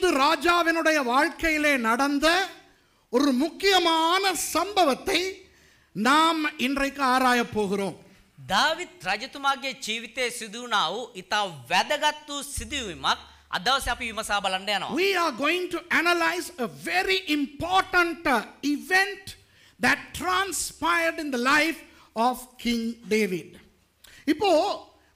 தாவீது ராஜாவினுடைய வாழ்க்கையிலே நடந்த ஒரு முக்கியமான சம்பவத்தை நாம் இன்றைக்கு ஆராயப் போகிறோம். දාවිත් රජතුමාගේ ජීවිතයේ සිදු වුණා වූ ඉතා වැදගත් වූ සිදුවීමක් අද දවසේ අපි විමසා බලන්න යනවා. We are going to analyze a very important event that transpired in the life of King David. இப்போ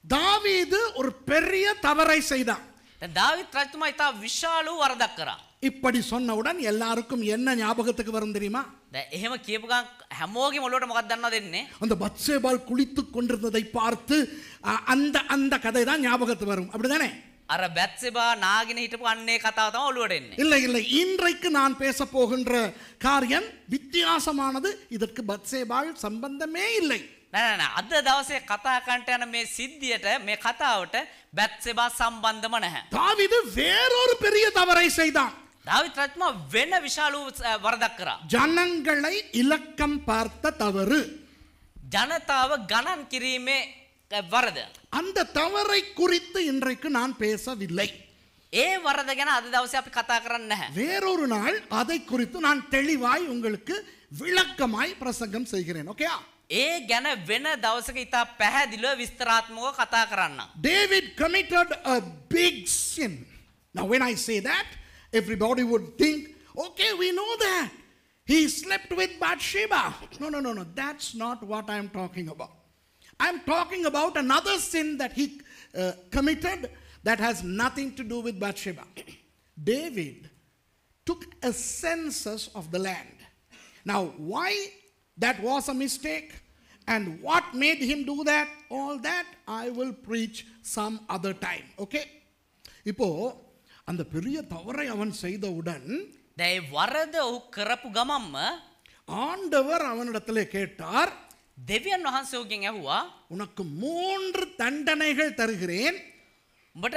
தாவீது ஒரு பெரிய தவறை செய்தான். දැන් දාවිත් රජතුමා ඉතා විශාල වූ වරදක් කරා. இப்படி சொன்னவுடன் எல்லாருக்கும் என்ன ஞாபகத்துக்கு வரும் தெரியுமா? දැන් එහෙම කියපු ගමන් හැමෝගෙම ඔළුවට මොකක්ද දන්නවද එන්නේ? அந்த பத்சேபாள் குளித்துக் கொண்டிருந்ததை பார்த்து அந்த அந்த கதை தான் ஞாபகத்துக்கு வரும். அப்படிதானே? අර බැත්සෙබා නාගෙන හිටපු අන්නේ කතාව තමයි ඔළුවට එන්නේ. இல்லை இல்லை, இன்றைக்கு நான் பேச போகின்ற காரியம் வித்தியாசமானது. இதற்கு பத்சேபாள் சம்பந்தமே இல்லை. නෑ අද දවසේ කතා කරන්න යන මේ සිද්ධියට මේ කතාවට බැත්සෙබා සම්බන්ධම නැහැ. தாவீது வேறொரு பெரிய தவறை செய்தான். දාවිත් රජතුමා වෙන විශාල වූ වරදක් කරා. ஜனங்களை இலக்கம் பார்த்த தவறு. ජනතාව ගණන් කිරීමේ වරද. அந்த தவறை குறித்து இன்றைக்கு நான் பேசவில்லை. ඒ වරද ගැන අද දවසේ අපි කතා කරන්නේ නැහැ. வேறொரு நாள் அதை குறித்து நான் தெளிவாய் உங்களுக்கு விளக்கமாய் பிரசங்கம் செய்கிறேன். ஓகேயா? ඒ ගැන වෙන දවසක ඉතා පැහැදිලිව විස්තරාත්මකව කතා කරන්න. David committed a big sin. Now when I say that, everybody would think, okay, we know that. He slept with Bathsheba. No. That's not what I'm talking about. I'm talking about another sin that he committed that has nothing to do with Bathsheba. David took a census of the land. Now, why that was a mistake and what made him do that, all that I will preach some other time. Okay? இப்போ அந்த பெரிய தவறை அவன் செய்தவுடன் දැන් ඒ වරද ඔහු කරපු ගමම්ම ஆண்டவர் அவனிடத்திலே கேட்டார், දෙවියන් වහන්සේ ඔහුගෙන් ඇහුවා உனக்கு 3 தண்டனைகள் தருகிறேன், උඹට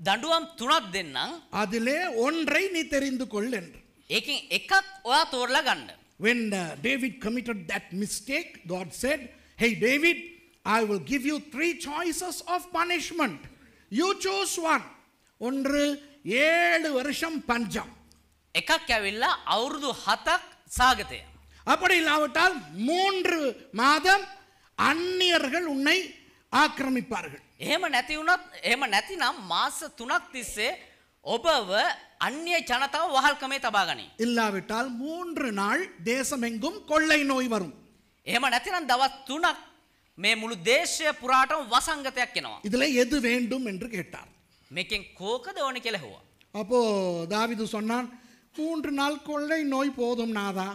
දඬුවම් 3ක් දෙන්නම්, அதிலே ஒன்றை நீ தெரிந்து கொள் என்று. ඒකෙන් එකක් ඔයා තෝරලා ගන්න. When David committed that mistake, God said, hey David, I will give you 3 choices of punishment. You choose one. ஒன்று 7 வருஷம் பஞ்சம். එකක් ඇවිල්ලා අවුරුදු 7ක් සාගතය. அப்படி இல்லாவிட்டால் 3 மாதம் அந்நியர்கள் உன்னை ஆக்கிரமிப்பார்கள். එහෙම නැතිනම් මාස 3ක් තිස්සේ ඔබව අන්‍ය ජනතාව වහල්කමේ තබා ගනී. இல்லாவிட்டால் 3 நாள் தேசமெங்கும் கொள்ளை நோய் வரும். එහෙම නැතිනම් දවස් 3ක් මේ මුළු දේශය පුරාටම වසංගතයක් එනවා. இதிலே எது வேண்டும் என்று கேட்டார். මේකෙන් කෝකද ඕනේ කියලා ඇහුවා. அப்போ தாவீது சொன்னான், 3 நாள் கொள்ளை நோய் போதும் நாதா.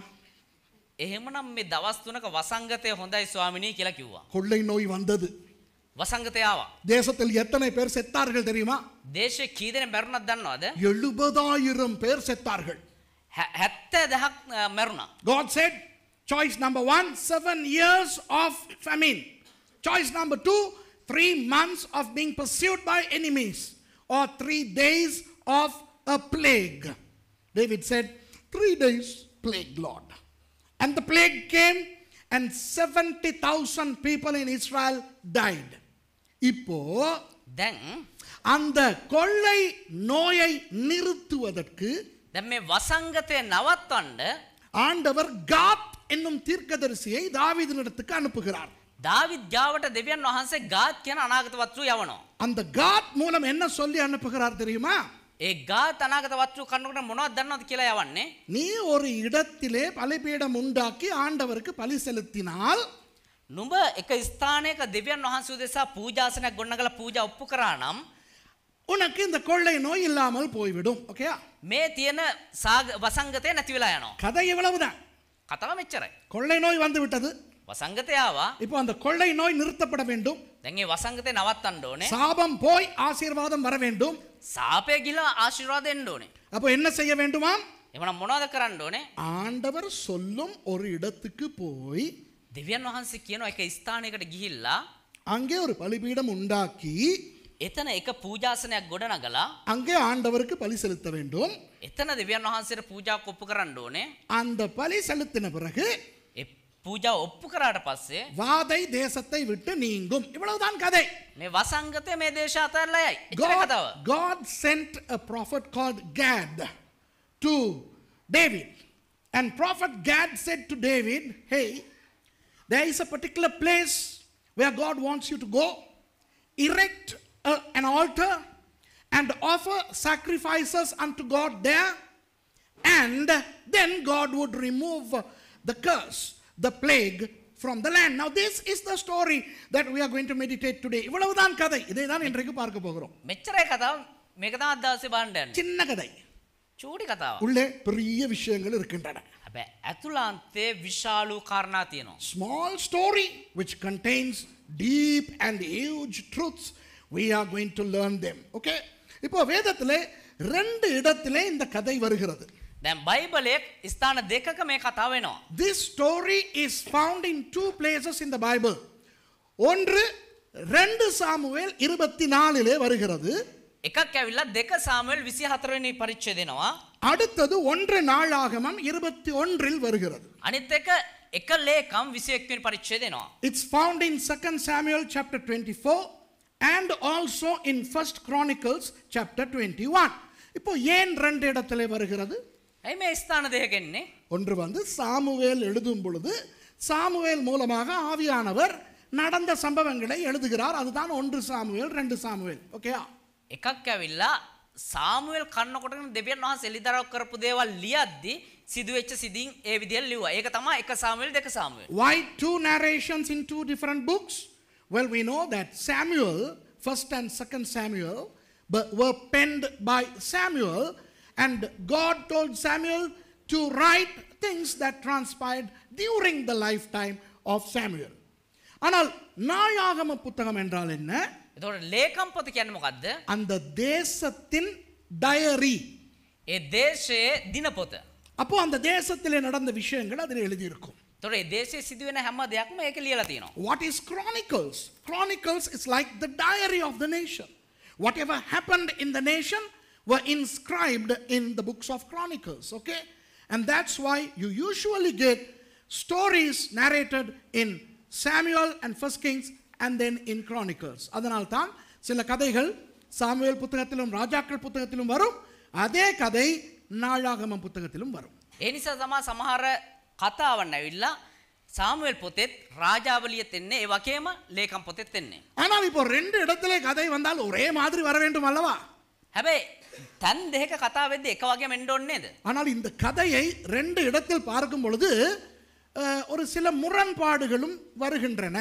එහෙමනම් මේ දවස් 3ක වසංගතය හොඳයි ස්වාමිනී කියලා කිව්වා. கொள்ளை நோய் வந்தது. වසංගතය ආවා. தேசத்தில் எத்தனை பேர் செத்தார்கள் தெரியுமா? දේශේ කී දෙනෙක් මැරුණාද දන්නවද? 70,000 பேர் செத்தார்கள். 70,000ක් මැරුණා. God said, choice number 1, 7 years of famine. Choice number 2, 3 months of being pursued by enemies. Or 3 days of a plague. David said, 3 days plague, Lord. And the plague came and 70,000 people in Israel died. இப்போ දැන් அந்த கொள்ளை நோயை நிறுத்துவதற்கு දැන් මේ වසංගතය නවත්තන්න ஆண்டவர் காத் என்னும் தீர்க்கதரிசியை தாவீதினிடத்துக்கு அனுப்புகிறார். දාවිද් ගාවට දෙවියන් වහන්සේ ගාත් කියන අනාගත වස්තු යවනවා. அந்த காத் மூலம் என்ன சொல்லி அனுப்புகிறார் தெரியுமா? ඒ ගාත් අනාගත වස්තු කන්නකොට මොනවද දන්නවද කියලා යවන්නේ? நீ ஒரு இடத்திலே பலிபீடம் உண்டாக்கி ஆண்டவருக்கு பலி செலுத்தினால் නුඹ එක ස්ථානයක දෙවියන් වහන්සේ උදෙසා පූජාසනයක් ගොඩනගලා පූජා ඔප්පු කරා නම් உனக்கு இந்த கொள்ளை நோய் இல்லாமல் போய்விடும். ஓகேயா? මේ තියෙන වසංගතය නැති වෙලා යනවා. கதை இவ்வளவுதான். කතාව මෙච්චරයි. கொள்ளை நோய் வந்து விட்டது. වසංගතය ආවා. இப்போ அந்த கொள்ளை நோய் நிறுத்தப்பட வேண்டும். දැන් ඒ වසංගතය නවත්තන්න ඕනේ. சாபம் போய் ஆசீர்வாதம் வர வேண்டும். සාපය ගිහලා ආශිර්වාද එන්න ඕනේ. அப்போ என்ன செய்ய வேண்டுமா? එවනම් මොනවද කරන්න ඕනේ? ஆண்டவர் சொல்லும் ஒரு இடத்துக்கு போய் දෙවියන් වහන්සේ කියනවා එක ස්ථානයකට ගිහිල්ලා அங்கே ஒரு பலிபீடம் உண்டாக்கி එතන එක පූජාසනයක් ගොඩනගලා அங்கே ஆண்டவருக்கு பலி செலுத்த வேண்டும். එතන දෙවියන් වහන්සේට පූජා කොප්පු කරන්න ඕනේ. அந்த பலி செலுத்தின பிறகு පූජාව ඔප්පු කරාට පස්සේ வாதை தேசத்தை விட்டு நீங்கும். இவ்வளவுதான் கதை. මේ වසංගතය මේ දේශ අතහැරලා යයි. එච්චර කතාව. God sent a prophet called Gad to David. And prophet Gad said to David, hey, there is a particular place where God wants you to go, erect an altar and offer sacrifices unto God there, and then God would remove the curse, the plague from the land. Now this is the story that we are going to meditate today. இவ்வளவுதான் கதை. இதை தான் இன்றைக்கு பார்க்க போகிறோம். මෙච්චරයි කතාව. මේක තමයි අද දවසේ බලන්න යන්නේ. சின்ன கதை. චූටි කතාවක්. உள்ளே பெரிய விஷயங்கள் இருக்கின்றன. හැබැයි ඇතුළාන්තේ විශාල කාරණා තියෙනවා. Small story which contains deep and huge truths. We are going to learn them. Okay? இப்போ வேதத்திலே ரெண்டு இடத்திலே இந்த கதை வருகிறது. දැන් බයිබලයේ ස්ථාන දෙකක මේ කතාව වෙනවා. This story is found in two places in the Bible. ஒன்று 2 சாமுவேல் 24 வருகிறது. එකක් ඇවිල්ලා 2 සාමුවෙල් 24 වෙනි පරිච්ඡේදය එනවා. அடுத்தது 1 நாளாகமம் 21 வருகிறது. අනිත් එක லேகம் 21 වෙනි පරිච්ඡේදය එනවා. It's found in 2 Samuel chapter 24 and also in 1 Chronicles chapter 21. இப்போ ஏன் ரெண்டு இடத்திலே வருகிறது? ඇයි මේ ස්ථාන දෙකක එන්නේ? ஒன்று வந்து சாமுவேல் எழுதும் பொழுது சாமுவேல் மூலமாக ஆவியானவர் நடந்த சம்பவங்களை எழுதுகிறார். அதுதான் 1 சாமுவேல் 2 சாமுவேல். ஓகேயா? එකක් ඇවිල්ලා සාමුවෙල් කන්නකොටගෙන දෙවියන් වහන්සේ එලිදරව් කරපු දේවල් ලියද්දි සිදුවෙච්ච සිදින් ඒ විදිහට ලිව්වා. ඒක තමයි 1 සාමුවෙල් 2 සාමුවෙල්. Why two narrations in two different books? Well, we know that Samuel, 1st and 2nd Samuel, were penned by Samuel, and God told Samuel to write things that transpired during the lifetime of Samuel. ஆனால் நாளாகம புத்தகம் என்றால் என்ன? එතකොට ලේකම් පොත කියන්නේ මොකද්ද? அந்த தேசத்தின் டயரி. ඒ දේශයේ දිනපොත. அப்போ அந்த தேசத்திலே நடந்த விஷயங்கள் அதில் எழுதியிருக்கும். එතකොට ඒ දේශයේ සිදුවෙන හැම දෙයක්ම ඒකේ ලියලා තියෙනවා. What is Chronicles? Chronicles is like the diary of the nation. Whatever happened in the nation were inscribed in the books of Chronicles. Okay? And that's why you usually get stories narrated in Samuel and 1 Kings and then in Chronicles. அதனால் தான் சில கதைகள் Samuel புத்தகத்திலும் ராஜாக்கள் புத்தகத்திலும் வரும். அதே கதை நாளாகமம் புத்தகத்திலும் வரும். ඒ නිසා තමයි සමහර කතාවන් ඇවිල්ලා සාමුවෙල් පොතෙත් රාජාවලියෙත් එන්නේ ඒ වගේම ලේකම් පොතෙත් එන්නේ. ஆனால் இப்போ ரெண்டு இடத்திலே கதை வந்தால் ஒரே மாதிரி வர வேண்டும் அல்லவா? හැබැයි තන් දෙක කතා වෙද්දී එක වගේම එන්න ඕනේ නේද? ஆனால் இந்த கதையை ரெண்டு இடத்தில் பார்க்கும் பொழுது ஒரு சில முரண்பாடுகளும் வருகின்றன.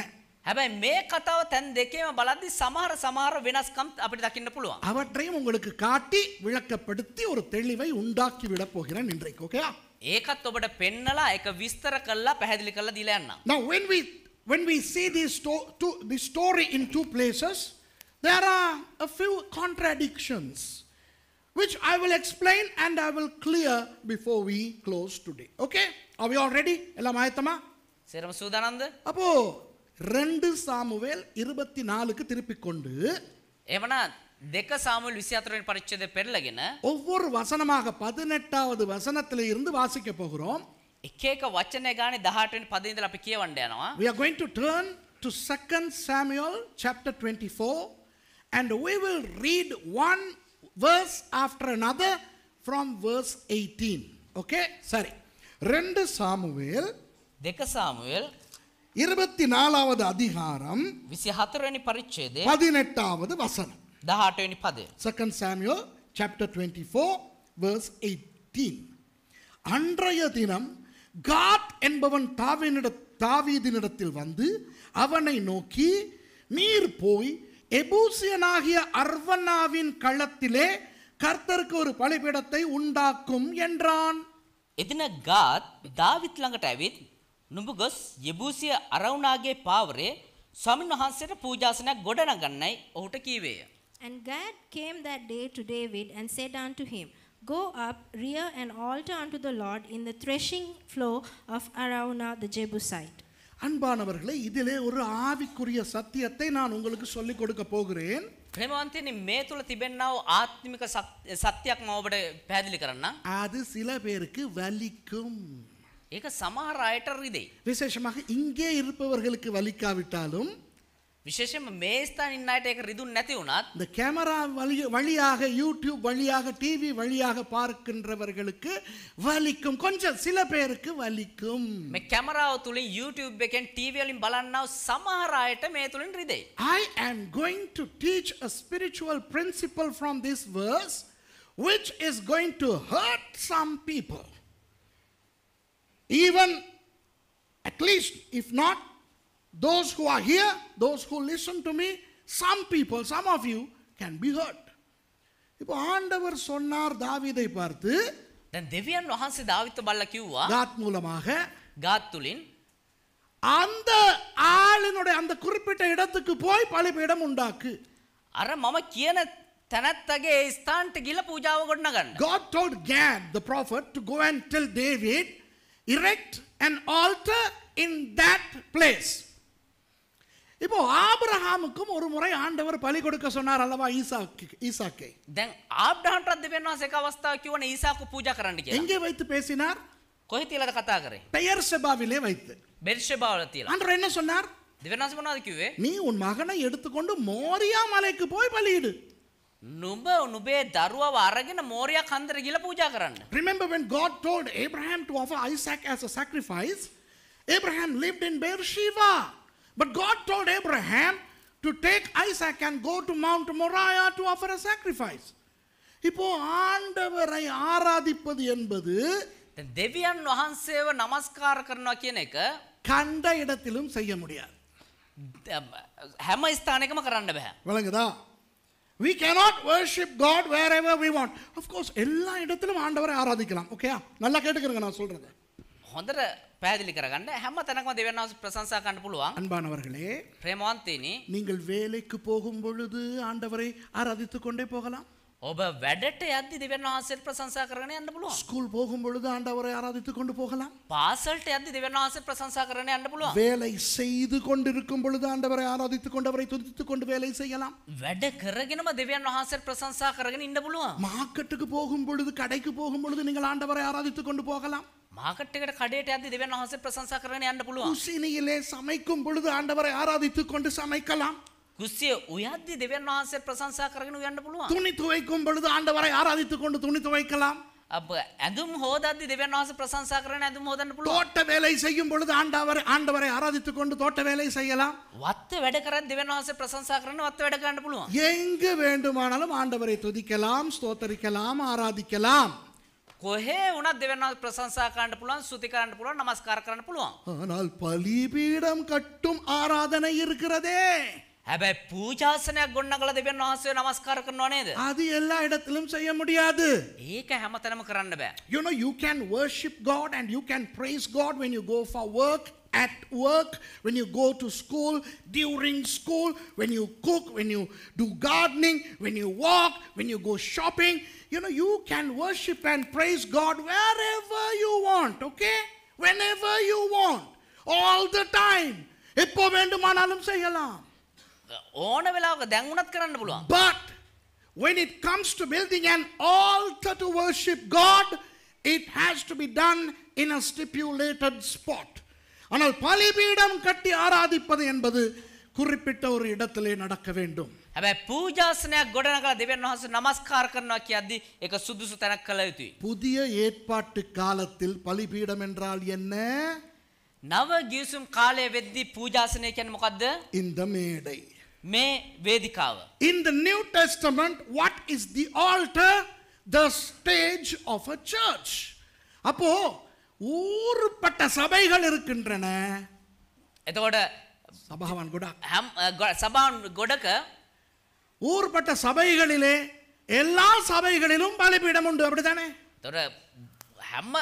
හැබැයි මේ කතාව තන් දෙකේම බලද්දී සමහර වෙනස්කම් අපිට දකින්න පුළුවන්. அவற்றையும் உங்களுக்கு காட்டி விளக்கப்படுத்தி ஒரு தெளிவை உண்டாக்கி விட போகிறேன் இன்றைக்கு. ஓகேயா? ඒකත් ඔබට පෙන්නලා ඒක විස්තර කරලා පැහැදිලි කරලා දීලා යන්නම්. Now when we see this story in two places, there are a few contradictions which I will explain and I will clear before we close today. Okay? Are we all ready? எல்லாம் ஆயத்தமா? සේරම සූදානම්ද? அப்போ 2 Samuel 24க்கு திருப்பிக் கொண்டு එවනම් 2 සාමුවෙල් 24 වෙනි පරිච්ඡේදය පෙරලගෙන ஒவ்வொரு வசனமாக 18வது வசனத்திலே இருந்து வாசிக்க போகிறோம். එක එක වචනය ගානේ 18 වෙනි පදේ ඉඳලා අපි කියවන්න යනවා. We are going to turn to 2 Samuel chapter 24 and we will read one verse after another from verse 18. Okay? சரி. 2 சாமுவேல் 2 සාමුවෙල් 24வது அதிகாரம் 24 වෙනි පරිච්ඡේදය 18வது வசனம். 18 වෙනි පදය. 2 Samuel chapter 24 verse 18. அன்றைய தினம் காத் என்பவன் தாவீதினிடத்தில் வந்து அவனை நோக்கி, நீர் போய் எபூசியனாகிய அர்வனாவின் களத்திலே கர்த்தருக்கு ஒரு பலிபீடத்தை உண்டாக்கும் என்றான். එදින ගාත් දාවිත් ළඟට ඇවිත් නුඹ ගොස් යෙබූසිය අරවුනාගේ පාවරේ ස්වාමීන් වහන්සේට පූජාසනයක් ගොඩනගන්නයි ඔහුට කීවේය. And God came that day to David and said unto him, Go up, rear an altar unto the Lord in the threshing floor of Araunah the Jebusite. அன்பானவர்களே, இதிலே ஒரு ஆவிக்குரிய சத்தியத்தை நான் உங்களுக்கு சொல்லிக் கொடுக்க போகிறேன். ප්‍රේමවන්තයනි, මේ තුල තිබෙනා වූ ආත්මික සත්‍යයක් මම ඔබට පැහැදිලි කරන්නම්. அது சில பேருக்கு வலிக்கும். ඒක සමහර අයට රිදෙයි. விசேஷமாக இங்கே இருப்பவர்களுக்கு வலிக்காவிட்டாலும் විශේෂයෙන්ම මේ ස්ථානයේ ඉන්න අයට ඒක රිදුන්නේ නැති වුණත් இந்த கேமரா வழியாக யூடியூப் வழியாக டிவி வழியாக பார்க்கின்றவர்களுக்கு வலிக்கும். கொஞ்சம் சில பேருக்கு வலிக்கும். මේ කැමරාව තුලින් YouTube එකෙන් TV වලින් බලන්නව සමහර අයට මේ තුලින් රිදෙයි. I am going to teach a spiritual principle from this verse which is going to hurt some people. Even at least if not those who are here, those who listen to me, some people, some of you can be hurt. இப்போ ஆண்டவர் சொன்னார் தாவீதை பார்த்து, දැන් දෙවියන් වහන්සේ දාවිත් බලලා කිව්වා காத் மூலமாக ගාත් තුලින් அந்த ஆளினுடைய அந்த குறிப்பிட்ட இடத்துக்கு போய் பலிபீடம் உண்டாக்கு. අර මම කියන තැනැත්තගේ ඒ ස්ථානට ගිහලා පූජාව ගොඩනගන්න. God told Gad the prophet to go and tell David, erect an altar in that place. இப்போ ஆபிரகாமுக்கும் ஒரு முறை ஆண்டவர் பலி கொடுக்க சொன்னார் அல்லவா ஈசாக்கை. දැන් ආබ්‍රහම්ටත් දෙවියන් වහන්සේ එක අවස්ථාවක් කිව්වනේ ඊසාකු පූජා කරන්න කියලා. எங்கே வைத்து பேசினார்? කොහෙ තියලාද කතා කරේ? பெயர்செபாவிலே வைத்து. බෙර්ෂෙබාවල තියලා. ஆண்டவர் என்ன சொன்னார்? දෙවියන් වහන්සේ මොනවද කිව්වේ? நீ உன் மகனை எடுத்துக்கொண்டு மோரியா மலைக்கு போய் பலியிடு. නුඹ නුඹේ දරුවව අරගෙන මෝරියා කන්දර ගිහලා පූජා කරන්න. Remember when God told Abraham to offer Isaac as a sacrifice, Abraham lived in Beersheba. But God told Abraham to take Isaac and go to Mount Moriah to offer a sacrifice. இப்போ ஆண்டவரை ஆராதிப்பது என்பது දැන් දෙවියන් වහන්සේව නමස්කාර කරනවා කියන එක கண்ட இடத்திலும் செய்ய முடியாது. හැම ස්ථානයකම කරන්න බෑ. விளங்குதா? We cannot worship God wherever we want. Of course எல்லா இடத்திலும் ஆண்டவரை ஆராதிக்கலாம். ஓகேயா? நல்லா கேட்டுக்கங்க நான் சொல்றது. හොඳට පැහැදිලி කරගන්න හැම තැනකම දෙවියන් වහන්සේ ප්‍රශංසා කරන්න පුළුවන්. அன்பானவர்களே, ප්‍රේමවන්තයනි, நீங்கள் வேலைக்கு போகும் பொழுது ஆண்டவரை ஆராதித்துக் கொண்டே போகலாம். ඔබ වැඩට යද්දි දෙවියන් වහන්සේට ප්‍රශංසා කරගෙන යන්න පුළුවන්. ஸ்கூல் போகும் பொழுது ஆண்டவரை ஆராதித்துக் கொண்டு போகலாம். පාසලට යද්දි දෙවියන් වහන්සේට ප්‍රශංසා කරගෙන යන්න පුළුවන්. வேலை செய்து கொண்டிருக்கும் பொழுது ஆண்டவரை ஆராதித்துக் கொண்டு அவரை துதித்துக் கொண்டு வேலை செய்யலாம். වැඩ කරගෙනම දෙවියන් වහන්සේට ප්‍රශංසා කරගෙන ඉන්න පුළුවන්. மார்க்கெட்டுக்கு போகும் பொழுது, கடைக்கு போகும் பொழுது நீங்கள் ஆண்டவரை ஆராதித்துக் கொண்டு போகலாம். මාකට් එකට කඩේට යද්දි දෙවියන් වහන්සේට ප්‍රශංසා කරගෙන යන්න පුළුවන්. குசினியிலே சமைக்கும் பொழுது ஆண்டவரை ஆராதித்துக் கொண்டு சமைக்கலாம். කුස්සිය උයද්දි දෙවියන් වහන්සේට ප්‍රශංසා කරගෙන උයන්න පුළුවන්. துணி துவைக்கும் பொழுது ஆண்டவரை ஆராதித்துக் கொண்டு துணி துவைக்கலாம். අප ඇඳුම් හොදද්දි දෙවියන් වහන්සේ ප්‍රශංසා කරගෙන ඇඳුම් හොදන්න පුළුවන්. தோட்ட வேலை செய்யும் பொழுது ஆண்டவரை ஆராதித்துக் கொண்டு தோட்ட வேலை செய்யலாம். වත්ත වැඩ කරද්දි දෙවියන් වහන්සේ ප්‍රශංසා කරගෙන වත්ත වැඩ කරන්න පුළුවන්. எங்கு வேண்டுமானாலும் ஆண்டவரை துதிக்கலாம், ஸ்தோத்தரிக்கலாம், ஆராதிக்கலாம். කොහේ වුණත් දෙවියන් වහන්සේ ප්‍රශංසා කරන්න පුළුවන්, ස්තුති කරන්න පුළුවන්, නමස්කාර කරන්න පුළුවන්. ஆனால் பலிபீடம் கட்டும் ஆராதனை இருக்கிறதே, හැබැයි පූජාසනයක් ගොඩනගලා දෙවියන් වහන්සේව නමස්කාර කරනවා නේද? அது எல்லா இடத்திலும் செய்ய முடியாது. ඒක හැමතැනම කරන්න බෑ. You know, you can worship God and you can praise God when you go for work, at work, when you go to school, during school, when you cook, when you do gardening, when you walk, when you go shopping. You know, you can worship and praise God wherever you want, okay? Whenever you want, all the time. எப்போ வேண்டுமானாலும் செய்யலாம். ඕන වෙලාවක දැන් උනත් කරන්න පුළුවන්. But when it comes to building an altar to worship God, it has to be done in a stipulated spot. ஆனால் பலிபீடம் கட்டி ஆராதிப்பது என்பது குறிப்பிட்ட ஒரு இடத்திலே நடக்க வேண்டும். හැබැයි පූජාසනයක් ගොඩනගලා දෙවියන් වහන්සේ නමස්කාර කරනවා කියද්දි ඒක සුදුසු තැනක් කළ යුතුයි. புதிய ஏற்பாட்டு காலத்தில் பலிபீடம் என்றால் என்ன? නව ගිවිසුම් කාලයේ වෙද්දී පූජාසනය කියන්නේ මොකද්ද? இந்த மேடை. මේ වේදිකාව. In the New Testament, what is the altar? The stage of a church. அப்போ ஊருப்பட்ட சபைகள் இருக்கின்றன. එතකොට சபாவான் கூட සභාවන් ගොඩක ஊர்பட்ட சபைகளிலே எல்லா சபைகளிலும் பலிபீடம் உண்டு, அப்படித்தானே? එතකොට හැම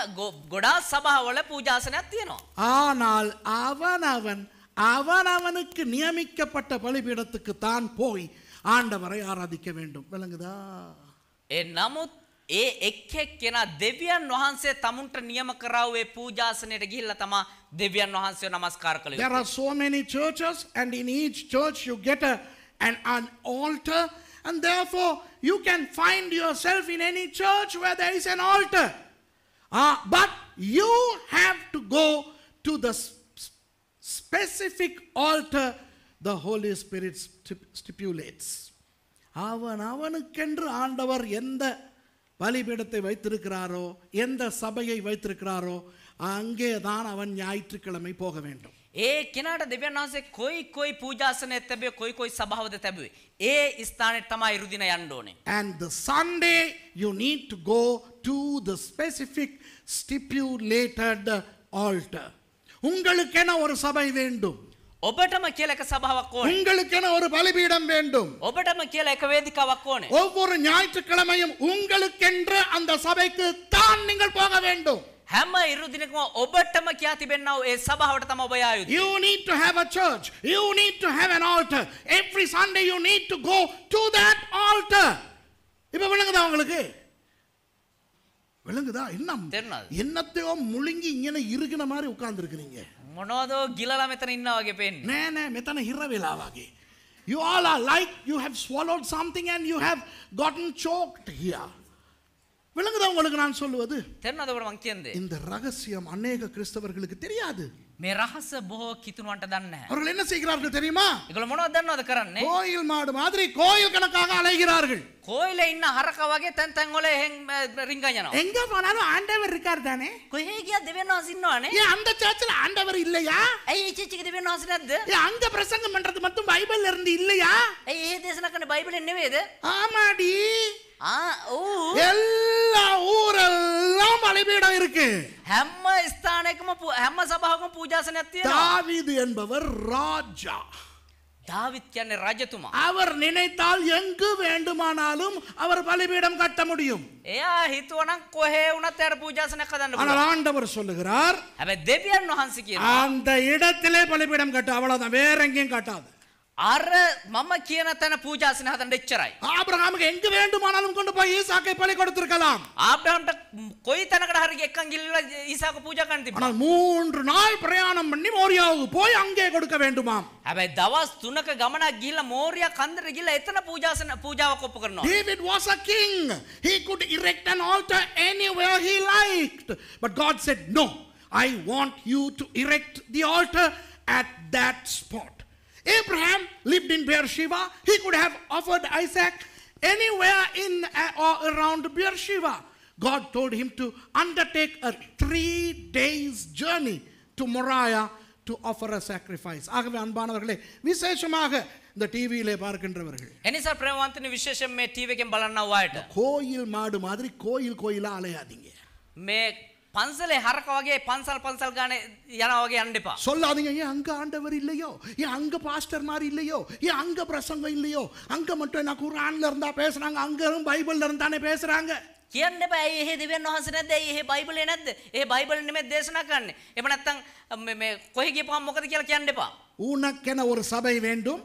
ගොඩාක් සභාවල පූජාසනයක් තියෙනවා. ஆனால் அவனவனுக்கு நியமிக்கப்பட்ட பலிபீடத்துக்கு தான் போய் ஆண்டவரை ஆராதிக்க வேண்டும். விளங்குதா? නමුත් ඒ එක් කෙනා දෙවියන් වහන්සේ තමුන්ට නියම කරාවේ පූජාසනයට ගිහිල්ලා තමා දෙවියන් වහන්සේව නමස්කාර කළ There යුතුයි. are so many churches, and in each church you get an altar, and therefore you can find yourself in any church where there is an altar. But you have to go to the specific altar the Holy Spirit stipulates. அவனுக்கென்று ஆண்டவர் எந்த பலிபீடத்தை வைத்திருக்கிறாரோ, எந்த சபையை வைத்திருக்கிறாரோ, அங்கே தான் அவன் ஞாயிற்றுக்கிழமை போக வேண்டும். ඒ කෙනාට දෙවියන් වහන්සේ කොයි පූජාසනය තැබුවේ, කොයි සභාවද තැබුවේ, ඒ ස්ථානෙට තමයි ඉරුදින යන්න ඕනේ. And the Sunday you need to go to the specific stipulated altar. உங்களுக்கென ஒரு சபை வேண்டும். ඔබටම කියලා එක සභාවක් ඕනේ. உங்களுக்கென ஒரு பலிபீடம் வேண்டும். ඔබටම කියලා එක වේදිකාවක් ඕනේ. ஒவ்வொரு ஞாயிற்றுக்கிழமையும் உங்களுக்கென்று அந்த சபைக்கு தான் நீங்கள் போக வேண்டும். හැම ඉරුදිනකම ඔබටම කියා තිබෙන්නව ඒ සභාවට තමයි ඔබ යා යුත්තේ. You need to have a church. You need to have an altar. Every Sunday you need to go to that altar. இப்ப விளங்குதா உங்களுக்கு? விளங்குதா? என்னத்தையோ முழுங்கி இങ്ങനെ இருக்குன மாதிரி உட்கார்ந்திருக்கீங்க. මොනවදෝ ගිලලා මෙතන ඉන්නා වගේ පේන්නේ. නෑ මෙතන හිර වෙලා වගේ. You all are like you have swallowed something and you have gotten choked here. விளங்குதா உங்களுக்கு நான் சொல்லுவது? தெரியனது ඔබට මං කියන්නේ. இந்த ரகசியம் अनेक கிறிஸ்தவர்களுக்கு தெரியாது. මේ රහස බොහෝ කිතුණුවන්ට දන්නේ නැහැ. அவர்கள் என்ன செய்கிறார்கள் தெரியுமா? ඒගොල්ලෝ මොනවද දන්නවද කරන්නේ? கோயில் மாடு மாதிரி கோயில் கணக்காக அலைகிறார்கள். கோயிலே ඉන්න හරක වගේ තැන් තැන් වල රිංගන් යනවා. எங்க போனாலும் ஆண்டவர் இருக்கார் தானே? කොහේ ගියත් දෙවියන් වහන්සේ ඉන්නවනේ. ஏன் அந்த சர்ச்சில ஆண்டவர் இல்லையா? ඇයි ඒ චර්ච් එකේ දෙවියන් වහන්සේ නැද්ද? ஏன் அங்க பிரசங்கம் பண்றது மட்டும் பைபிள்ல இருந்து இல்லையா? ඇයි ඒ දේශනා කරන්නේ බයිබලෙන් නෙවෙයිද? ஆமாடி. ஓ எல்லா ஊரெல்லாம் பலிபீடம் இருக்கு. හැම ස්ථානයකම හැම සභාවකම පූජාසනයක් තියෙනවා. தாவீது என்பவர் ராஜா. தாவீது කියන්නේ රජතුමා. அவர் நினைத்தால் எங்கு வேண்டுமானாலும் அவர் பலிபீடம் கட்ட முடியும். එයා හිතුවනම් කොහේ වුණත් එයාට පූජාසනයක් හදන්න ஆனால் පුළුවන්. ஆண்டவர் சொல்லுகிறார், හැබැයි දෙවියන් වහන්සේ කියනවා அந்த இடத்திலே பலிபீடம் கட்ட, அவ்வளவுதான், வேற எங்கேயும் கட்டாது. අර මම කියන තැන පූජාසන හදන්න එච්චරයි. ஆபிரகாமுக்கு எங்கு வேண்டுமானாலும் கொண்டு போய் ஈசாக்கை பலி கொடுத்திருக்கலாம். ආබ්‍රහම්ට කොයි තැනකට හරි එක්කන් ගිල්ලලා ඊසාක පූජා කරන්න තිබුණා. ஆனால் 3 நாள் பிரயாணம் பண்ணி மோரியாவுக்கு போய் அங்கே கொடுக்க வேண்டுமாம். හැබැයි දවස් 3ක ගමනක් ගිහිල්ලා මෝරියා කන්දර ගිහිල්ලා එතන පූජාවක් ඔප්පු කරනවා. David was a king. He could erect an altar anywhere he liked. But God said, no, I want you to erect the altar at that spot. Abraham lived in Beersheba. He could have offered Isaac anywhere in or around Beersheba. God told him to undertake a 3 days journey to Moriah to offer a sacrifice. ஆகவே அன்பானவர்களே, விசேஷமாக இந்த டிவியிலே பார்க்கின்றவர்கள், එනිසා ප්‍රේමවන්තනි විශේෂයෙන් මේ TV එකෙන් බලන්නව අයට கோயில் மாடு மாதிரி கோயிலா அலையாதீங்க. මේ පන්සලේ හරක වගේ පන්සල් ගානේ යනවා වගේ යන්න එපා. சொல்லாதீங்க, ஏன் அங்க ஆண்டவர் இல்லையோ, ஏன் அங்க பாஸ்டர் மாதிரி இல்லையோ, ஏன் அங்க பிரசங்கம் இல்லையோ, அங்க மட்டும் என்ன குர்ஆன்ல இருந்தா பேசுறாங்க, அங்கரும் பைபிள்ல இருந்தானே பேசுறாங்க. කියන්න එපා. ඇයි එහෙ දෙවියන් වහන්සේ නැද්ද? ඇයි එහෙ බයිබලේ නැද්ද? එහෙ බයිබලෙ නෙමෙයි දේශනා කරන්නේ. එහෙම නැත්නම් මේ කොහෙ ගියපුවම මොකද කියලා කියන්න එපා. உனக்கென ஒரு சபை வேண்டும்,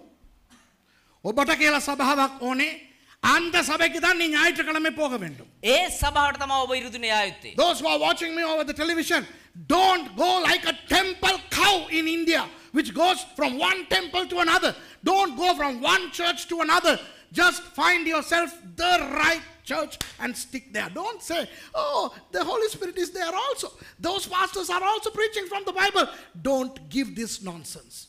ඔබට කියලා සභාවක් ඕනේ. அந்த சபைக்கு தான் நீ ஞாயிற்றுக்கிழமை போக வேண்டும். ඒ සභාවට තමයි ඔබ ඉරුදින යා යුත්තේ. Those who are watching me over the television, don't go like a temple cow in India, which goes from one temple to another. Don't go from one church to another. Just find yourself the right church and stick there. Don't say, oh, the Holy Spirit is there also. Those pastors are also preaching from the Bible. Don't give this nonsense.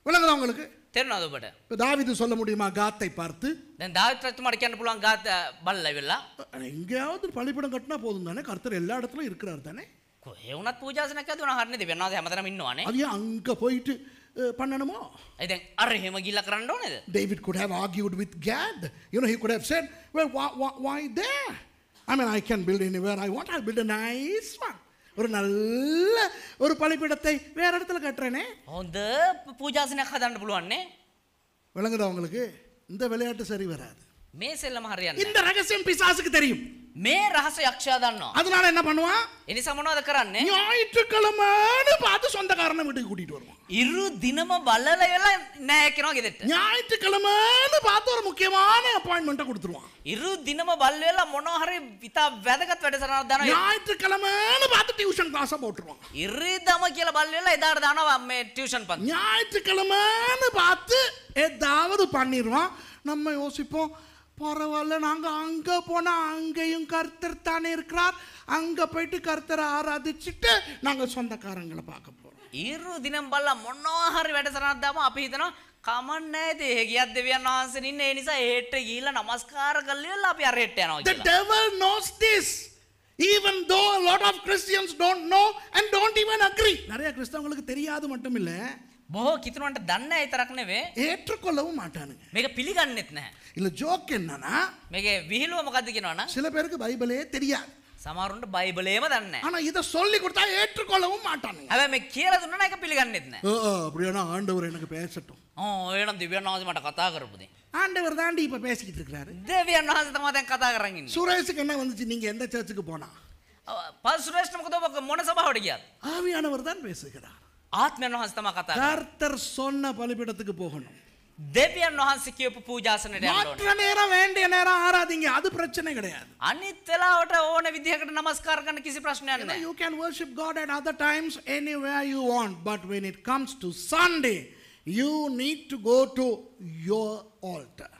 விளங்குதா உங்களுக்கு? තේරෙනවද ඔබට? தாவீது சொல்ல முடியுமா காத்தை பார்த்து? දැන් දාවිත් රජතුමාට කියන්න පුළුවන් ගාත බලලා ඉවරලා. எங்கேயாவது பலிபீடம் கட்டினா போதும் தானே, கர்த்தர் எல்லா இடத்துலயும் இருக்கிறார் தானே. කොහේ වුණත් පූජාසනයක් හදුනා හරිනේ දෙවියන් වහන්සේ හැමතැනම ඉන්නවනේ. அது ஏன் அங்க போயிட்டு பண்ணணுமோ? ඒ දැන් අර එහෙම ගිහිල්ලා කරන්න ඕනේද? David could have argued with Gad. He could have said, well, why there? I mean, I can build anywhere I want. I'll build a nice one. ஒரு நல்ல ஒரு பலிபீடத்தை வேற இடத்துல கட்டுறேனே. හොඳ පූජාසනයක් හදන්න පුළුවන් නේ. விளங்குதா உங்களுக்கு? இந்த விளையாட்டு சரி வராது. මේ සෙල්ලම හරියන්නේ. இந்த ரகசியம் பிசாசுக்கு தெரியும். මේ රහස යක්ෂයා දන්නවා. அதனால என்ன பண்ணுவான்? ඒ නිසා මොනවද කරන්නේ? ஞாயிற்றுக்கிழமைன்னு பார்த்து சொந்தக்காரனை வீட்டுக்கு கூட்டிட்டு வருவான். ඉරු දිනම බලලා ඉවරලා නැහැ කියනවා ගෙදරට. ஞாயிற்றுக்கிழமைன்னு பார்த்து ஒரு முக்கியமான அப்பாயின்மெண்ட்டை கொடுத்துருவான். ඉරු දිනම බල් වෙලා මොනවා හරි ඉතා වැදගත් වැඩසටහනක් දානවා. ஞாயிற்றுக்கிழமைன்னு பார்த்து டியூஷன் கிளாஸை போட்டுருவான். ඉරිදම කියලා බල් වෙලා එදාට දානවා මේ ටියුෂන් පන්ති. ஞாயிற்றுக்கிழமைன்னு பார்த்து ஏதாவது பண்ணிடுவான். நம்ம யோசிப்போம், பரவாயில்ல, நாங்க அங்க போனா அங்கேயும் கர்த்தர் தானே இருக்கிறார், அங்க போயிட்டு கர்த்தரை ஆராதிச்சுட்டு நாங்க சொந்தக்காரங்களை பார்க்க போறோம். ඉරු දිනම් බලලා මොනවා හරි වැඩසටහනක් දාම අපි හිතනවා කමන්නේ නැති ඒ ගියත් දෙවියන් වහන්සේ ඉන්නේ ඒ නිසා ඒට ගිහිල්ලා නමස්කාර කරලා අපි අරහෙට යනවා The කියලා. devil knows this, even though a lot of Christians don't know and don't even agree. நிறைய கிறிஸ்தவங்களுக்கு தெரியாது மட்டும் இல்ல, බොහෝ කිතුණන්ට දන්නේ නැහැ විතරක් නෙවෙයි ஏற்றுக்கொள்ளவும் மாட்டானுங்க. මේක පිළිගන්නෙත් නැහැ. இல்ல ஜோக் என்னன்னா, මේකේ විහිළුව මොකද්ද කියනවනම් சில பேருக்கு பைபிளே தெரியாது, සමහරුන්ට බයිබලේම දන්නේ නැහැ. ஆனா இத சொல்லி கொடுத்தா ஏற்றுக்கொள்ளவும் மாட்டானுங்க. හැබැයි මේ කියලා දුන්නා නම් ඒක පිළිගන්නෙත් නැහැ. அப்படியானா ஆண்டவர் எனக்கு பேசட்டும். එහෙනම් දෙවියන් වහන්සේ මට කතා කරපු දේ. ஆண்டவர் தாண்டி இப்ப பேசிக்கிட்டு இருக்கிறாரு. දෙවියන් වහන්සේ තමයි දැන් කතා කරන් ඉන්නේ. சுரேஷுக்கு என்ன வந்துச்சு, நீங்க எந்த சர்ச்சுக்கு போனா? පස්ුරේෂ්ඨ මොකද ඔබ මොන සභාවට ගියාද? ஆவியானவர் தான் பேசுகிறார். ආත්මයන් වහන්සේ තමයි කතා කරන්නේ. கர்த்தர் சொன்ன பலிபீடத்துக்கு போகணும். දෙවියන් වහන්සේ කියපු පූජාසනයට යන්න ඕනේ. மற்ற நேரம் வேண்டிய நேரம் ஆராதிங்க, அது பிரச்சனை கிடையாது. අනිත් වෙලාවට ඕන විදිහකට නමස්කාර කරන්න කිසි ප්‍රශ්නයක් නැහැ. You can worship God at other times anywhere you want, but when it comes to Sunday, you need to go to your altar.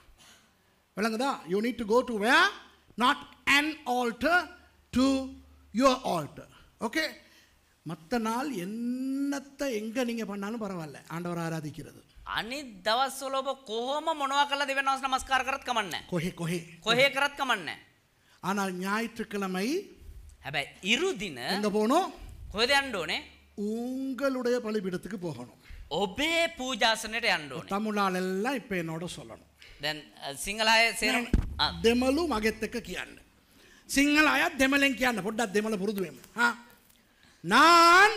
விளங்குதா? You need to go to where? Not an altar, to your altar. Okay? மற்ற நாள் என்னத்தை எங்க நீங்க பண்ணாலும் பரவாயில்ல, ஆண்டவர் ஆராதிக்கிறது. අනිත් දවස්වල ඔබ කොහොම මොනවා කළා දෙවියන් වහන්සේ නමස්කාර කරත් කමන්නේ නැහැ. කොහේ කරත් කමන්නේ නැහැ. ஆனால் ஞாயிற்றுக்கிழமை හැබැයි ඉරු දින எங்க போகணும்? කොහෙද යන්න ඕනේ? உங்களுடைய பலிபீடத்துக்கு போகணும். ඔබේ පූජාසනයට යන්න ඕනේ. தமிழால் எல்லாம் இப்ப என்னோட சொல்லணும். දැන් සිංහල අය සේරම දෙමළු මගෙත් එක්ක කියන්න. සිංහල අයත් දෙමළෙන් කියන්න. පොඩ්ඩක් දෙමළ පුරුදු වෙමු. நான்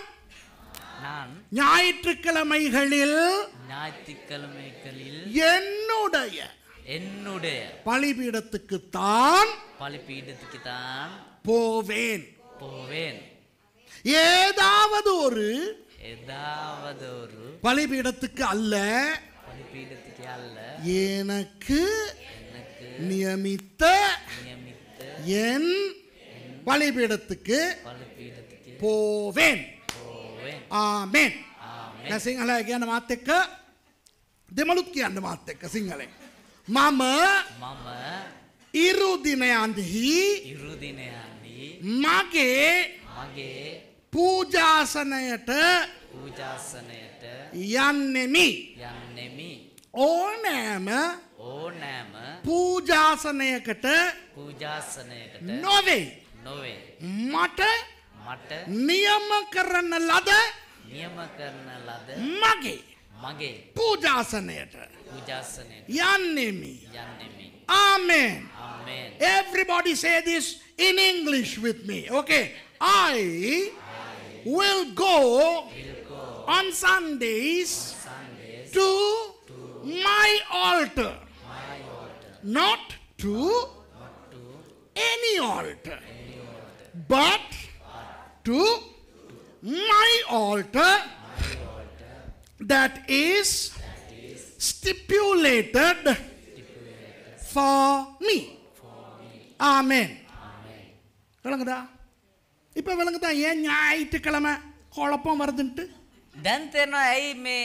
ஞாயிற்றுக்கிழமைகளில் என்னுடைய பலிபீடத்துக்கு தான் போவேன். ஏதாவது ஒரு பலிபீடத்துக்கு அல்ல, எனக்கு நியமித்த என் பலிபீடத்துக்கு போவேன். ආමෙන්. දැන් සිංහලය කියන මාත් එක්ක දෙමළුත් කියන්න මාත් එක්ක සිංහලෙන්. මම ඉරු දිනයන්හි මගේ පූජාසනයට යන්නෙමි. ඕනෑම පූජාසනයකට නොවේ. මට නියම කරන ලද මගේ පූජාසනයට යන්නෙමි. Amen. Everybody say this in English with me. Okay. I will go on Sundays to my altar. Not to any altar, but to my altar that is stipulated for me. Amen. விளங்குதா? இப்ப விளங்குதா ஏன் ஞாயிற்றுக்கிழமை குழப்பம் வருதுன்ட்டு? දැන් තේරෙනවා ඇයි මේ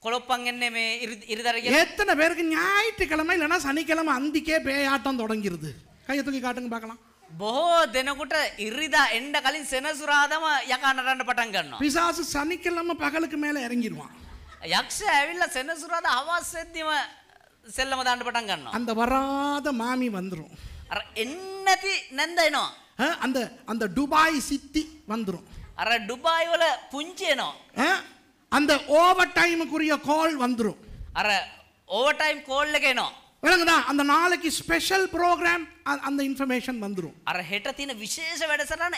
කොළොප්පන් එන්නේ මේ ඉරිදර කියලා? எத்தனை பேருக்கு ஞாயிற்றுக்கிழமை இல்லைன்னா சனிக்கிழமை அந்திக்கே பேயாட்டம் தொடங்கிருது? கையை தூக்கி காட்டுங்க பார்க்கலாம். බොහෝ දෙනකොට ඉරිදා එන්න කලින් සෙනසුරාදම යකා නටන්න පටන් ගන්නවා. பிசாசு சனிக்கிழமை பகலுக்கு மேல இறங்கிடுவான். යක්ෂ ඇවිල්ලා සෙනසුරාදා හවස් වෙද්දිම සෙල්ලම දාන්න පටන් ගන්නවා. அந்த வராத மாமி வந்துரும். අර එන්නති නැන්ද එනවා. அந்த அந்த துபாய் சித்தி வந்துரும். අර ඩුබායි වල පුංචි එනවා. அந்த ஓவர் டைமுக்குரிய கால் வந்துரும். අර ඕවර් ටයිම් කෝල් එක එනවා. விளங்குதா? அந்த நாளைக்கு ஸ்பெஷல் ப்ரோக்ராம் அந்த இன்ஃபர்மேஷன் வந்துரும். අර හෙට තියෙන විශේෂ වැඩසටහන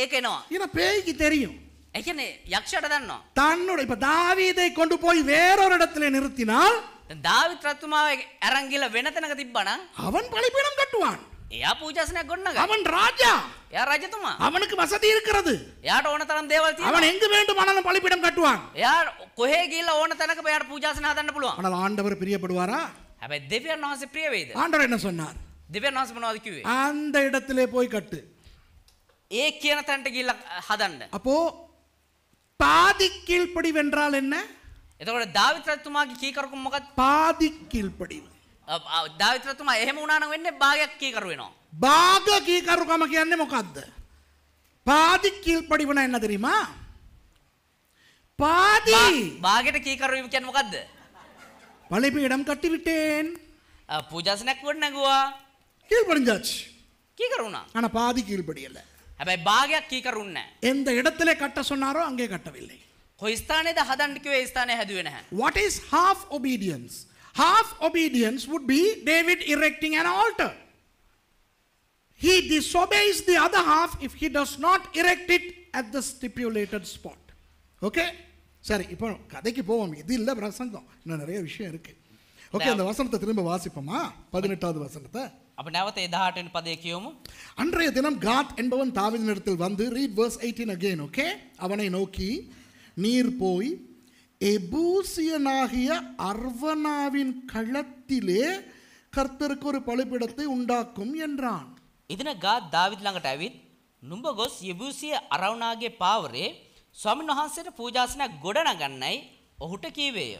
ඒක එනවා. ஏன்னா பேய்க்கு தெரியும். ඒ කියන්නේ යක්ෂයට දන්නවා. தன்னோட இப்ப தாவீதை கொண்டு போய் வேறொரு இடத்துல நிறுத்தினால் දාවිත් රජතුමාව අරන් ගිහලා වෙන තැනක තිබ්බනම් அவன் பலிபீடம் கட்டுவான். එයා පූජාසනයක් ගොඩනගයි. அவன் ராஜா. එයා රජතුමා. அவனுக்கு வசதி இருக்கிறது. එයාට ඕන තරම් දේවල් තියෙනවා. அவன் எங்கு வேண்டுமானாலும் பலிபீடம் கட்டுவான். එයා කොහේ ගිහලා ඕන තැනක එයාට පූජාසන හදන්න පුළුවන්. ஆனால் ஆண்டவர் பிரியப்படுவாரா? හැබැයි දෙවියන් වහන්සේ ප්‍රිය වේද? ஆண்டவர் என்ன சொன்னார்? දෙවියන් වහන්සේ මොනවද කිව්වේ? அந்த இடத்திலே போய் கட்டு. ඒ කියන තැනට ගිහලා හදන්න. அப்போ பாதி கீழ்ப்படிவு என்றால் என்ன? එතකොට දාවිත් රජතුමාගේ කීකරුකම මොකක්ද? பாதி கீழ்ப்படிவு. දාවිත් රජතුමා එහෙම වුණා නම් වෙන්නේ භාගයක් කීකරු වෙනවා. பாக கீகருකම කියන්නේ මොකද්ද? பாதி கீழ்ப்படிவுனா என்ன தெரியுமா? பாதி භාගයට කීකරු වීම කියන්නේ මොකද්ද? பலிபீடம் கட்டி விட்டேன். පූජාසනයක් කොට නැගුවා. கீழ்ப்படிஞ்சாச்சு. කීකරු වුණා. ஆனா பாதி கீழ்ப்படியல. හැබැයි භාගයක් කීකරු වුණේ නැහැ. எந்த இடத்துல கட்ட சொன்னாரோ அங்கே கட்டவில்லை. කොයි ස්ථානයේද හදන්න කිව්වේ ඒ ස්ථානයේ හැදුවේ නැහැ. What is half obedience? Half obedience would be David erecting an altar. He disobeys the other half if he does not erect it at the stipulated spot. Okay? சரி இப்போ கதைக்கு போவோம். இது இல்லை பிரசங்கம், இன்னும் நிறைய விஷயம் இருக்கு. ஓகே, அந்த வசனத்தை திரும்ப வாசிப்போமா? 18வது வசனத்தை අප නැවත 18 වෙනි පදයේ කියමු. அன்றைய தினம் காத் என்பவன் தாவீதினிடத்தில் வந்து, read verse 18 again, okay? அவனை நோக்கி, நீர் போய் எபூசியனாகிய அர்வனாவின் களத்திலே கர்த்தருக்கு ஒரு பலிபீடத்தை உண்டாக்கும் என்றான். ඉදින ගාත් දාවිත් ළඟට ඇවිත් නුඹ ගොස් යෙබූසිය අරවුනාගේ පාවරේ ස්වාමීන් වහන්සේට පූජාසනයක් ගොඩනගන්නයි ඔහුට කීවේය.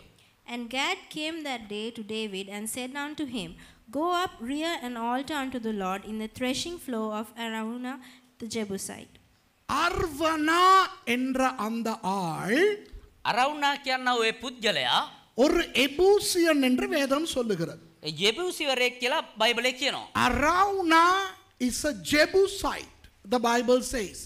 And Gad came that day to David and said unto him, Go up, rear an altar unto the Lord in the threshing floor of Araunah the Jebusite. அர்வனா என்ற அந்த ஆள் අරවුනා කියනා ඔය පුද්ගලයා ஒரு எபூசியன் என்று வேதம் சொல்லுகிறது. යෙබූසිවරයෙක් කියලා බයිබලයේ කියනවා. Araunah is a Jebusite, the Bible says.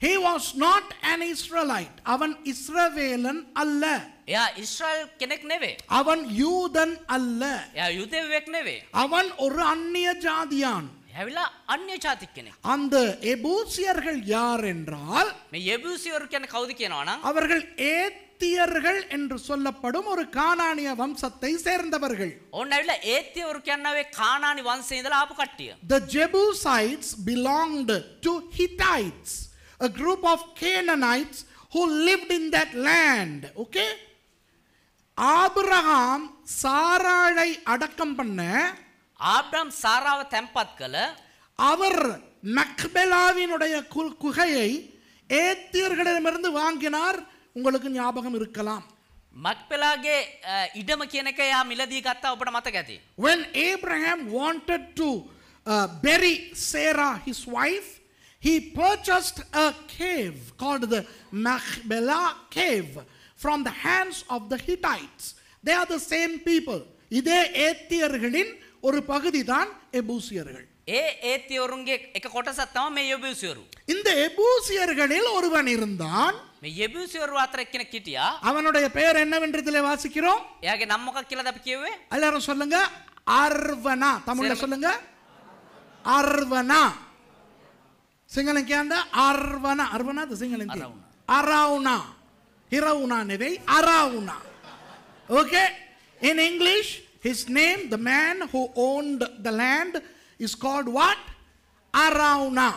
He was not an Israelite. அவன் இஸ்ரவேலன் அல்ல. එයා ඊශ්‍රායල් කෙනෙක් නෙවෙයි. அவன் யூதன் அல்ல. එයා යුදෙව්වෙක් නෙවෙයි. அவன் ஒரு அந்நிய ஜாதியான். ඇවිලා අන්‍ය ජාතික කෙනෙක්. அந்த எபூசியர்கள் யார் என்றால், මේ යෙබූසිවරු කියන්නේ කවුද කියනවා නම් அவர்கள் ஏத்தியர்கள் என்று சொல்லப்படும் ஒரு கானானிய வம்சத்தை சேர்ந்தவர்கள். ඕන්න ඇවිල්ලා ඒත්‍යවරු කියනවා කානානි වංශයේ ඉඳලා ආපු කට්ටිය. The Jebusites belonged to Hittites, a group of Canaanites who lived in that land. Okay? Abraham சாராளை அடக்கம் பண்ண ආබ්‍රහම් සාරාව තැන්පත් කළ அவர் மக்பெலாவினுடைய குகையை ஏத்தியர்களிடமிருந்து வாங்கினார். உங்களுக்கு ஞாபகம் இருக்கலாம். මක්පෙලාගේ ඉඩම කියන එක එයා මිලදී ගත්තා. ඔබට මතක ඇති. When Abraham wanted to bury Sarah, his wife, he purchased a cave called the Machpelah cave from the hands of the Hittites. They are the same people. இதே ஏத்தியர்களின் ஒரு பகுதி தான் எபூசியர்கள். ඒ ඒත්‍යවරුන්ගේ එක කොටසක් තමයි මේ යෙබූසිවරු. இந்த எபூசியர்களில் ஒருவன் இருந்தான். මේ යෙබූසිවරු අතර එක්කෙනෙක් හිටියා. அவனுடைய பெயர் என்னவென்று இதிலே வாசிக்கிறோம். එයාගේ නම මොකක්ද කියලාද අපි කියුවේ? எல்லாரும் சொல்லுங்க. அர்வனா. தமிழ்ல சொல்லுங்க. அர்வனா. சிங்களம் කියන්න අර්වන. අර්වනද සිංහලෙන් තියෙන්නේ? අරවුනා. හිරවුනා නෙවෙයි, අරවුනා. Okay? In English, his name, the man who owned the land, is called what? Araunah.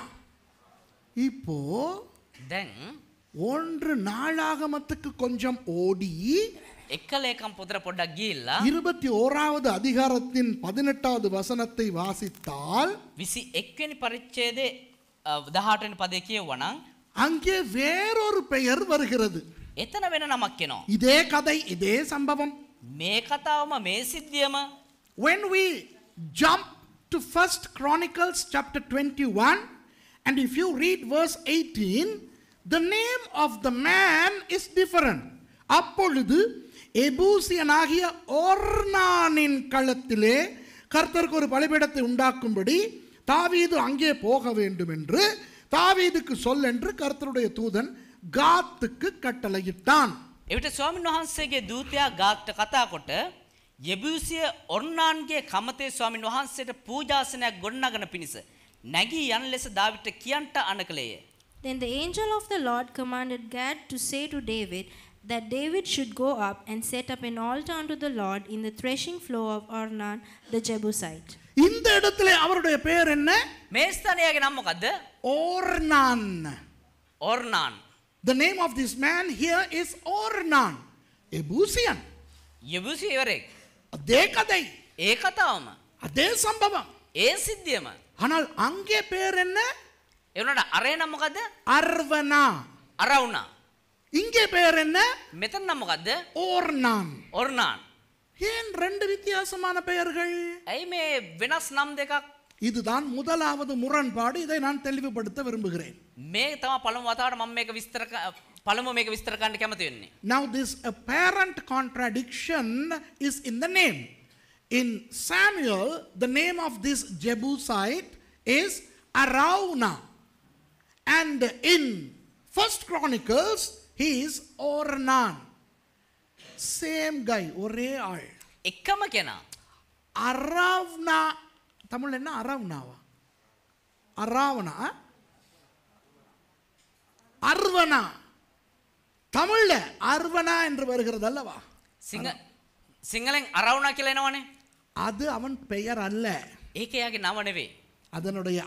இப்போ දැන් ஒன்று நாளாகமத்துக்கு கொஞ்சம் ஓடி එක ලේකම් පොතට පොඩ්ඩක් ගිහිල්ලා 21வது அதிகாரத்தின் 18வது வசனத்தை வாசித்தால் 21 වෙනි පරිච්ඡේදයේ 18 වෙනි පදේ කියවනම් அங்கே வேறொரு பெயர் வருகிறது. එතන වෙන නමක් එනවා. இதே கதை, இதே சம்பவம். මේ කතාවම මේ සිද්ධියම When we jump to 1 Chronicles chapter 21, and if you read verse 18, the name of the man is different. அப்பொழுது எபூசியனாகிய ஒர்னானின் களத்திலே கர்த்தருக்கு ஒரு பலிபீடத்தை உண்டாக்கும்படி தாவீது அங்கே போக வேண்டும் என்று தாவீதுக்கு சொல் என்று கர்த்தருடைய தூதன் காத்துக்கு கட்டளையிட்டான். එවිට ස්වාමීන් වහන්සේගේ දූතයා ගාත්ට කතා කොට යෙබූසිය ඔර්නාන්ගේ කමතේ ස්වාමීන් වහන්සේට පූජාසනයක් ගොඩනගන පිණිස නැගී යන ලෙස දාවිට කියන්ට අනකලේය. Then the angel of the Lord commanded Gad to say to David that David should go up and set up an altar unto the Lord in the threshing floor of Ornan the Jebusite. இந்த இடத்திலே அவருடைய பெயர் என்ன? මේ ස්ථානයේ නම මොකද්ද? Ornan. ඔර්නාන්. The name of this man here is Ornan, Ebusian. යෙබූසියවරෙක්. அதே கதை, ඒ කතාවම அதே சம்பவம். ඒ සිද්ධියම. ஆனால் அங்கே பேர் என்ன? ඒ වුණාට අරේ නම මොකද්ද? அர்வனா. අරවුනා. இங்கே பேர் என்ன? මෙතන නම මොකද්ද? Ornan. ඔර්නාන්. ஏன் ரெண்டு வித்தியாசமான பெயர்கள்? ඇයි මේ වෙනස් නම් දෙකක්? இதுதான் முதலாவது முரண்பாடு. இதை நான் தெளிவுபடுத்த விரும்புகிறேன். මේ තමයි පළමු වතාවට මම මේක විස්තර කරන්න කැමති වෙන්නේ. Now this apparent contradiction is in the name. In Samuel, the name of this Jebusite is Araunah. And in 1 Chronicles, he is Ornan. Same guy, ஒரே ஆள். එකම කෙනා. Aravna, தமிழ் என்ன அரவணாவா? அராவணா, அர்வனா. தமிழ்ல அர்வனா என்று வருகிறது அல்லவா? සිංහලෙන් අරවුණා කියලා එනවනේ. அது அவன் பெயர் அல்ல. ඒක එයාගේ නම නෙවෙයි.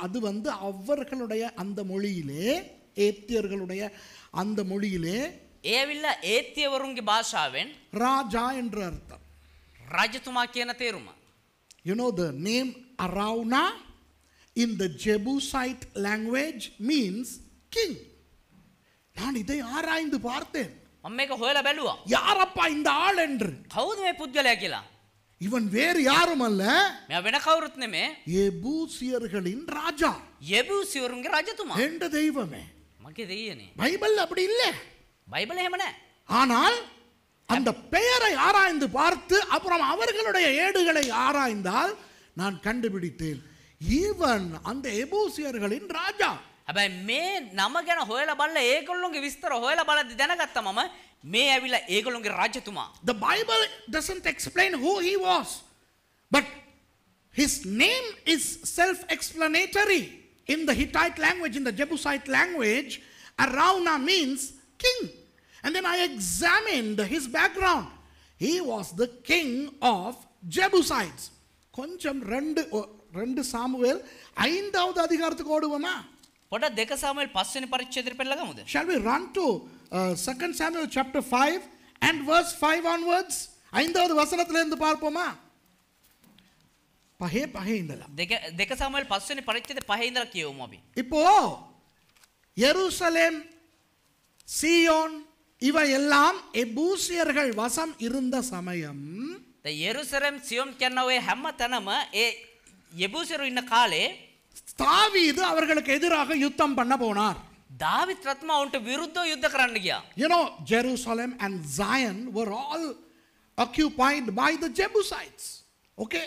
அது வந்து அவர்களுடைய அந்த மொழியிலே, ஏத்தியர்களுடைய அந்த மொழியிலே ඒ ඇවිල්ලා ඒත්‍යවරුන්ගේ භාෂාවෙන් ராஜா என்று அர்த்தம். රජතුමා කියන තේරුම. You know the name Araunah in the Jebusite language means king. நான் இதை ஆராய்ந்து பார்த்தேன். මම මේක හොයලා බැලුවා. யாரப்பா இந்த ஆள் என்று? කවුද මේ පුද්ගලයා කියලා? இவன் வேறு யாரும் அல்ல, මෙයා වෙන කවුරුත් නෙමේ. எபூசியர்களின் ராஜா. යෙබූසිවරුන්ගේ රජතුමා. என்ற தெய்வமே. මගේ දෙයියනේ. பைபிள் அப்படி இல்ல. බයිබලේ එහෙම නැහැ. ஆனால் அந்த பெயரை ஆராய்ந்து பார்த்து அப்புறம் அவர்களுடைய ஏடுகளை ஆராய்ந்தால் நான் கண்டுபிடித்தேன், இவன் அந்த எபூசியர்களின் ராஜா. හැබැයි මේ නම ගැන හොයලා බලලා ඒගොල්ලෝගේ විස්තර හොයලා බලද්දි දැනගත්තා මම මේ ඇවිල්ලා ඒගොල්ලෝගේ රජතුමා. The Bible doesn't explain who he was, but his name is self-explanatory. In the Hittite language, in the Jebusite language, Araunah means king. And then I examined his background. He was the king of Jebusites. கொஞ்சம் ரெண்டு Samuel 5வது அதிகாரத்துக்கு ஓடுவோமா? පොඩ 2 සාමුවෙල් 5 වෙනි පරිච්ඡේදයට පෙළගමුද? Shall we run to 2 Samuel chapter 5 and verse 5 onwards? 5வது வசனத்திலிருந்து பார்ப்போமா? பஹே இந்தல 2 සාමුවෙල් 5 වෙනි පරිච්ඡේද 5 ඉඳලා කියවමු අපි. இப்போ எருசலேம், சீயோன் இவை எல்லாம் எபூசியர்கள் வசம் இருந்த சமயம், යෙරුසලම් සියොන් කියන ඔය හැම තැනම ඒ යෙබූසියරු ඉන්න කාලේ தாவீது அவர்களுக்கு எதிராக யுத்தம் பண்ண போனார். දාවිත් රත්මා උන්ට විරුද්ධව යුද්ධ කරන්න ගියා. You know, Jerusalem and Zion were all occupied by the Jebusites. Okay?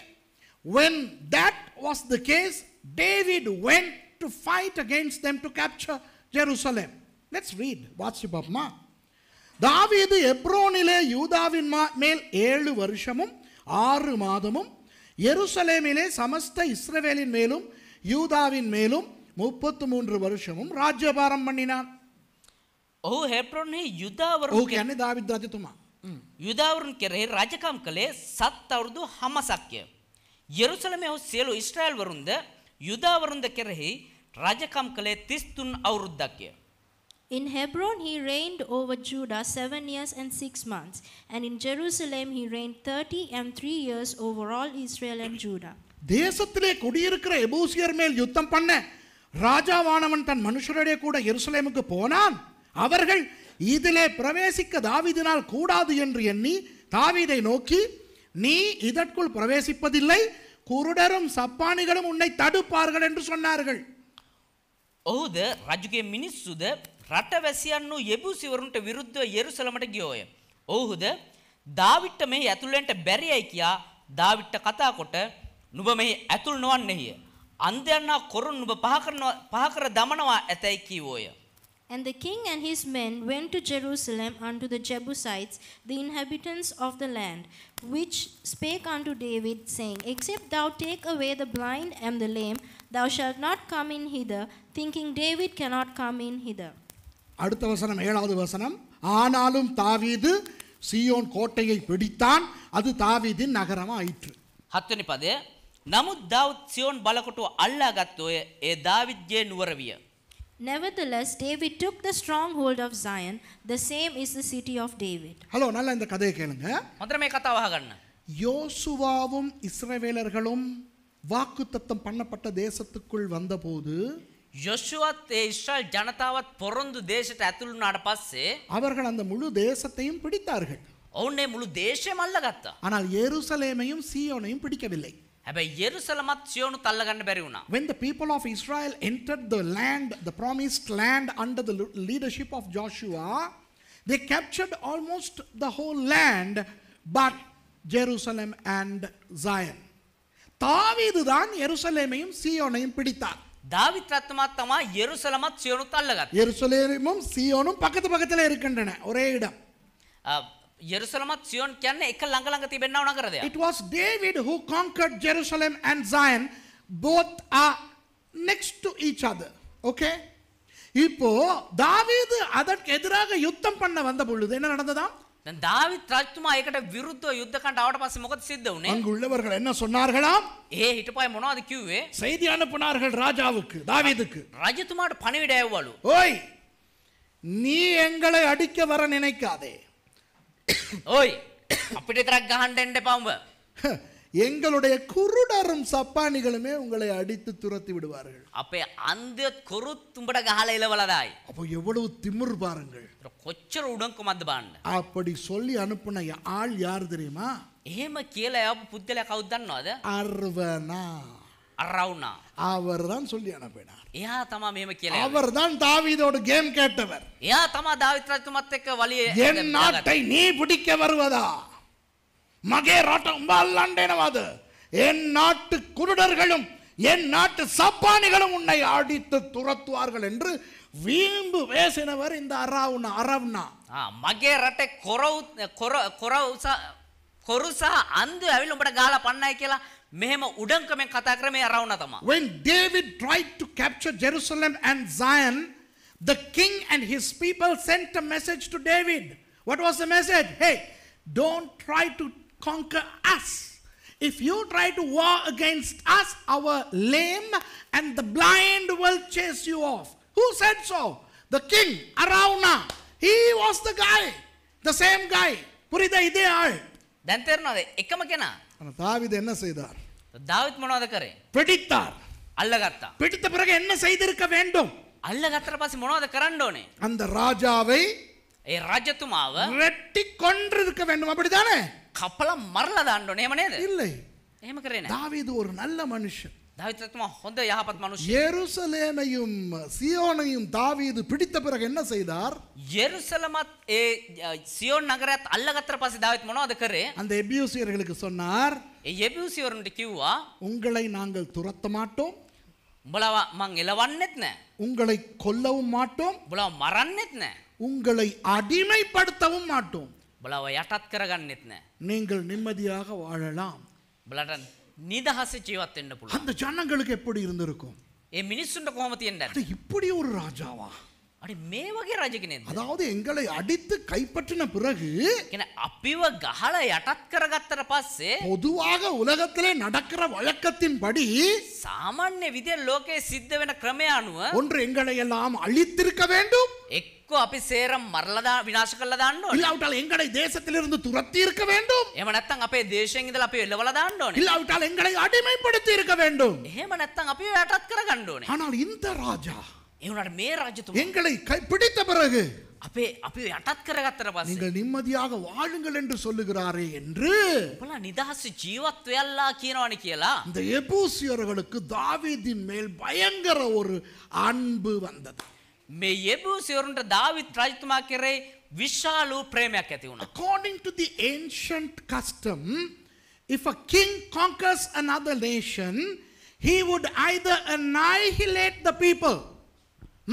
When that was the case, David went to fight against them to capture Jerusalem. Let's read. வாசிப்போமா? தாவீது எப்ரோனிலே யூதாவின் மேல் 7 வருஷமும் 6 மாதமும் எருசலேமிலே சமஸ்த இஸ்ரவேலின் மேலும் யூதாவின் மேலும் 33 வருஷமும் ராஜ்யபாரம் பண்ணினான். ඔහු හෙබ්‍රෝන්හි යුදාවරුන් ඔහු කියන්නේ දාවිද් රජතුමා. යුදාවරුන් කෙරෙහි රජකම් කළේ 7 අවුරුදු 5ක්ය. යෙරුසලමේ ඔහු සියලු ඊශ්‍රායල් වරුන්ද යුදාවරුන්ද කෙරෙහි රජකම් කළේ 33 අවුරුද්දක්ය. In Hebron he reigned over Judah 7 years and 6 months, and in Jerusalem he reigned 30 and 3 years over all Israel and Judah. தேசத்திலே குடியிருக்கிற எபூசியர் மேல் யுத்தம் பண்ண ராஜாவானவன் தன் மனுஷருடைய கூட எருசலேமுக்கு போனான். அவர்கள் இதிலே பிரவேசிக்க தாவீதினால் கூடாது என்று எண்ணி தாவீதை நோக்கி, நீ இதற்குள் பிரவேசிப்பதில்லை, குருடரும் சப்பானிகளும் உன்னை தடுப்பார்கள் என்று சொன்னார்கள். ඔහුද රජුගේ මිනිස්සුද රටවැසියන් වූ යෙබූසිවරුන්ට විරුද්ධව යෙරුසලමට ගියෝය. ඔහුද දාවිත්ට මෙහි ඇතුළෙන්ට බැරියයි කියා දාවිත්ට කතා කොට නුඹ මෙහි ඇතුල් නොවන්නේය. අන්ධයන්නා කොරුන් නුඹ පහකර දමනවා ඇතැයි කීවෝය. And the king and his men went to Jerusalem unto the Jebusites, the inhabitants of the land, which spake unto David, saying, Except thou take away the blind and the lame, thou shalt not come in hither, thinking David cannot come in hither. அடுத்த வசனம் 7வது வசனம். ஆனாலும் தாவீது சீயோன் கோட்டையை பிடித்தான், அது தாவீதின் நகரமா ஆயிற்று. 7 වෙනි පදය. නමුත් දාවිත් සියොන් බලකොටුව අල්ලා ගත්තෝය. ඒ දාවිත්ගේ නුවර විය. Nevertheless, David took the stronghold of Zion, the same is the city of David. Hello, நல்லா இந்த கதையை கேளுங்க. හොඳට මේ කතාව අහගන්න. யோசுவாவும் இஸ்ரவேலர்களும் வாக்குத்தத்தம் பண்ணப்பட்ட தேசத்துக்குள் வந்தபோது යොෂුවත් ඒ ඉස්රායල් ජනතාවත් පොරොන්දු දේශයට ඇතුළු වුණාට පස්සේ அவர்கள் அந்த முழு தேசத்தையும் பிடித்தார்கள். ඔවුන් මේ මුළු දේශයම අල්ලගත්තා. ஆனால் எருசலேமையும் சீயோனையும் பிடிக்கவில்லை. හැබැයි යෙරුසලමත් සියොනුත් අල්ලගන්න බැරි වුණා. When the people of Israel entered the land, the promised land under the leadership of Joshua, they captured almost the whole land but Jerusalem and Zion. தாவீது தான் எருசலேமையும் சீயோனையும் பிடித்தார். දාවිත් රත්තුමාත් තමයි යෙරුසලමත් සියොනුත් අල්ලගත්තා. எருசலேமும் சீயோனும் பக்கத்து பக்கத்துல இருக்கின்றன, ஒரே இடம். යෙරුසලමත් සියොන් කියන්නේ එක ළඟ ළඟ තිබෙන්නව නගර දෙයක්. It was David who conquered Jerusalem and Zion. Both are next to each other. Okay? இப்போ தாவீது அதற்கு எதிராக யுத்தம் பண்ண வந்த பொழுது என்ன நடந்ததா? දැන් දාවිත් රජතුමා ඒකට විරුද්ධව යුද්ධ කරන්න ආවට පස්සේ මොකද සිද්ධ වුනේ? அங்குள்ளவர்கள் என்ன சொன்னார்களாம்? හිටපයි මොනවද කිව්වේ? செய்தி அனுப்பினார்கள் ராஜாவுக்கு, தாவீதுக்கு. රජතුමාට පණිවිඩය යවවලු. ஓய், நீ எங்களை அடிக்க வர நினைக்காதே. ඔයි අපිට විතරක් ගහන්න එන්න එපා උඹ. எங்களுடைய குருடரும் சப்பானிகளுமே உங்களை அடித்து துரத்தி விடுவார்கள். අපේ අන්ධයත් කොරුත් උඹට ගහලා එලවලා දායි. அப்போ எவ்வளவு திமிர் பாருங்கள். කොච්චර උඩංකමක්ද බලන්න. அப்படி சொல்லி அனுப்புன ஆள் யார் தெரியுமா? එහෙම කියලා යවපු පුද්ගලයා කවුද දන්නවද? அர்வனா. අරවුනා. அவர் தான் சொல்லி அனுப்பினார். එයා තමයි මෙහෙම කියලා. அவர் தான் தாவீதோட கேம் கேட்டவர். එයා තමයි දාවිත් රජතුමත් එක්ක වලිය என் நாட்டை நீ பிடிக்க வருவதா? மகே ராட்டம் அல்லாண்டேனவாது. என் நாட்டு குருடர்களும் என் நாட்டு சப்பானிகளும் உன்னை அடித்து துரத்துவார்கள் என்று வீம்பு பேசினவர் இந்த அரவுனா. මගේ රටේ කොරු සහ අන්ධයෝ ඇවිල්ලා උඹට ගහලා පන්නයි කියලා මෙහෙම උඩංකමෙන් කතා කරේ අරවුනා තමයි. When David tried to capture Jerusalem and Zion, the king and his people sent a message to David. What was the message? Hey, don't try to conquer us. If you try to war against us, our lame and the blind will chase you off. Who said so? The king, Arauna. He was the guy. The same guy. புரியுதா இதே ஆள். දැන් තේරෙනවද? එකම කෙනා. தாவீது என்ன செய்தார்? දාවිත් මොනවද කරේ? பிடித்தார். අල්ලගත්තා. பிடித்த பிறகு என்ன செய்திருக்க வேண்டும்? අල්ලගත්තට පස්සේ මොනවද කරන්න ඕනේ? அந்த ராஜாவை ඒ රජතුමාව வெட்டி கொன்றிருக்க வேண்டும், அப்படிதானே? කපලා මරලා දාන්න ඕනේ. එහෙම නේද? இல்லை. එහෙම කරේ නෑ. தாவீது ஒரு நல்ல மனுஷன். දාවිත් රජතුමා හොඳ යහපත් මිනිහෙක්. எருசலேமையும் சீயோனையும் தாவீது பிடித்த பிறகு என்ன செய்தார்? යෙරුසලමත් ඒ සියොන් නගරයත් අල්ලගත්තට පස්සේ දාවිත් මොනවද කරේ? அந்த எபியூசியர்களுக்கு சொன்னார், ඒ යෙබූසිවරුන්ට කිව්වා உங்களை நாங்கள் துரத்த மாட்டோம், උඹලව මං එලවන්නෙත් නෑ. உங்களை கொல்லவும் மாட்டோம், උඹලව මරන්නෙත් නෑ. உங்களை அடிமைப்படுத்தவும் மாட்டோம். උඹලව යටත් කරගන්නෙත් නෑ. நீங்கள் நிம்மதியாக வாழலாம். උඹලට නිදහසේ ජීවත් වෙන්න පුළුවන්. அந்த ஜனங்களுக்கு எப்படி இருந்திருக்கும்? ඒ මිනිස්සුන්ට කොහොම තියෙන්නද? அட, இப்படி ஒரு ராஜாவா? අඩි මේ වගේ රජ කෙනෙක්ද? அதாவது எங்களை அடித்து கைப்பற்றின பிறகு කියන්නේ අපිව ගහලා යටත් කරගත්තට පස්සේ பொதுவாக உலகத்திலே நடக்கிற வழக்கத்தின்படி සාමාන්‍ය විදියට ලෝකයේ සිද්ධ වෙන ක්‍රමය අනුව ஒன்று எங்களை எல்லாம் அழித்திருக்க வேண்டும், එක්ක අපි සේරම මරලා විනාශ කරලා දාන්න ඕනේ. இல்லாவிட்டால் எங்களை தேசத்திலிருந்து துரத்தி இருக்க வேண்டும், එහෙම නැත්නම් අපේ දේශයෙන් ඉඳලා අපි එලවලා දාන්න ඕනේ. இல்லாவிட்டால் எங்களை அடிமைப்படுத்தி இருக்க வேண்டும். එහෙම නැත්නම් අපි යටත් කරගන්න ඕනේ. ஆனால் இந்த ராஜா ඒ වුණාට මේ රජතුමා எங்களை பிடித்த பிறகு අපි යටත් කරගත්තට පස්සේ நீங்கள் நிம்மதியாக வாழுங்கள் என்று சொல்லுகிறாரே என்று ඔබලා නිදහස් ජීවත් වෙයල්ලා කියනවනේ කියලා இந்த எபூசியர்களுக்கு தாவீதின் மேல் பயங்கர ஒரு அன்பு வந்தது. මේ යෙබූසිවරුන්ට දාවිත් රජතුමා කෙරේ විශාල වූ ප්‍රේමයක් ඇති වුණා. According to the ancient custom, if a king conquers another nation, he would either annihilate the people,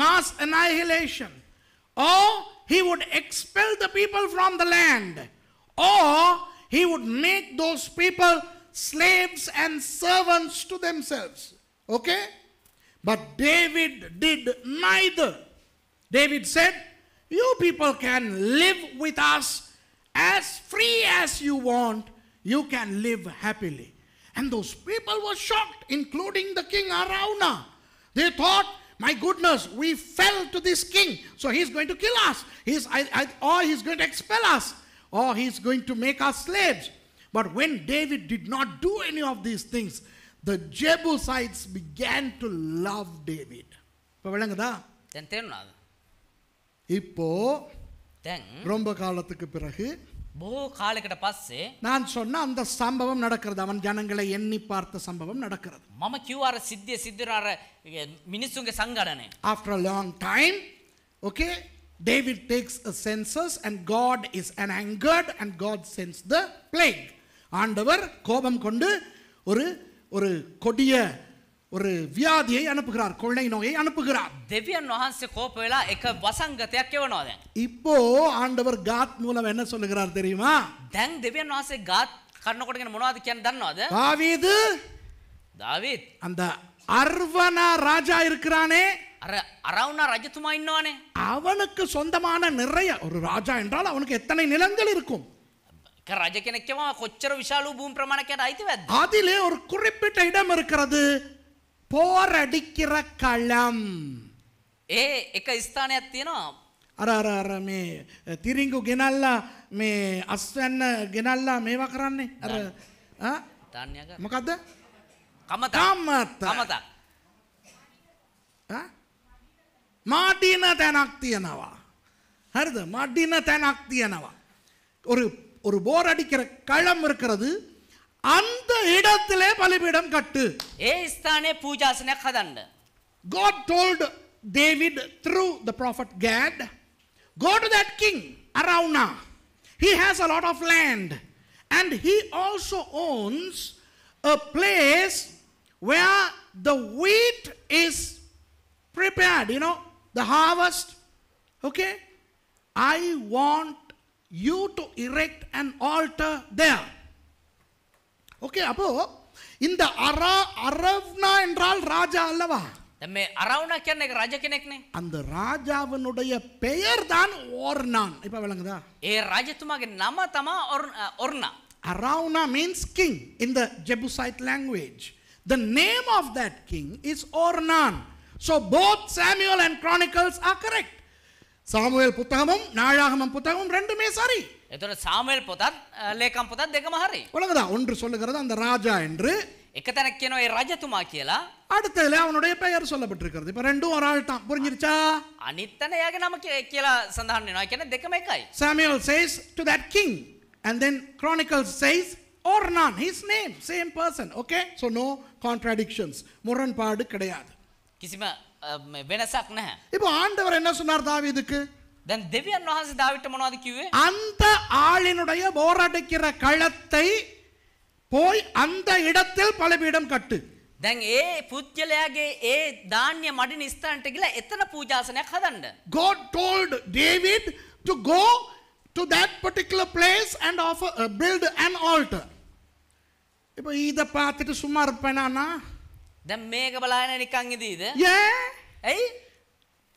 mass annihilation, or he would expel the people from the land, or he would make those people slaves and servants to themselves. Okay? But David did neither. David said, you people can live with us as free as you want. You can live happily. And those people were shocked, including the king Arauna. They thought, my goodness, we fell to this king, so he's going to kill us. Or he's going to expel us. Or he's going to make us slaves. But when David did not do any of these things, the Jebusites began to love David. இப்போ விளங்குதா? දැන් තේරුණාද? இப்போ දැන් ரொம்ப காலத்துக்கு பிறகு බොහෝ කාලයකට පස්සේ நான் சொன்ன அந்த சம்பவம் நடக்கிறது. அவன் ஜனங்களை எண்ணி பார்த்த சம்பவம் நடக்கிறது. මම කිව්වා අර සිද්ධිය සිද්ධ අර මිනිස්සුන්ගේ සංගණනය. After a long time, okay, David takes a census and God is angered and God sends the plague. ஆண்டவர் கோபம் கொண்டு ஒரு கொடிய ஒரு வியாதியை அனுப்புகிறார், கொள்ளை நோயை அனுப்புகிறார். දෙවියන් වහන්සේ කෝප වෙලා එක වසංගතයක් එවනවා දැන්. இப்போ ஆண்டவர் காத் மூலம் என்ன சொல்லுகிறார் தெரியுமா? දැන් දෙවියන් වහන්සේ ගාත් කරනකොටගෙන මොනවද කියන්නේ දන්නවද? தாவீது அந்த அர்வனா ராஜா இருக்கிறானே, අර අරවුනා රජතුමා ඉන්නවනේ. அவனுக்கு சொந்தமான நிறைய, ஒரு ராஜா என்றால் அவனுக்கு எத்தனை நிலங்கள் இருக்கும்? එක රජ කෙනෙක් කියනවා කොච්චර විශාල භූමි ප්‍රමාණයකට අයිතිවද? அதிலே ஒரு குறிப்பிட்ட இடம் இருக்கிறது, போரடிக்கிற களம். එක ස්ථානයක් තියෙනවා. අර මේ තිරිංගු ගෙනල්ලා මේ අස්වැන්න ගෙනල්ලා මේවා කරන්නේ අර ධාන්‍යක මොකද්ද? කමත. මාටින තැනක් තියෙනවා. හරිද? මාටින තැනක් තියෙනවා. ஒரு போர் அடிக்கிற களம் இருக்கிறது, அந்த இடத்திலே பலிபீடம் கட்டு. ඒ ස්ථානයේ පූජාසනයක් හදන්න. God told David through the prophet Gad, go to that king Araunah. He has a lot of land and he also owns a place where the wheat is prepared, you know, the harvest. Okay? I want you to erect an altar there. Okay, அப்போ இந்த அரவ்னா என்றால் ராஜா அல்லவா? දැන් මේ අරවුනා කියන්නේ එක රජ කෙනෙක්නේ. அந்த ராஜாவினுடைய பெயர் தான் ஓர்னான். இப்ப விளங்குதா? ඒ රජතුමාගේ නම තමයි ඔර්නා. Araunah means king in the Jebusite language. The name of that king is Ornan. So both Samuel and Chronicles are correct. Samuel புத்தகமும் நாளாகமம் புத்தகமும் ரெண்டுமே சரி. එතකොට சாமுவேல் පොතත් ලේකම් පොතත් දෙකම හරි. விளங்குதா? ஒன்று சொல்லுகிறது அந்த ராஜா என்று, එක තැනක් කියනවා ඒ රජතුමා කියලා. அடுத்ததுல அவனுடைய பெயர் சொல்லப்பட்டிருக்கிறது. இப்ப ரெண்டும் ஒரு ஆள் தான். புரிஞ்சிருச்சா? අනිත් තැන එයාගේ නම කියලා සඳහන් වෙනවා. කියන්නේ දෙකම එකයි. Samuel says to that king and then Chronicles says Ornan, his name, same person. Okay? So no contradictions. முரண்பாடு கிடையாது. කිසිම වෙනසක් නැහැ. இப்போ ஆண்டவர் என்ன சொன்னார் தாவீதுக்கு? දැන් දෙවියන් වහන්සේ දාවිට මොනවද කිව්වේ? அந்த ஆளினுடைய போரடிக்கிற களத்தை போய் அந்த இடத்தில் பலிபீடம் கட்டு. දැන් ඒ පුජ්‍යලයාගේ ඒ ධාන්‍ය මඩින ස්ථානට ගිහලා එතන පූජාසනයක් හදන්න. God told David to go to that particular place and build an altar. இப்போ இத பார்த்துட்டு சும்மா இருப்பேனா? දැන් මේක බලාගෙන නිකන් ඉදීද? ඇයි?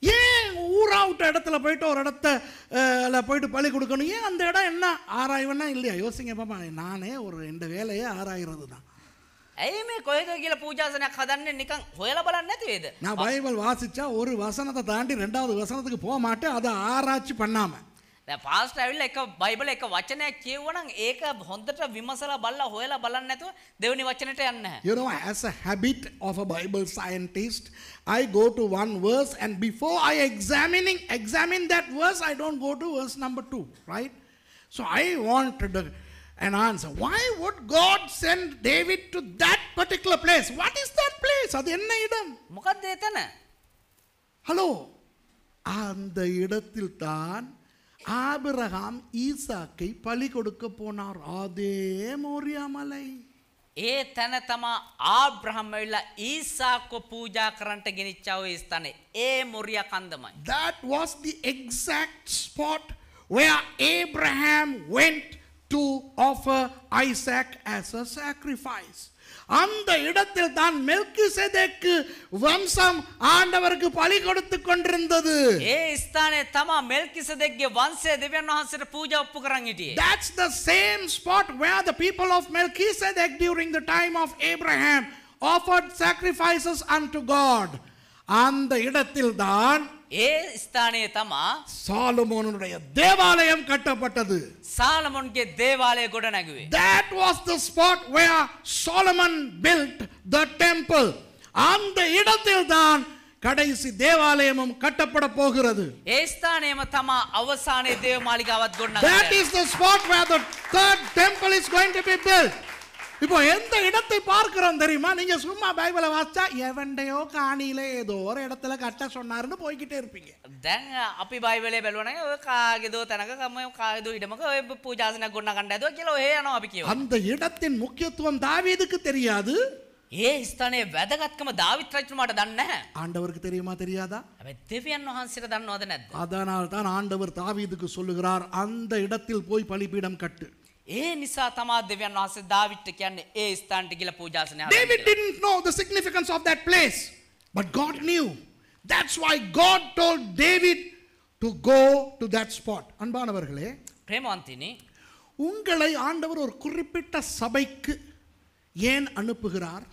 ஏன் ஊரா விட்ட இடத்துல போயிட்டு ஒரு இடத்துல போயிட்டு பலி கொடுக்கணும்? ஏன் அந்த இடம் என்ன ஆராய்வனா இல்லையா? யோசிங்க பாப்பா. நானே இந்த வேலையே ஆராய்றது தான். ඇයි මේ කොහෙද කියලා පූජාසනයක් හදන්නේ නිකන් හොයලා බලන්න නැති වේද? நான் பைபிள் வாசிச்சா ஒரு வசனத்தை தாண்டி ரெண்டாவது வசனத்துக்கு போக மாட்டேன், அதை ஆராய்ச்சி பண்ணாம. දැන් පාස්ටර් ඇවිල්ලා එක බයිබල් එක වචනයක් කියවුවනම් ඒක හොඳට විමසලා බලලා හොයලා බලන්න නැතුව දෙවෙනි වචනෙට යන්නේ නැහැ. You know, as a habit of a Bible scientist, I go to one verse and before I examine that verse, I don't go to verse number 2, right? So I wanted an answer. Why would God send David to that particular place? What is that place? அது என்ன இடம்? මොකක්ද එතන? Hello, அந்த இடத்தில் தான் Abraham ஈசாக்கை பலி கொடுக்க போனார். அதே மோரியா மலை. ඒ තැන තමා ආබ්‍රහම් ඇවිල්ලා ඊසාකව පූජා කරන්නට ගෙනිච්චා ඔය ස්ථානේ. ඒ මොරියා කන්දමයි. That was the exact spot where Abraham went to offer Isaac as a sacrifice. அந்த இடத்தில் தான் மெல்கிசேதேக்கு வம்சம் ஆண்டவருக்கு பலி கொடுத்து கொண்டிருந்தது. ඒ ස්ථානේ තමා මෙල්කිසෙදෙක්ගේ වංශය දෙවියන් වහන්සේට පූජා ඔප්පු කරන් හිටියේ. That's the same spot where the people of Melchizedek during the time of Abraham offered sacrifices unto God. அந்த இடத்தில் தான் ඒ ස්ථානයේ තමා சாலமோனுடைய தேவாலயம் கட்டப்பட்டது. සාලමොන්ගේ දේවාලය ගොඩ නැගුවේ. That was the spot where Solomon built the temple. அந்த இடத்தில் தான் கடைசி தேவாலயமும் கட்டப்பட போகிறது. ඒ ස්ථානයේම තමා අවසානයේ දේව මාලිගාවත් That ගොඩනගන්නේ. is the spot where the third temple is going to be built. இப்போ எந்த இடத்தை பார்க்கிறோம் தெரியுமா? நீங்க சும்மா பைபிளை வாசிச்சா எவண்டையோ காணியில ஏதோ ஒரு இடத்துல கட்ட சொன்னாருன்னு போய்கிட்டே இருப்பீங்க. දැන් අපි බයිබලයේ බැලුවා නම් ඔය කාගේදෝ තැනක කාගේදෝ ඉඩමක ඔය පූජාසනයක් ගොඩනගන්න හැදුවා කියලා ඔහෙ යනවා අපි කියනවා. அந்த இடத்தின் முக்கியத்துவம் தாவீதுக்கு தெரியாது. ඒ ස්ථානයේ වැදගත්කම දාවිත් රජතුමාට දන්නේ නැහැ. ஆண்டவருக்கு தெரியுமா தெரியாதா? හැබැයි දෙවියන් වහන්සේට දන්නවද නැද්ද? அதனால் தான் ஆண்டவர் தாவீதுக்கு சொல்லுகிறார், அந்த இடத்தில் போய் பலிபீடம் கட்டு. ඒ නිසා තමා දෙවියන් වහන්සේ දාවිත්ට කියන්නේ ඒ ස්ථානට ගිහලා පූජාසනය David didn't know the significance of that place, but God knew. That's why God told David to go to that spot. அன்பானவர்களே, ප්‍රේමවන්තිනි, உங்களை ஆண்டவர் ஒரு குறிப்பிட்ட சபைக்கு ஏன் அனுப்புகிறார்?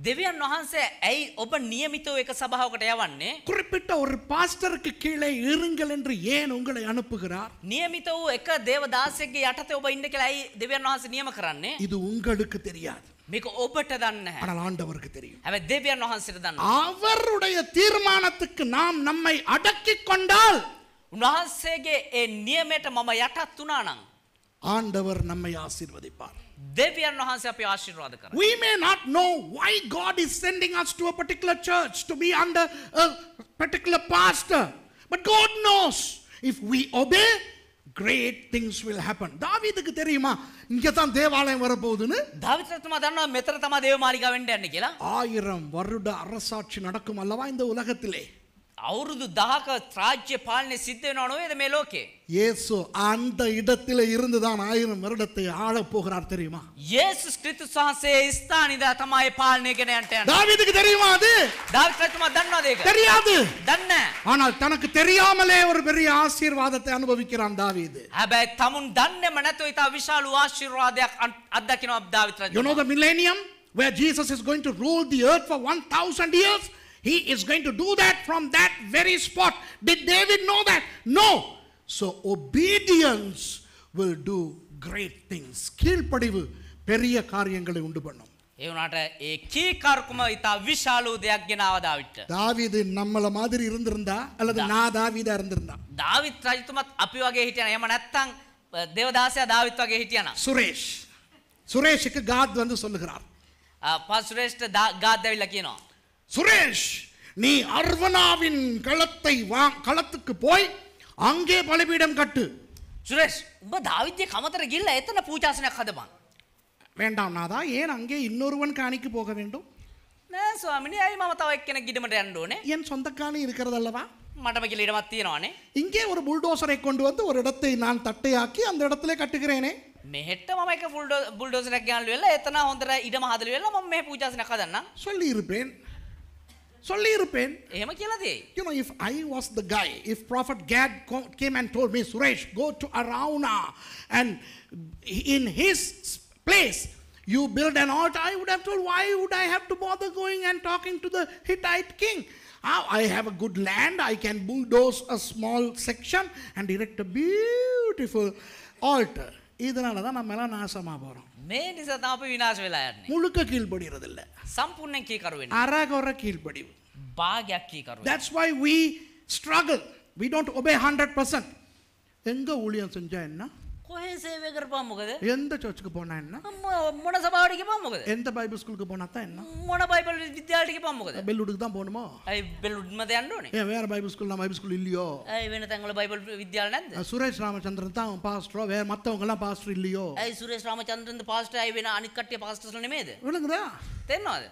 දෙවියන් වහන්සේ ඇයි ඔබ නියමිතව එක සභාවකට යවන්නේ? குறிப்பிட்ட ஒரு பாஸ்டருக்கு கீழே இருங்கள் என்று ஏன் உங்களை அனுப்புகிறார்? නියමිත වූ එක දේවදාසයෙක්ගේ යටතේ ඔබ ඉන්න කියලා ඇයි දෙවියන් වහන්සේ නියම කරන්නේ? இது உங்களுக்கு தெரியாது, මේක ඔබට දන්නේ නැහැ. ஆனால் ஆண்டவருக்கு தெரியும். හැබැයි දෙවියන් වහන්සේට දන්නවා. அவருடைய தீர்மானத்துக்கு நாம் நம்மை அடக்கிக் கொண்டால் උන්වහන්සේගේ ඒ නියමයට මම යටත් වුණා නම් ஆண்டவர் நம்மை ஆசீர்வதிப்பார். දෙවියන් වහන්සේ අපි ආශිර්වාද කරනවා. We may not know why God is sending us to a particular church to be under a particular pastor, but God knows if we obey, great things will happen. தாவீதுக்கு தெரியுமா இங்க தான் தேவாலயம் வரப்போகுதுன்னு? දාවිත් රජතුමා දන්නවා මෙතන තමයි දේව මාලිගාව වෙන්න යන්නේ කියලා. 1000 வருட அரசாட்சி நடக்கும் அல்லவா இந்த உலகத்திலே? අවුරුදු 10ක රාජ්‍ය පාලනය සිද්ධ වෙනව නේද මේ ලෝකේ? இயேசு அந்த இடத்திலே இருந்து தான் 1000 வருடத்தை ஆளப் போகிறார் தெரியுமா? යේසුස් ක්‍රිස්තුස් වහන්සේ ස්ථාන ඉඳලා තමයි පාලනය ගෙන යන්න යන්නේ. தாவீதுக்கு தெரியுமா அது? දාවිත් රජතුමා දන්නවද ඒක? தெரியாது. දන්නේ නැහැ. ஆனால் தனக்கு தெரியாமலே ஒரு பெரிய ஆசீர்வாதத்தை அனுபவிக்கிறான் தாவீது. හැබැයි තමුන් දන්නේම නැතුව ඉතා විශාල ආශිර්වාදයක් අත්දකිනවා දාවිත් You know රජතුමා. the millennium where Jesus is going to rule the earth for 1000 years? He is going to do that from that very spot. Did David know that? No. So obedience will do great things. கீழ்ப்படிவு பெரிய காரியங்களை உண்டு பண்ணும். ඒ වුණාට ඒ කීකරුකම ඉතා විශාල දෙයක් ගෙනාව දාවිත්ට. தாவீது நம்மள மாதிரி இருந்திருந்தா அல்லது நான் தாவீதா இருந்திருந்தா, දාවිත් රජතුමත් අපි වගේ හිටියන. එහෙම නැත්නම් දේවදාසයා දාවිත් වගේ හිටියන. சுரேஷுக்கு காத் வந்து சொல்லுகிறார், පසුරේෂ්ඨ ගාත් ඇවිල්ලා කියනවා. சுரேஷ், நீ அர்வனாவின் களத்துக்கு போய் அங்கே பலிபீடம் கட்டு. සුරේෂ් උඹ දාවිත්ගේ කමතර ගිහිල්ලා එතන පූජාසනයක් හදපන්. வேண்டாம் நாதா, ஏன் அங்கே இன்னொருவன் காணிக்கு போக வேண்டும்? නෑ ස්වාමිනේ, ඇයි මම තව එක්කෙනෙක් ගිඩමට යන්න ඕනේ? என் சொந்த காணி இருக்கிறது அல்லவா? මටම කියලා ඉඩමක් තියෙනවානේ. இங்கே ஒரு புல்டோசரை கொண்டு வந்து ஒரு இடத்தை நான் தட்டையாக்கி அந்த இடத்திலே கட்டுகிறேனே. මෙහෙට මම එක බුල්ඩෝසරයක් ගෙනල්ලා වෙලා එතන හොඳට ඉඩම හදලා වෙලා මම මේ පූජාසනයක් හදන්නම්. சொல்லியிருப்பேன். එහෙම කියලා දෙයි. You know, if I was the guy, if Prophet Gad came and told me, Suresh, go to Arauna and in his place you build an altar, I would have told, why would I have to bother going and talking to the Hittite king? I have a good land, I can bulldoze a small section and erect a beautiful altar. இதனால தான் நம்ம எல்லாம் நாசமா போறோம். මේ නිසා තමයි අපි විනාශ වෙලා යන්නේ. முழுக்க கீழ்ப்படிறது இல்ல, සම්පූර්ණයෙන් කීකරු වෙන්නේ. அரகுற கீழ்ப்படிவு. භාගයක් කීකරු වෙන්නේ. That's why we struggle. We don't obey 100%. எங்க ஊழியம் செஞ்சா என்ன? කොහේ සේවය කරපුවා මොකද? எந்த சர்ச்சுக்கு போனா என்ன? මොන සභාවට ගිහපුවා මොකද? எந்த பைபிள் ஸ்கூலுக்கு போனா தான் என்ன? මොන බයිබල් විද්‍යාලයට ගිහපුවා මොකද? பெல்லுடுக்கு தான் போகணுமா? ඇයි බෙල්ලුඩ්මද යන්න ඕනේ? ஏன் வேற பைபிள் ஸ்கூல் இல்லையோ? ඇයි වෙන තැන්වල බයිබල් විද්‍යාල නැද්ද? சுரேஷ் ராமச்சந்திரன் தான் பாஸ்டரோ, வேற மத்தவங்க எல்லாம் பாஸ்டர் இல்லையோ? ඇයි සුරේෂ් රාමචන්ද්‍රන්ද පාස්ටර් ඇයි වෙන අනිත් කට්ටිය පාස්ටර්ස්ලා නෙමෙයිද? விளங்குதா? තේරෙනවද?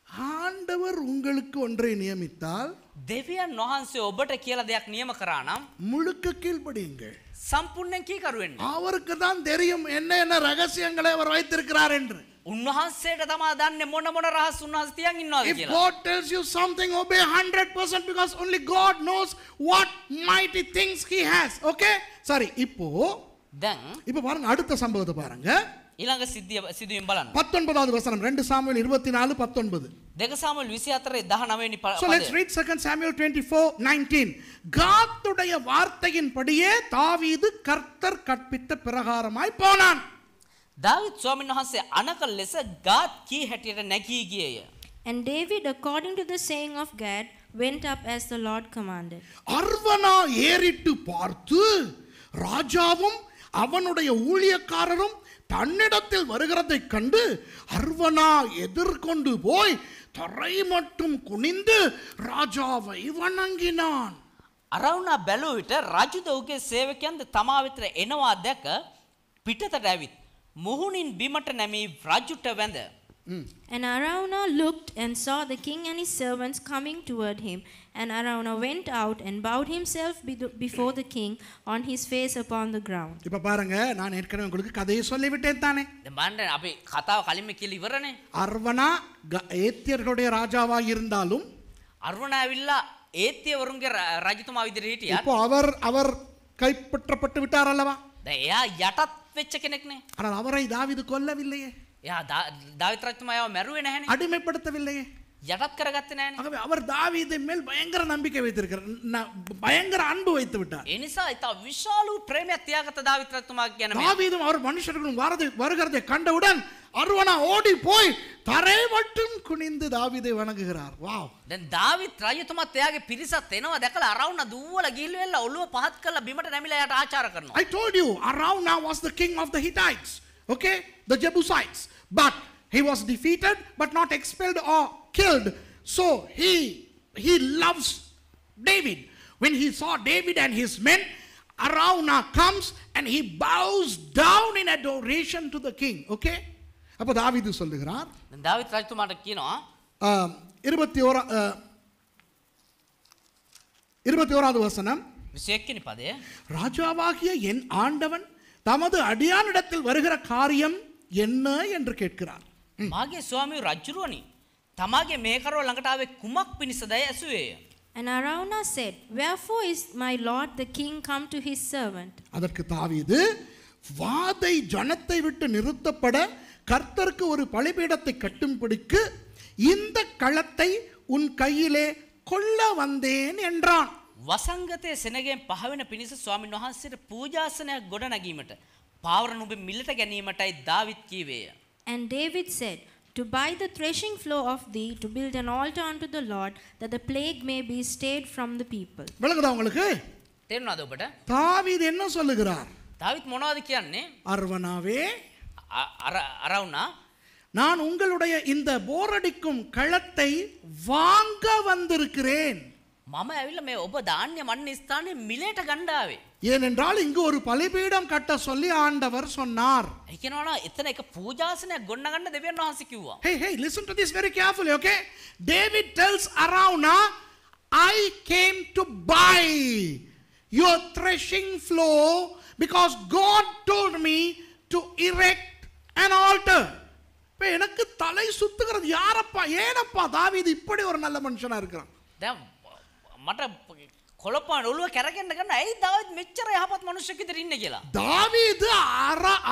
ஆண்டவர் உங்களுக்கு ஒன்றை நியமித்தால் දෙවියන් වහන්සේ ඔබට කියලා දෙයක් නියම කරා නම් முழுக்க கீழ்ப்படியுங்கள். සම්පූර්ණයෙන් කීකරු වෙන්න. அவருக்கு தான் தெரியும் என்ன ரகசியங்களை அவர் வைத்திருக்கிறார் என்று. උන්වහන්සේට තමයි දන්නේ මොන රහස් උන්වහන්සේ තියන් ඉන්නවද If කියලා. God tells you something, obey 100% because only God knows what mighty things he has. Okay? சரி, இப்போ பாருங்க, அடுத்த சம்பவத்தை பாருங்க. ඊළඟ සිදුවීම් බලන්න. 19வது வசனம், 2 சாமுவேல் 24:19. 2 சாமுவேல் 24:19 වෙනි So let's read 2 Samuel 24:19. காத்துடைய வார்த்தையின்படியே தாவீது கர்த்தர் கற்பித்த பிரகாரமாய் போனான். දාවිත් ස්වාමීන් වහන්සේ අනක ලෙස ගාත් කී හැටියට නැගී ගියේය. And David, according to the saying of Gad, went up as the Lord commanded. அர்வனா ஏறிட்டு பார்த்து ராஜாவும் அவனுடைய ஊழியக்காரரும் தன்னிடத்தில் வருகிறதை கண்டு அர்வனா எதிர்கொண்டு போய் தரை மட்டும் குனிந்து ராஜாவை வணங்கினான். අරවුණා බැලුව විට රජුද ඔහුගේ සේවකයන්ද තමා වෙතට එනවා දැක පිටතට ඇවිත් මුහුණින් බිමට නැමී රජුට වැඳ. And Araunah looked and saw the king and his servants coming toward him. And Araunah went out and bowed himself before the king on his face upon the ground. இப்ப பாருங்க, நான் ஏற்கனவே உங்களுக்கு கதையை சொல்லிவிட்டேன் தானே. දැන් බලන්න අපි කතාව කලින්ම කියලා ඉවරනේ. அர்வனா ஏத்தியர்களுடைய ராஜாவாக இருந்தாலும் අරවුණා ඇවිල්ලා ඒත්‍යවරුන්ගේ රජතුමා විදිහට හිටියා. இப்போ அவர் கைப்பற்றப்பட்டு விட்டார் அல்லவா? දැන් එයා යටත් වෙච්ච කෙනෙක්නේ. ஆனால் அவரை தாவீது கொல்லவில்லையே, එයා දාවිත් රජතුමා එයාව මැරුවේ නැහනේ. அடிமைப்படுத்தவில்லையே. යටත් කරගත්තේ නැහනේ. ஆகவே அவர் தாவீதின் மேல் பயங்கர நம்பிக்கை வைத்திருக்கிறார், பயங்கர அன்பு வைத்து விட்டார். ඒ නිසා ඉතා විශාල ප්‍රේමයක් තියාගත්ත දාවිත් රජතුමා කියන මේ. தாவீதும் அவர் மனுஷர்களும் வருகிறதை கண்டவுடன் அர்வனா ஓடி போய் தரை மட்டும் குனிந்து தாவீதை வணங்குகிறார். வாவ். දැන් දාවිත් රජතුමාත් එයාගේ පිරිසත් එනවා දැකලා අරවුණා දුවලා ගිහිල්ලා ඔළුව පහත් කරලා බිමට නැමිලා එයාට ආචාර කරනවා. I told you, Araunah was the king of the Hittites, okay, the Jebusites, but he was defeated but not expelled or killed. So he loves David. When he saw David and his men, Araunah comes and he bows down in adoration to the king. Okay, அப்ப தாவீது சொல்லுகிறார், දැන් දාවිත් රජතුමාට කියනවා 21வது வசனம், 21 වෙනි පදය. ராஜாவாகிய என் ஆண்டவன் தமது அடியானிடத்தில் வருகிற காரியம் என்ன என்று கேட்கிறார். මාගේ ස්වාමී රජුරුවනි තමාගේ මේකරව ළඟට ආවේ කුමක් පිණිසදයි ඇසුවේය. And Araunah said, wherefore is my lord the king come to his servant? அதற்கு தாவீது, வாதை ஜனத்தை விட்டு நிறுத்தப்பட கர்த்தருக்கு ஒரு பலிபீடத்தை கட்டும்படிக்கு இந்த களத்தை உன் கையிலே கொள்ள வந்தேன் என்றான். වසංගතයේ සෙනගෙන් පහවෙන පිණිස ස්වාමීන් වහන්සේට පූජාසනයක් ගොඩ නැගීමට පාවර නුඹ මිලට ගැනීමටයි දාවිත් කීවේය. And David said, to buy the threshing floor of thee, to build an altar unto the Lord, that the plague may be stayed from the people. விளங்குதா உங்களுக்கு? තේරුණාද ඔබට? தாவீது என்ன சொல்லுகிறார்? දාවිත් මොනවද කියන්නේ? அர்வனாவே, අරවුණා நான் உங்களுடைய இந்த போரடிக்கும் களத்தை வாங்க வந்திருக்கிறேன். මම ඇවිල්ලා මේ ඔබ ධාන්‍ය මන්න ස්ථානයේ මිලට ගන්න ආවේ. ஏனென்றால் இங்கு ஒரு பலிபீடம் கட்ட சொல்லி ஆண்டவர் சொன்னார். ඒ කියනවා එතන එක පූජාසනයක් ගොඩ ගන්න දෙවියන් වහන්සේ කිව්වා. Hey, listen to this very carefully, okay? David tells Araunah, I came to buy your threshing floor because God told me to erect an altar. இப்போ எனக்கு தலை சுத்துகிறது, யாரப்பா ஏனப்பா தாவீது இப்படி ஒரு நல்ல மனுஷனா இருக்கிறான்? දැන් මට කොළපාන ඔළුව කැරකෙන්න ගන්න ඇයි දාවිත් මෙච්චර යහපත් මිනිස්සෙක් විතර ඉන්නේ කියලා. தாவீது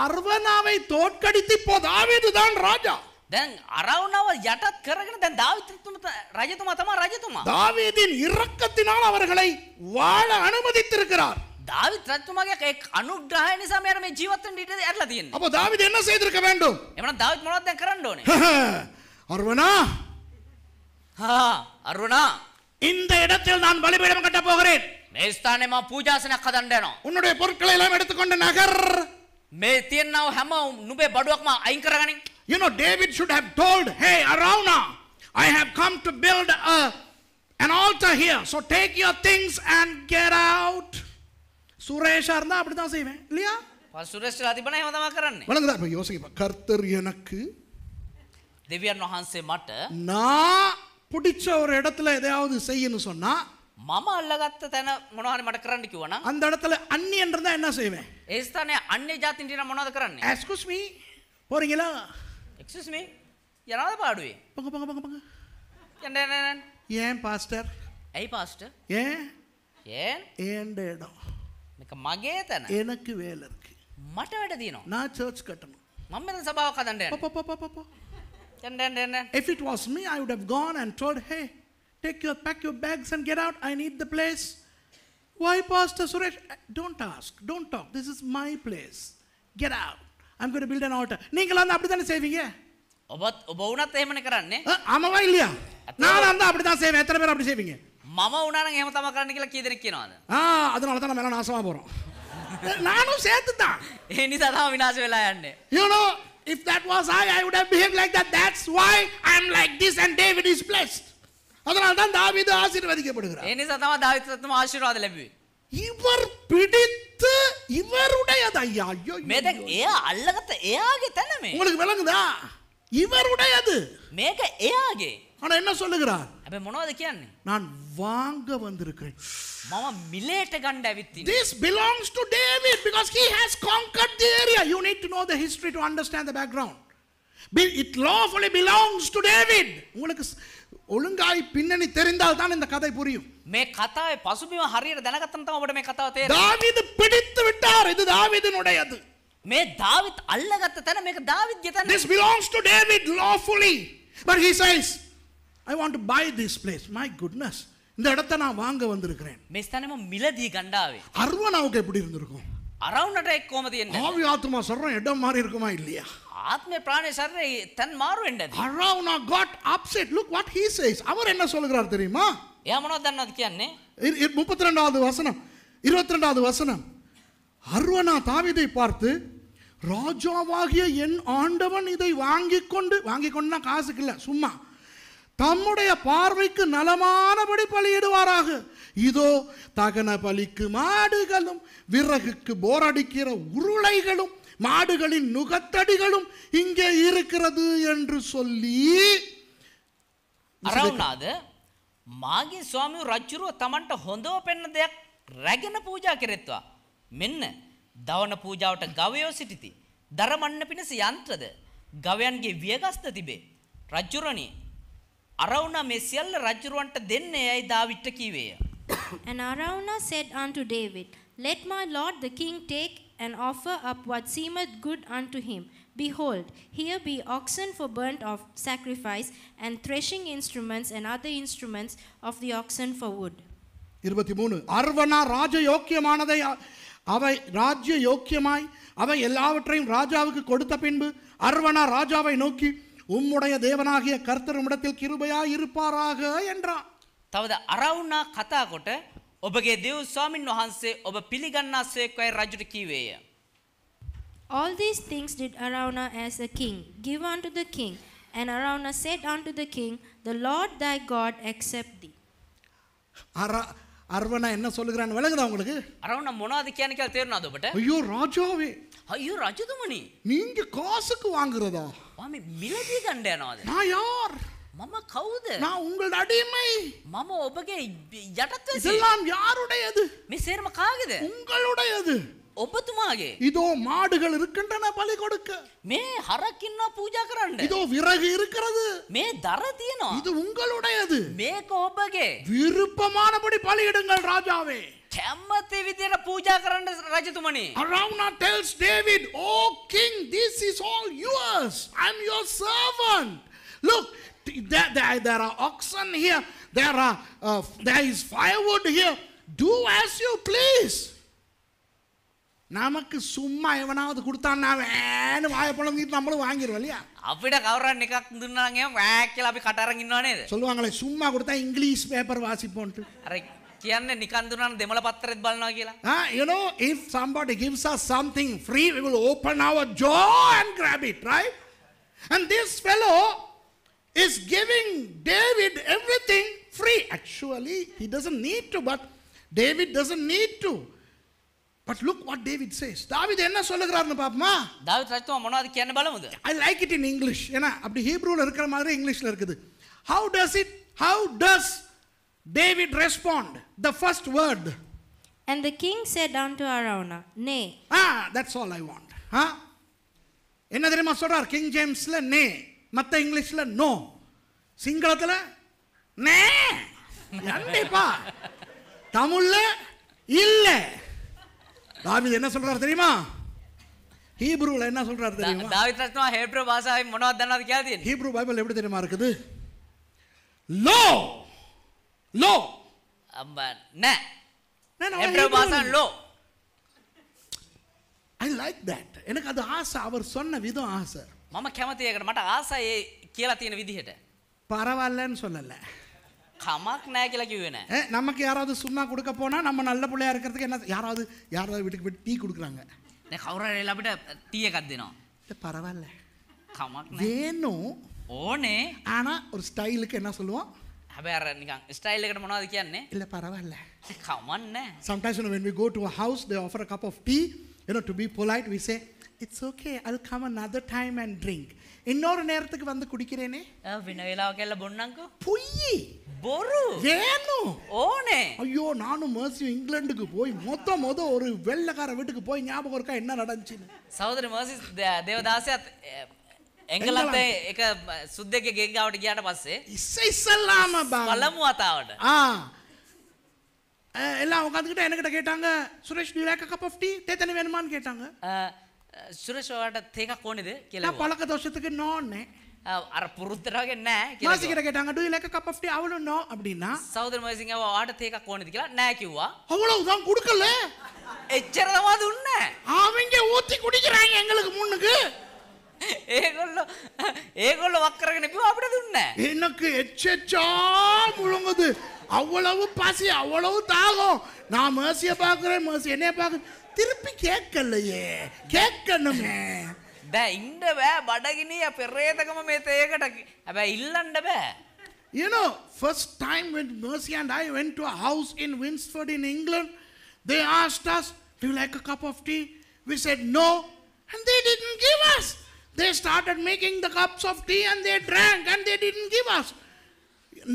அர்வனாவை தோற்கடித்து இப்போ தாவீது தான் ராஜா. දැන් අරවුණව යටත් කරගෙන දැන් දාවිත් රජතුමා තමයි රජතුමා. தாவீதின் இரக்கத்தினால் அவர்களை வாழ அனுமதித்திருக்கிறார். දාවිත් රජතුමාගේ ඒ අනුග්‍රහය නිසා මෙයාට මේ ජීවත් වෙන්න ඉඩ ඇරලා තියෙන්නේ. அப்போ தாவீது என்ன செய்திருக்க வேண்டும்? එමනම් දාවිත් මොනවද දැන් කරන්න ඕනේ? அர்வனா, අරුණා இந்த இடத்தில் நான் பலிபீடம் கட்ட போகிறேன். මේ ස්ථානේ මම පූජාසනයක් හදන්න යනවා. உன்னுடைய பொருட்களை எல்லாம் எடுத்துக்கொண்டு நகர். මේ තියෙනව හැම නුඹේ බඩුවක්ම අයින් කරගනින්. You know, David should have told, hey Araunah, I have come to build an altar here, so take your things and get out. சுரேஷா இருந்தா அப்படிதான் செய்வேன் இல்லையா? சுரேஷ்ලා තිබුණා එහෙම තමයි කරන්නේ. வணங்குதா? இப்ப யோசிக்க, கர்த்தர் எனக்கு දෙවියන් වහන්සේ මට நான் பிடிச்ச ஒரு இடத்துல எதையாவது செய்யணும் சொன்னா මම අල්ලගත්ත තැන මොනවා හරි මට කරන්න කිව්වනම් அந்த இடத்துல அந்நியன் இருந்தா என்ன செய்வேன்? ඒ ස්ථානේ අන්‍ය ජාතින් දින මොනවද කරන්නේ? Excuse me, போறீங்களா? Excuse me, යනවාද පාඩුවේ? போங்க போங்க போங்க போங்க. යන්න. ஏன் பாஸ்டர்? ඇයි පාස්ටර්? ஏன்? ஏன்? ஏண்ட இடம், මේක මගේ තැන. எனக்கு வேலை இருக்கு, මට වැඩ තියෙනවා. நான் சர்ச் கட்டணும். මම මෙතන සභාවක් හදන්න යන්නේ. போ. යන්න. If it was me, I would have gone and told, hey, pack your bags and get out. I need the place. Why, Pastor Suresh? Don't ask. Don't talk. This is my place. Get out. I'm going to build an altar. நீங்களா அப்படி தானே செய்வீங்க? ඔබ වුණත් එහෙමනේ කරන්නේ. ஆமாவா இல்லையா? நான் அந்த அப்படிதான் செய்வேன். எத்தனை பேர் அப்படி செய்வீங்க? මම වුණා නම් එහෙම තමයි කරන්න කියලා කී දෙනෙක් කියනවාද? அதனால தான் நம்ம எல்லாம் நாசமா போறோம். நானும் சேர்த்து தான். ඒ නිසා තමයි විනාශ වෙලා යන්නේ. You know, if that was I would have behaved like that. That's why I'm like this and David is blessed. அதனால தான் தாவீது ஆசீர்வதிக்கப்படுகிறார். ඒ නිසා තමයි දාවිදටම ආශිර්වාද ලැබුවේ. இவர் பிடித்து இவருடையது ஐயா. ஐயோ. මේ දැන් එයා අල්ලගත්ත එයාගේ තැන මේ. உங்களுக்கு விளங்குதா? இவருடையது. මේක එයාගේ. ஆனா என்ன சொல்லுகிறார்? හැබැයි මොනවද කියන්නේ? நான் வாங்க வந்திருக்கிறேன். මම මිලේට ගන්න ඇවිත් ඉන්නේ. This belongs to David because he has conquered the area. You need to know the history to understand the background. It lawfully belongs to David. உங்களுக்கு ஒழுங்காய் பின்னணி தெரிந்தால் தான் இந்த கதை புரியும். මේ කතාවේ පසුබිම හරියට දැනගත්තම තමයි ඔබට මේ කතාව තේරෙන්නේ. தாவீது பிடித்து விட்டார். இது தாவீதினுடையது. මේ දාවිත් අල්ලගත්ත තැන මේක දාවිත්ගේ තැන. This belongs to David lawfully. But he says, I want to buy this place. My goodness. இந்த இடத்தை நான் வாங்க வந்திருக்கிறேன். මේ ස්ථානේ මම මිලදී ගණ්ඩාවේ. அர்வனாவுக்கு எப்படி இருந்திருக்கும்? අරවුනට එක් කොහමද තියෙන්නේ? ஆவி ஆத்மா சொல்றோம் இடம் மாறி இருக்குமா இல்லையா? ආත්මේ ප්‍රාණේ ශරීරේ තන් මාරු වෙන්නද? Aravna got upset. Look what he says. அவர் என்ன சொல்கிறார் தெரியுமா? එයා මොනවද දන්නවද කියන්නේ? 32வது வசனம் 22வது வசனம். அர்வனா தாவீதை பார்த்து ராஜாவாகிய என் ஆண்டவன் இதை வாங்கிக்கொண்டா காசுக்கு இல்ல சும்மா தம்முடைய பார்வைக்கு நலமானபடி பலியிடுவாராக. இதோ தகன பலிக்கு மாடுகளும் விறகுக்கு போரடிக்கிற உருளைகளும் மாடுகளின் நுகத்தடிகளும் இங்கே இருக்கிறது என்று சொல்லி අරවුනාද මාගේ ස්වාමියෝ රජුරුව තමන්ට හොඳව පෙන්න දෙයක් රැගෙන පූජා කෙරෙත්වා. මෙන්න දවන පූජාවට ගවයෝ සිටිති. දරමන්න පිණිස යන්ත්‍රද ගවයන්ගේ වියගස්ද තිබේ. රජුරණි අරවුනා මේ සියල්ල රජුරවන්ට දෙන්නේ යයි දාවිද්ට කීවේය. And Araunah said unto David, Let my lord the king take and offer up what seemeth good unto him. Behold, here be oxen for burnt off sacrifice, and threshing instruments and other instruments of the oxen for wood. 23 அர்வனா ராஜயோக்கியமானதை அவை ராஜ்யயோக்கியமாய் அவை எல்லாவற்றையும் ராஜாவுக்கு கொடுத்த பின்பு அர்வனா ராஜாவை நோக்கி உம்முடைய தேவனாகிய கர்த்தர் உம்மிடத்தில் கிருபையாய் இருப்பாராக என்றான். තවද අරවුනා කතා කොට ඔබගේ දේව ස්වාමින් වහන්සේ ඔබ පිළිගන්නාසේකයි රජුට කීවේය. All these things did Araunah as a king give unto the king, and Araunah said unto the king, The Lord thy God accept thee. அர்வனா என்ன சொல்லுகிறான்னு விளங்குதா உங்களுக்கு? අරවුනා මොනවද කියන්නේ කියලා තේරුණාද ඔබට? ஐயோ ராஜாவே, අයියෝ රජතුමනි, நீங்க காசுக்கு வாங்குறதா? මම මිලදී ගන්න යනවාද? நான் யார்? මම කවුද? நான் உங்கள் அடிமை. මම ඔබගේ යටත්වැසි. இதெல்லாம் யாருடையது? මේ සේරම කාගේද? உங்களுடையது. ඔබතුමාගේ. இதோ மாடுகள் இருக்கின்றன பலி கொடுக்க. මේ හරක් ඉන්නවා පූජා කරන්න. இதோ விறகு இருக்கிறது. මේ දර තියෙනවා. இது உங்களுடையது. මේක ඔබගේ. விருப்பமானபடி பலியிடுங்கள் ராஜாவே. කැමති විදියට පූජා කරන්න රජතුමනි. Araunah tells David, "Oh king, this is all yours. I'm your servant. Look, there are oxen here. There is firewood here. Do as you please." நமக்கு சும்மா எவனாவது கொடுத்தான்னா வேணும் வாயை பழந்திட்டு நம்மளும் வாங்கிடுவோம் இல்லையா? අපිට කවුරුන් එකක් දුන්නා නම් එහෙම වෑක් කියලා අපි කට අරන් ඉන්නව නේද? சொல்லுவாங்களே சும்மா கொடுத்தா இங்கிலீஷ் பேப்பர் வாசிப்போன்ட்டு. අර කියන්නේ නිකන් දුන්නා නම් දෙමළ පත්‍රෙත් බලනවා කියලා. You know, if somebody gives us something free, we will open our jaw and grab it, right? And this fellow is giving David everything free. Actually, he doesn't need to, but David doesn't need to. But look what David says. தாவீது என்ன சொல்லுகிறார்னு பாப்போமா? දාවිත් රජතුමා මොනවද කියන්නේ බලමුද? I like it in English. ஏனா அப்படி ஹீப்ரூல இருக்கிற மாதிரி இங்கிலீஷ்ல இருக்குது. How does David respond? The first word. And the king said unto Araunah, Nay. That's all I want. என்ன தெரியுமா சொல்றார்? கிங் ஜேம்ஸ்ல நே, மத்த இங்கிலீஷ்ல நோ, சிங்களத்துல நே. கண்டிப்பா தமிழ்ல இல்ல. தாவீது என்ன சொல்றார் தெரியுமா? ஹீப்ரூல என்ன சொல்றார் தெரியுமா? දාවිත් රජතුමා හේබ්‍ර භාෂාවෙන් මොනවද දන්නවද කියලා තියෙන්නේ? ஹீப்ரூ பைபிள் எப்படி தெரியுமா இருக்குது? லோ නෑ. හේබ්‍ර භාෂාවෙන් ලෝ. I like that. எனக்கு அது ஆசை, அவர் சொன்ன விதம் ஆசை. මම කැමති ඒකට මට ආසයි ඒ කියලා තියෙන විදිහට. பரவாயில்லன்னு சொல்லல. කමක් නැහැ කියලා කිව්වේ නැහැ. நமக்கு யாராவது சும்மா கொடுக்க போனா நம்ம நல்ல பிள்ளையா இருக்கிறதுக்கு என்ன யாராவது வீட்டுக்கு போய் டீ கொடுக்குறாங்க. දැන් කවුරු හරි අපිට ටී එකක් දෙනවා. பரவாயில்ல. කමක් නැහැ. வேணும். ඕනේ. ஆனா ஒரு ஸ்டைலுக்கு என்ன சொல்லுவோம்? හැබැයි අර නිකන් ස්ටයිල් එකට මොනවද කියන්නේ? இல்ல பரவாயில்ல. කමක් නැහැ. Sometimes when we go to a house, they offer a cup of tea. To be polite, we say, it's okay, I'll come another time and drink. இன்னொரு நேரத்துக்கு வந்து குடிக்கிறேனே. වෙන වෙලාවක එල්ල බොන්නම්කෝ. பொய். බොරු. வேணும். ඕනේ. ஐயோ நானும் மர்சியும் இங்கிலாந்துக்கு போய் மொத ஒரு வெள்ளைக்கார வீட்டுக்கு போய் ஞாபகம் இருக்கா என்ன நடந்துச்சுன்னு. සහෝදරි මර්සි දේවදාසයත් එංගලන්තේ එක සුද්දෙක්ගේ ගෙන් ගාවට ගියාට පස්සේ இசைசல்லாம පළමු වතාවට எல்லாம் உட்காந்துக்கிட்டு என்கிட்ட கேட்டாங்க, Suresh do you like a cup of tea? தேத்தனி வேணுமான்னு கேட்டாங்க. සුරේෂ් ඔයාලට තේ එකක් ඕනේද කියලා. நான் பழக்க தோஷத்துக்கு நோன்னே. අර පුරුද්දට වගේ නැහැ කියලා. மாசி கிட்ட கேட்டாங்க, do you like a cup of tea? அவளும் நோ அப்படின்னா. සහෝදරි මර්සිං ඔයාලට තේ එකක් ඕනේද කියලා නැහැ කිව්වා. அவ்வளவுதான் கொடுக்கல. එච්චර තමයි දුන්නේ. அவங்க ஊத்தி குடிக்கிறாங்க எங்களுக்கு முன்னுக்கு. ඒගොල්ලෝ වක් කරගෙන කිව්වා අපිට දුන්නේ නැහැ. எனக்கு எச்செச்சா முழுங்குது. அவ்வளவு பசி, அவ்வளவு தாகம். நான் மர்சியை பார்க்குறேன், மர்சி என்னைய பார்க்குறேன். திருப்பி கேட்கலையே, கேட்கணுமே. දැන් ඉන්න බෑ බඩගිනිය පෙරේතකම මේ තේකට. හැබැයි ඉල්ලන්න බෑ. First time when Mercy and I went to a house in Winsford in England, they asked us, do you like a cup of tea? We said no, and they didn't give us. They started making the cups of tea and they drank and they didn't give us.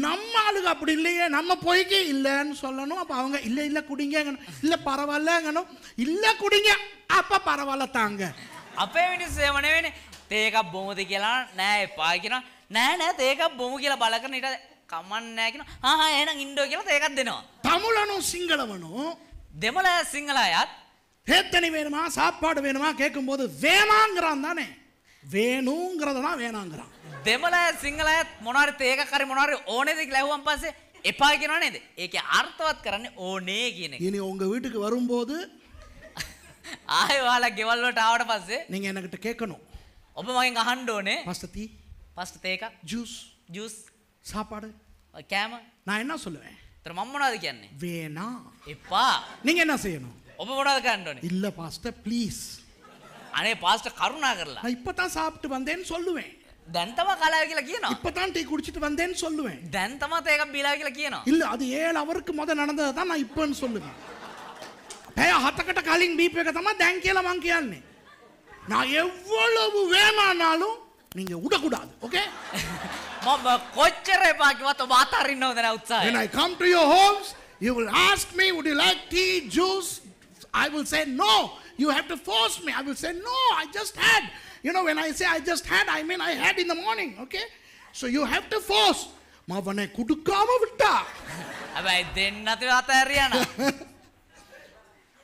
நம்ம ஆளுக்கு அப்படி இல்லையே, நம்ம போய்க்கு இல்லைன்னு சொல்லணும். அப்போ அவங்க இல்லை குடிங்க, இல்லை பரவாயில்லங்கணும், இல்லை குடிங்க, அப்போ பரவாயில்ல தாங்க. අපේ මිනිස්සු එහෙම නෙවෙයිනේ. තේ එකක් බොමුද කියලා නෑ එපා කියනවා. නෑ තේ එකක් බොමු කියලා බල කරන ඊට කමක් නෑ කියනවා. එහෙනම් ඉන්නෝ කියලා තේ එකක් දෙනවා. தமிழனும் சிங்களவனும் දෙමළ සිංහල අයත් தேத்தனி வேணுமா சாப்பாடு வேணுமா கேட்கும்போது வேணாங்கிறான் தானே. வேணுங்கிறதுனா வேணாங்கிறான். දෙමළ සිංහල අයත් මොනවාරි තේ එකක් හරි මොනවාරි ඕනේද කියලා ඇහුවම් පස්සේ එපා කියනවා නේද? ඒකේ අර්ථවත් කරන්නේ ඕනේ කියන එක. இனி உங்க வீட்டுக்கு வரும்போது ආයෙ ඔයාලා ගෙවල් වලට ආවට පස්සේ நீங்க என்கிட்ட கேட்கணும். ඔබ මගෙන් අහන්න ඕනේ. பாஸ்டர் டீ, පාස්ටර් තේ එකක්, ஜூஸ், சாப்பாடு. කෑම. நான் என்ன சொல்லுவேன்? ඒතර මම මොනවද කියන්නේ? வேணாம். එපා. நீங்க என்ன செய்யணும்? ඔබ මොනවද කරන්න ඕනේ? இல்ல பாஸ்டர் ப்ளீஸ். අනේ පාස්ටර් කරුණා කරලා. நான் இப்பதான் சாப்பிட்டு வந்தேன்னு சொல்லுவேன். දැන් තමයි කලාව කියලා කියනවා. இப்பதான் டீ குடிச்சிட்டு வந்தேன்னு சொல்லுவேன். දැන් තමයි තේ එකක් බීලා කියලා කියනවා. இல்ல அது 7 ஹவருக்கு முத நடந்ததை தான் நான் இப்பன்னு சொல்லுவேன். පැය 7කට කලින් බීප් එක තමයි දැන් කියලා මං කියන්නේ. நான் எவ்வளவு வேணானாலும் நீங்க விடக்கூடாது. ஓகே? මම කොච්චර එපා කිව්වත් ඔබ අතාරින්නවද නැ උත්සාහය. When I come to your homes, you will ask me, would you like tea, juice? I will say no. You have to force me. I will say no, I just had. When I say I just had, I mean I had in the morning. Okay? So you have to force. මවනේ කුඩුකාම විட்டா. හැබැයි දෙන්න නැතුව අතාරියන.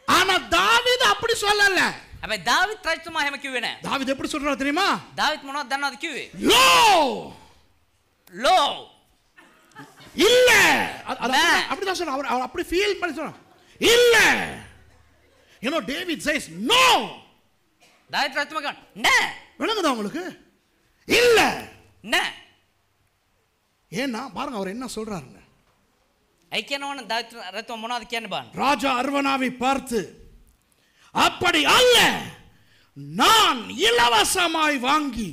ஆனா தாவீது அப்படி சொல்லல. හැබැයි දාවිත් රජතුමා එහෙම කිව්වේ නැහැ. தாவீது எப்படி சொல்றாரு தெரியுமா? දාවිත් මොනවද දන්නවද කිව්වේ? லோ இல்ல. அப்படிதான் சொல்றாரு. அவர் அப்படி ஃபீல் பண்ணி சொல்றாரு. இல்ல. David says no. දාවිත් රජතුමා කියනවා නෑ. விளங்குதா உங்களுக்கு? இல்ல. නෑ. ஏன்னா பாருங்க அவர் என்ன சொல்றாருங்க. ඇයි කියනවනේ දාවිත් රජතුමා මොනවද කියන්නේ බලන්න. ராஜா அர்வனாவை பார்த்து, அப்படி அல்ல, நான் இலவசமாய் வாங்கி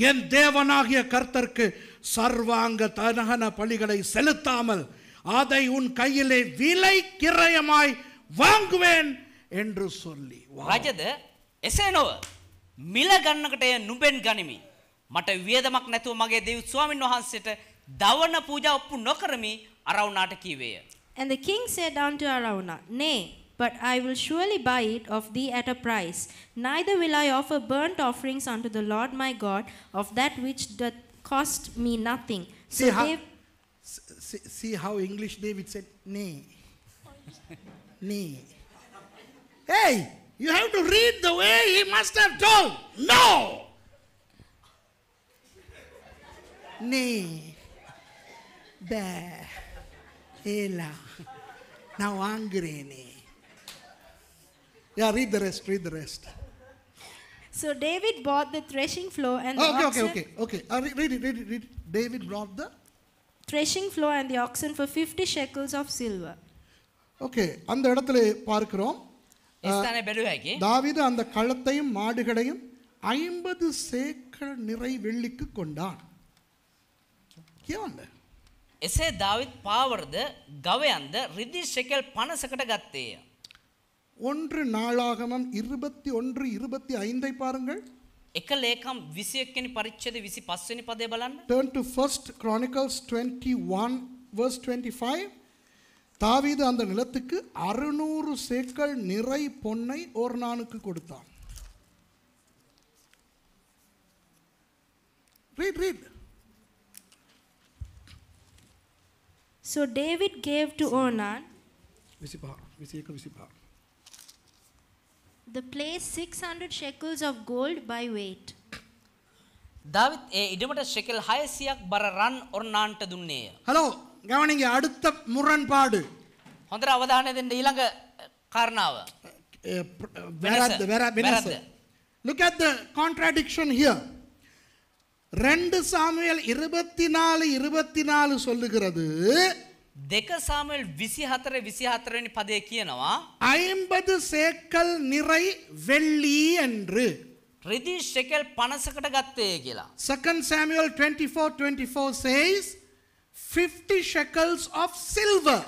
என் தேவனாகிய கர்த்தருக்கு சர்வாங்க தகன பலிகளை செலுத்தாமல் அதை உன் கையிலே விலை கிரயமாய் வாங்குவேன் என்று சொல்லி. රජද එසේ නොව මිල ගන්නකට නුඹෙන් ගනිමි. මට වියදමක් නැතුව මගේ දෙව් ස්වාමින් වහන්සේට දවන පූජා ඔප්පු නොකරමි අරවුනාට කීවේය. And the king said unto Araunah, Nay, but I will surely buy it of thee at a price. Neither will I offer burnt offerings unto the Lord my God of that which doth cost me nothing. See how English David said, nay. Nay. Hey, you have to read the way he must have told. No. Nay. There. Ela. Now angrene. Yeah, read the rest. So David bought the threshing floor and the Okay. Read it. David brought the threshing floor and the oxen for 50 shekels of silver. Okay, அந்த இடத்துல பார்க்கிறோம் ස්ථානයේ බැලුව හැකි. தாவீது அந்த களத்தையும் மாடுகளையும் 50 சேக்கல் நிறை வெள்ளிக்கு கொண்டான். කියවන්න. එසේ දාවිත් පාවරද ගවයන්ද රිදී ෂෙකල් 50කට ගත්තේය. 1 நாளாகமம் 21:25 பாருங்கள். එක ලේකම් 21 වෙනි පරිච්ඡේද 25 වෙනි පදය බලන්න. Turn to 1 Chronicles 21 verse 25. தாவீது அந்த நிலத்துக்கு 600 சேக்கல் நிறை பொன்னை ஓர்னானுக்கு கொடுத்தான். Read. So David gave to Ornan the place 600 shekels of gold by weight. David ඒ ඉඩමට ෂෙකල් 600ක් බර රන් ඔර්නාන්ට දුන්නේය. ஹலோ கவனிங்க, அடுத்த முரண்பாடு. හොඳට අවධානය දෙන්න ඊළඟ කාරණාව. වෙනස. Look at the contradiction here. 2 Samuel 24:24 சொல்லுகிறது, 2 சாமுவேல் 24 වෙනි පදයේ කියනවා 50 சேக்கல் நிறை வெள்ளி என்று. රිදී ෂෙකල් 50කට ගත්තේ කියලා. 2 Samuel 24:24 says 50 shekels of silver.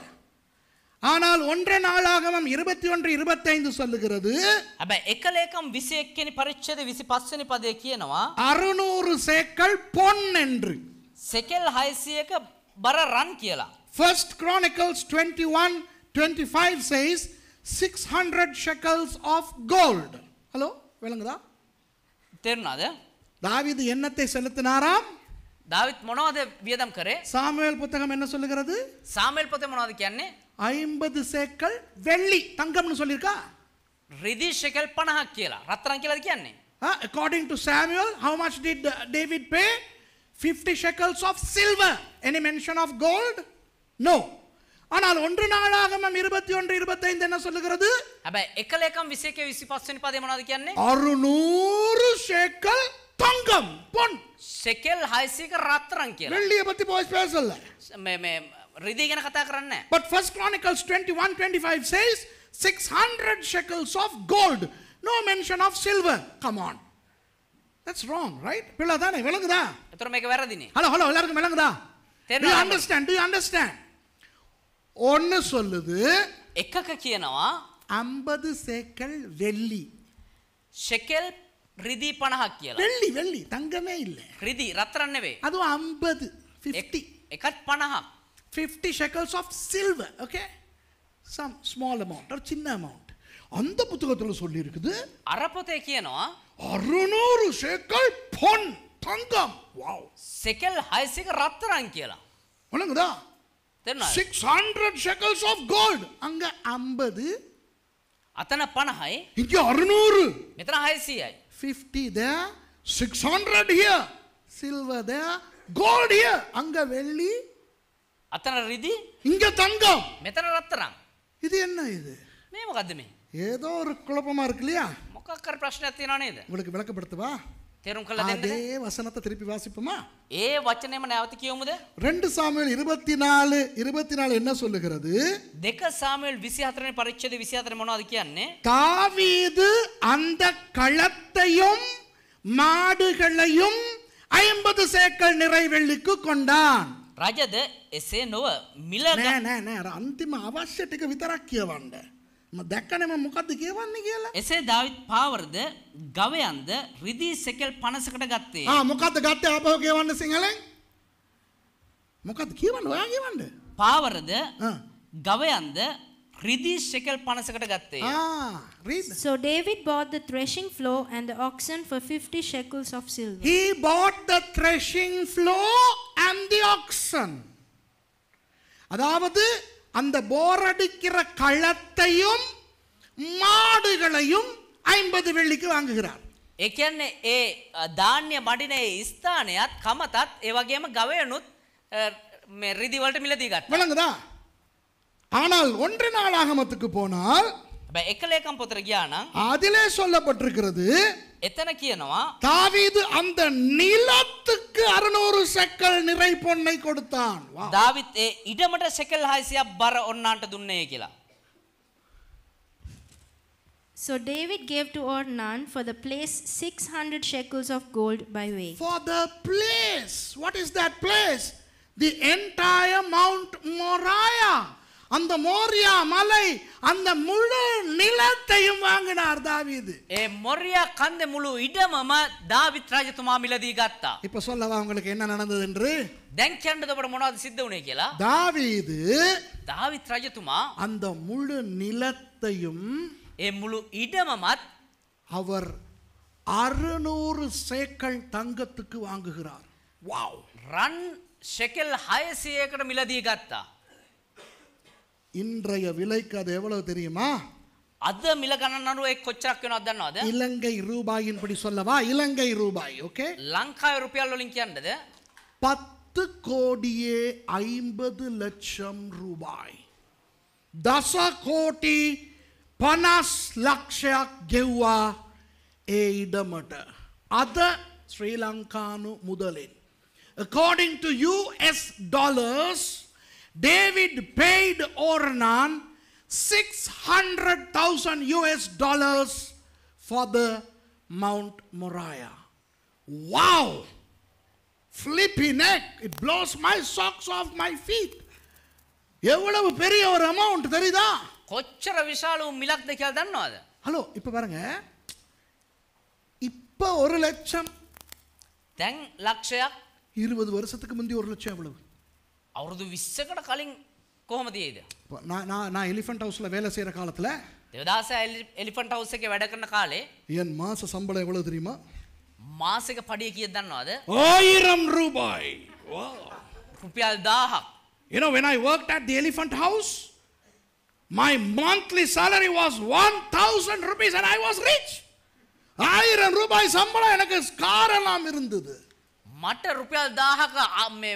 ஆனால் 1 நாளாகமம் 21:25 சொல்லுகிறது, හැබැයි එක ලේකම් 21 වෙනි පරිච්ඡේද 25 වෙනි පදයේ කියනවා 600 சேக்கல் பொன் என்று. ෂෙකල් 600ක බර රන් කියලා. 1 Chronicles 21:25 says 600 shekels of gold. Hello விளங்குதா? තේරුණාද? தாவீது என்னத்தை செலுத்தினாராம்? දාවිත් මොනවද වියදම් කරේ? சாமுவேல் புத்தகம் என்ன சொல்லுகிறது? සාමුවෙල් පොතේ මොනවද කියන්නේ? 50 சேக்கல் வெள்ளி, தங்கம்னு சொல்லிருக்கா? රිදී ෂෙකල් 50ක් කියලා. රත්තරන් කියලාද කියන්නේ? According to Samuel, how much did David pay? 50 shekels of silver. Any mention of gold? No. ஆனால் 1 நாளாகமம் 21:25 என்ன சொல்லுகிறது? හැබැයි එක ලේකම් 21 25 වෙනි පදේ මොනවද කියන්නේ? 600 சேக்கல் தங்கம், பொன். ෂෙකල් 600ක රත්තරන් කියලා. வெள்ளியை பத்தி பேசல. මේ රිදී ගැන කතා කරන්නේ නැහැ. But 1 Chronicles 21:25 says 600 shekels of gold. No mention of silver. Come on. That's wrong, right? பிள்ளதானே விளங்குதா? ඒතර මේක වැරදිනේ. ஹலோ எல்லாருக்கும் விளங்குதா? Do you understand? ஒன்னு சொல்லுது, එකක කියනවා 50 சேக்கல் வெள்ளி. ෂෙකල් රිදී 50ක් කියලා. வெள்ளி தங்கமே இல்ல. රිදී රත්තරන් නෙවෙයි. அது 50 50 එකත් 50ක්. 50 shekels of silver, okay? Some small amount or சின்ன amount. அந்த புத்தகத்துல சொல்லி இருக்குது අර පොතේ කියනවා 600 சேக்கல் பொன், தங்கம். வாவ். ෂෙකල් 600ක රත්තරන් කියලා. விளங்குதா? තේරුණාද? 600 shekels of gold. அங்க 50, අතන 50යි, இங்க 600. මෙතන 600යි. 50 there, 600 here. Silver there, gold here. அங்க வெள்ளி, අතන රිදී, இங்க தங்கம். මෙතන රත්තරන්. இது என்ன இது? මේ මොකද්ද මේ? ஏதோ ஒரு குழப்பமா இருக்கு இல்லையா? මොකක් කර ප්‍රශ්නයක් තියෙනව නේද? உங்களுக்கு விளக்கப்படுத்தவா? තේරුම් කරලා දෙන්නද? அதே வசனத்தை திருப்பி வாசிப்போமா? ඒ වචනේම නැවත කියමුද? 2 சாமுவேல் 24 என்ன சொல்லுகிறது? 2 சாமுவேல் 24 වෙනි පරිච්ඡේද 24 මොනවද කියන්නේ? தாவீது அந்த களத்தையும் மாடுகளையும் 50 சேக்கல் நிறை வெள்ளிக்கு கொண்டான். රජද එසේ නොව මිල නෑ අන්තිම අවශ්‍ය ටික විතරක් කියවන්න. මම දැක්කනේ මම මොකද්ද කියවන්නේ කියලා. එසේ දාවිත් පාවරද ගවයන්ද රිදී ෂෙකල් 50කට ගත්තේ. මොකද්ද ගත්තේ? ආපහු කියවන්න සිංහලෙන්. මොකද්ද කියවන්න? ඔයා කියවන්න. පාවරද ගවයන්ද රිදී ෂෙකල් 50කට ගත්තේ. read. So David bought the threshing floor and the oxen for 50 shekels of silver. He bought the threshing floor and the oxen. அதாவது அந்த போரடிக்கிற களத்தையும் மாடுகளையும் 50 வெள்ளிக்கு வாங்குகிறார். ඒ කියන්නේ ඒ ධාන්‍ය මඩින ඒ ස්ථානයත් කමතත් ඒ වගේම ගවයනුත් මේ රිදී වලට මිලදී ගත්තා. விளங்குதா? ஆனால் 1 நாளாகமத்துக்கு போனால் හැබැයි එක ලේකම් පොතට ගියා නම් அதிலே சொல்லப்பட்டிருக்கிறது එතන කියනවා தாவீது அந்த நிலத்துக்கு 600 செக்கல் நிறை பொன்னை கொடுத்தான். Wow. දාවිත් ඒ ඉඩමට සෙකල් 600ක් බර ඔන්නාන්ට දුන්නේ කියලා. So David gave to Ornan for the place 600 shekels of gold by weight. For the place. What is that place? The entire Mount Moriah. அந்த மோரியா மலை அந்த முழு நிலத்தையும் வாங்கினார் தாவீது. ඒ මොරියා කන්දේ මුළු ඉඩමම දාවිත් රජතුමා මිලදී ගත්තා. இப்ப சொல்லவா உங்களுக்கு என்ன நடந்தது என்று? දැන් කියන්නද අපට මොනවද සිද්ධ වුනේ කියලා? தாவீது දාවිත් රජතුමා அந்த முழு நிலத்தையும் ඒ මුළු ඉඩමමත් அவர் 600 சேக்கல் தங்கத்துக்கு வாங்குகிறார். வாவ். රන් ෂෙකල් 600කට මිලදී ගත්තා. இன்றைய விலைக்கு அது எவ்வளவு தெரியுமா? අද මිල ගණන් අනුව ඒක කොච්චරක් වෙනවද දන්නවද? இலங்கை ரூபாயின் படி சொல்லவா? இலங்கை ரூபாய். ஓகே. ලංකාවේ රුපියල් වලින් කියන්නද? 10 கோடியே 50 லட்சம் ரூபாய். 10 கோடி 50 ලක්ෂයක් ගෙව්වා ඒ ඉඩමට. අද ශ්‍රී ලංකානු මුදලින්. According to US dollars, David paid Ornan $600,000 for the Mount Moriah. Wow! Flippy neck. It blows my socks off my feet. எவ்வளவு பெரிய ஒரு அமௌண்ட் தெரியுதா? කොච්චර විශාල වූ මිලක්ද කියලා දන්නවද? ஹலோ இப்போ பாருங்க. இப்போ 1 லட்சம் දැන් ලක්ෂයක් 20 வருஷத்துக்கு முந்தி 1 லட்சம் எவ்வளவு? අවුරුදු 20කට කලින් කොහොමද ඊයේද? நான் எலிஃபண்ட் ஹவுஸ்ல வேலை செய்யற காலத்துல දෙවදාස එලිෆන්ට් හවුස් එකේ වැඩ කරන කාලේ என் மாச சம்பளம் எவ்வளவு தெரியுமா? මාසික පඩිය කීයද දන්නවද? 1000 ரூபாய். Wow. රුපියල් 1000ක්. You know, when I worked at the elephant house, my monthly salary was 1000 rupees and I was rich. 1000 ரூபாய் சம்பளம் எனக்கு கார் எல்லாம் இருந்தது. මට රුපියල් 1000ක මේ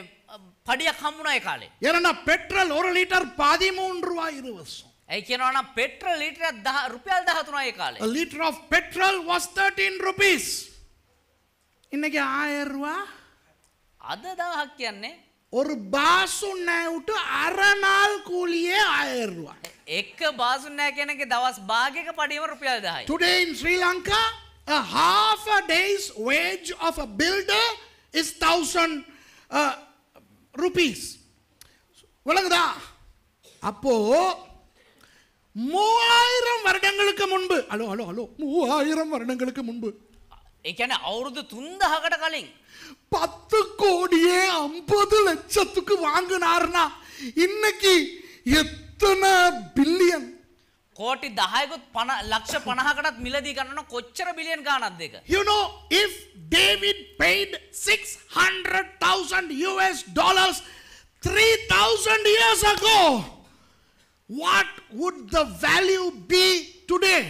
පඩියක් හම්බුණා ඒ කාලේ. ஏன்னா பெட்ரோல் 1 லிட்டர் 13 ரூபாய் 20 வருஷம். ඒ කියනවා නම් පෙට්‍රල් ලීටරයක් රුපියල් 13යි ඒ කාලේ. A liter of petrol was 13 rupees. இன்னைக்கு 1000 ரூபாய். අද 1000ක් කියන්නේ ஒரு பாசுண்ணாவுட்டு அரை நாள் கூலியே 1000 ரூபாய். එක බාසුන්නෑ කෙනෙක්ගේ දවස් භාගයක පඩියම රුපියල් 1000යි. Today in Sri Lanka, a half a day's wage of a builder is 1000 rupees. விளங்குதா? அப்போ 3000 வருடங்களுக்கு முன்பு, ஹலோ 3000 வருடங்களுக்கு முன்பு ඒ කියන්නේ අවුරුදු 3000කට කලින් 10 கோடியே 50 லட்சத்துக்கு வாங்கினார்னா இன்னைக்கு எத்தனை பில்லியன்? කෝටි 10කුත් ලක්ෂ 50කටත් මිලදී ගන්නවනම් කොච්චර බිලියන් ගාණක්ද ඒක? You know, if David paid $600,000 3,000 years ago, what would the value be today?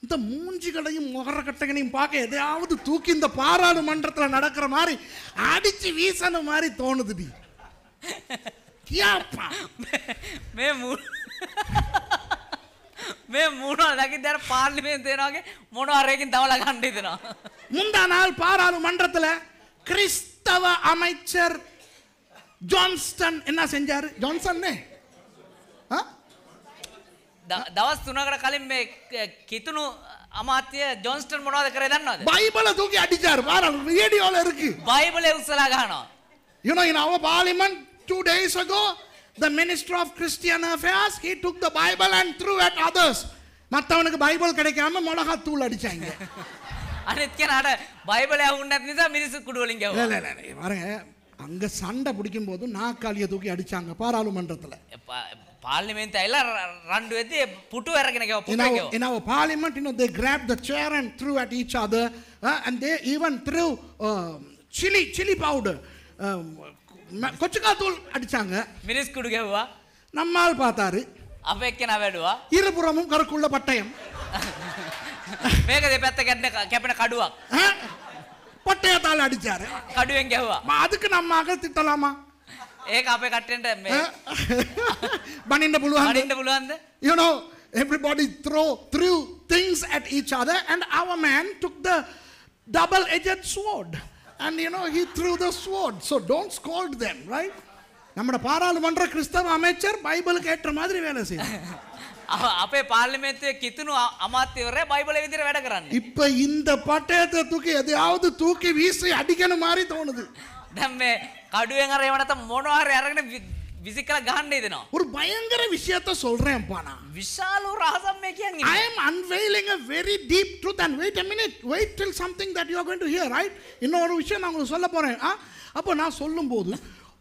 இந்த மூஞ்சிகளையும் முகரக்கட்டைகளையும் பார்க்க எதையாவது தூக்கி இந்த பாராளுமன்றத்தில் நடக்கிற மாதிரி அடிச்சு வீசன மாதிரி தோணுதுடி. මේ මූණ දකින්න අර පාර්ලිමේන්තුවේ වගේ මොනවාරකින් දවලා ගන්න හිතනවා. முந்தா நாள் பாராளுமன்றத்தில் கிறிஸ்தவ அமைச்சர் ஜான்ஸ்டன் என்ன செஞ்சாரு? ஜான்சன்னே දවස් 3කට කලින් මේ කිතුණු අමාත්‍ය ජොන්ස්ටන් මොනවද කරේ දන්නවද? பைபிளை தூக்கி அடிச்சாரு. பாருங்க ரேடியோல இருக்கு. බයිබලේ උස්සලා ගහනවා. You know, in our parliament 2 days ago, the Minister of Christian Affairs, he took the Bible and threw at others. மத்தவனுக்கு பைபிள் கிடைக்காம மிளகாய் தூள் அடிச்சாங்க. අනිත් කෙනාට බයිබලය අහුන්නේ නැති නිසා මිනිස්සු කුඩු වලින් ගැව්වා. இல்ல பாருங்க, அங்க சண்டை பிடிக்கும் போது நாக்காளியை தூக்கி அடிச்சாங்க பாராளுமன்றத்துல. පාර්ලිමේන්තුවේ ඇවිල්ලා රණ්ඩු වෙද්දී පුටු අරගෙන ගැව්වා පුටු ගැව්වා. In our parliament, you know, they grabbed the chair and threw at each other, and they even threw chili powder. கொச்சுக்காய் தூள் அடிச்சாங்க. මිනිස් කුඩු ගැව්වා. நம்மால் பார்த்தாரு. අපේ එක්කෙනා වැළුවා. இருபுறமும் கருக்குள்ள பட்டயம். මේක දෙපැත්ත කැපෙන කඩුවක්. பட்டயத்தால் அடிச்சாரு. කඩුවෙන් ගැව්වා. அதுக்கு நம்ம திட்டலாமா? ඒක අපේ කට්ටියන්ට මේ බනින්න පුළුවන්ද? බනින්න පුළුවන්ද? You know, everybody threw things at each other, and our man took the double-edged sword. And he threw the sword. So don't scold them, right? நம்மட பாராளுமன்ற கிறிஸ்தவ அமைச்சர் பைபிளுக்கு ஏற்ற மாதிரி வேலை செய்யறார். අපේ පාර්ලිමේන්තුවේ කිතුණු අමාත්‍යවරයා බයිබලයේ විදිහට වැඩ කරන්නේ. இப்ப இந்த பட்டயத்தை தூக்கி எதையாவது தூக்கி வீசி அடிக்கணும் மாதிரி தோணுது. දැන් මේ කඩුවෙන් අර එහෙම නැත්නම් මොනවා හරි අරගෙන විසිකලා ගහන්න දෙනවා. ஒரு பயங்கர விஷயத்தை சொல்றேன்ப்பா நான். විශාල රහසක් මේ කියන්නේ. I am unveiling a very deep truth, and wait a minute, wait till something that you are going to hear, right? இன்னொரு விஷயம் நான் உங்களுக்கு சொல்ல போறேன். அப்போ நான் சொல்லும்போது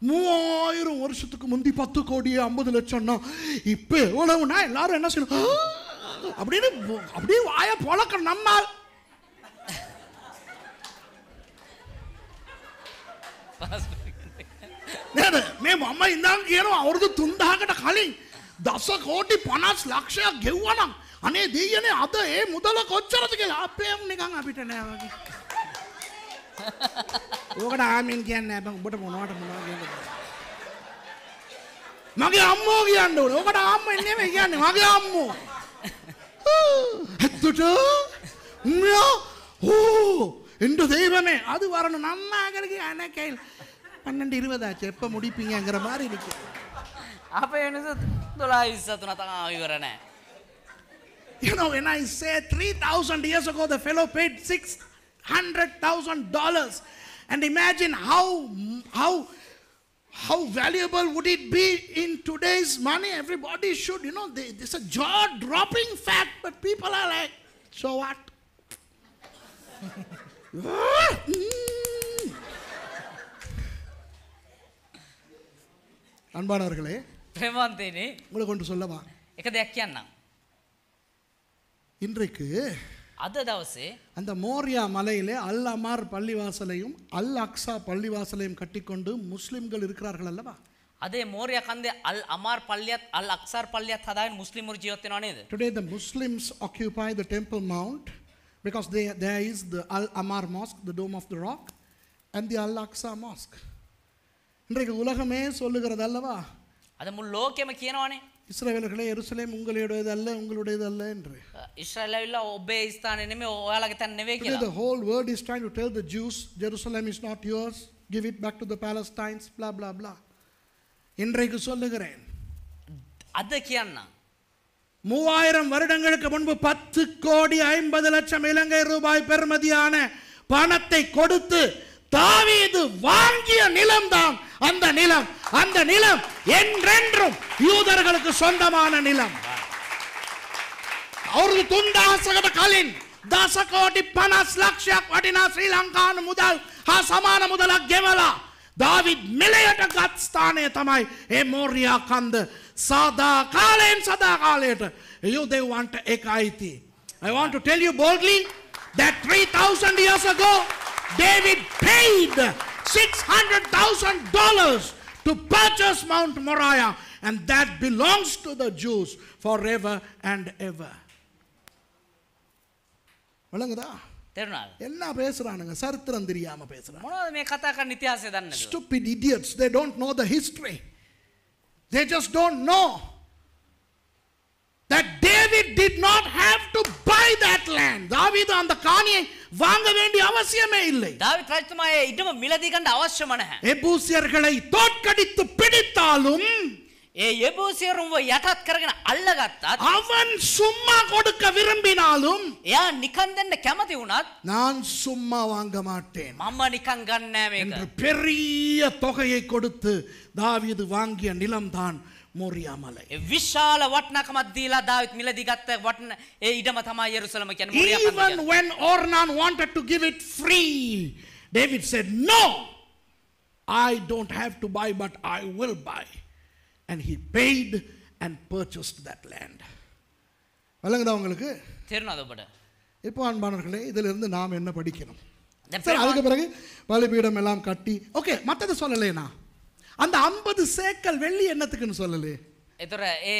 3000 வருஷத்துக்கு முந்தி 10 கோடியே 50 லட்சம்னா இப்ப எவ்வளவுனா எல்லாரும் என்ன செய்யணும் அப்படின்னு அப்படியே வாய பொளக்க நம்மால் මේ මම ඉඳන් කියනවා අවුරුදු 3000කට කලින් 10 කෝටි 50 ලක්ෂයක් ගෙවුවා නම් අනේ දෙයියනේ අද ඒ මුදල කොච්චරද කියලා අපේ නිකන් අපිට නෑ වගේ. ඕකට ආමින් කියන්නේ නැහැ. ඔබට මොනවට මොනවා කියන්නේ. මගේ අම්මෝ කියන්න ඕනේ. ඕකට අම්මා නෙමෙයි කියන්නේ මගේ අම්මෝ. ඇත්තට இந்த தெய்வமே அது வரணும் நன்னாகருக்கு அனக்கைல் 12 20 ஆச்சு எப்ப முடிப்பீங்கங்கற மாதிரி இருக்கு. අපේ වෙනස 12 23 තමයි ඉවර නැහැ. When I say 3000 years ago the fellow paid $600,000, and imagine how valuable would it be in today's money. Everybody should, this is a jaw-dropping fact, but people are like, so what? அன்பானவர்களே, ප්‍රේමවන්තයනි, உங்களுக்கு ஒன்று சொல்லவா? එක දෙයක් කියන්නම්. இன்றைக்கு අද දවසේ அந்த மோரியா மலையிலே அல் அமார் பள்ளிவாசலையும் அல் அக்ஸா பள்ளிவாசலையும் கட்டிக்கொண்டு முஸ்லிம்கள் இருக்கிறார்கள் அல்லவா? අදේ මෝරියා කන්දේ අල් අමාර් පල්ලියත් අල් අක්සාර් පල්ලියත් හදාගෙන මුස්ලිම්වරු ජීවත් වෙනව නේද? Today the Muslims occupy the Temple Mount because there is the Al Amar Mosque, the Dome of the Rock, and the Al Aqsa Mosque. இன்றைக்கு உலகமே சொல்லுகிறது அல்லவா? අද මුළු ලෝකෙම කියනවනේ. இஸ்ரவேலர்களே எருசலேம் உங்களுடையது அல்ல உங்களுடையது அல்ல என்று. ඉස්රායලවිලා ඔබේ ස්ථානේ නෙමෙයි ඔයාලගේ තැන නෙවෙයි කියලා. The whole world is trying to tell the Jews Jerusalem is not yours, give it back to the Palestinians, blah blah blah. இன்றைக்கு சொல்லுகிறேன், අද කියන්න 3000 வருடங்களுக்கு முன்பு 10 கோடி 50 லட்சம் இலங்கை ரூபாய் பெறுமதியான பணத்தை கொடுத்து தாவீது வாங்கிய நிலம்தான் அந்த நிலம் என்றென்றும் யூதர்களுக்கு சொந்தமான நிலம். අවුරුදු 3000කට කලින් 10 කෝටි 50 ලක්ෂයක් වටිනා ශ්‍රී ලංකානු මුදල් හා සමාන මුදලක් ගෙවලා දාවිද් මෙලයට ගත් ස්ථානය තමයි ඒ මෝරියා කන්ද. සදා කාලයට යුදෙව්වන්ට ඒක අයිති. I want to tell you boldly that 3000 years ago David paid $600,000 to purchase Mount Moriah, and that belongs to the Jews forever and ever. வழங்குதா? තේරුණාද? என்ன பேசுறானுங்க? சரித்திரம் தெரியாம பேசுறாங்க. මොනවද මේ කතා කරන ඉතිහාසය දන්නේ නැතුව? Stupid idiots, they don't know the history. They just don't know that David did not have to buy that land. தாவீது அந்த காணியை வாங்க வேண்டிய அவசியமே இல்லை. දාවිත් රජතුමා ඒ ඉඩම මිලදී ගන්න අවශ්‍යම නැහැ. எபூசியர்களை தோற்கடித்து பிடித்தாலும் ඒ යෙබූසියරුන්ව යටත් කරගෙන අල්ලගත්තත් அவன் சும்மா கொடுக்க விரும்பினாலும் එයා නිකන් දෙන්න කැමති වුණත් நான் சும்மா வாங்க மாட்டேன் මම නිකන් ගන්න නෑ என்று මේක. பெரிய தொகையை கொடுத்து தாவீது வாங்கிய நிலம்தான் மோரியா மலை. ඒ විශාල වටිනාකමක් දීලා දාවිත් මිලදී ගත්ත වටින ඒ ඉඩම තමයි යෙරුසලම කියන්නේ මොරියා කන්ද. Even when Ornan wanted to give it free, David said, no, I don't have to buy, but I will buy. And he paid and purchased that land. வழங்குதா உங்களுக்கு? තේරුණාද ඔබට? இப்போ அன்பானவர்களே, இதிலிருந்து நாம் என்ன படிக்கணும்? දැන් சரி, அதுக்கு பிறகு பலிபீடம் எல்லாம் கட்டி ஓகே, மற்றது சொல்லலைனா அந்த 50 சேக்கல் வெள்ளி என்னத்துக்குன்னு சொல்லலே. ඒතර ඒ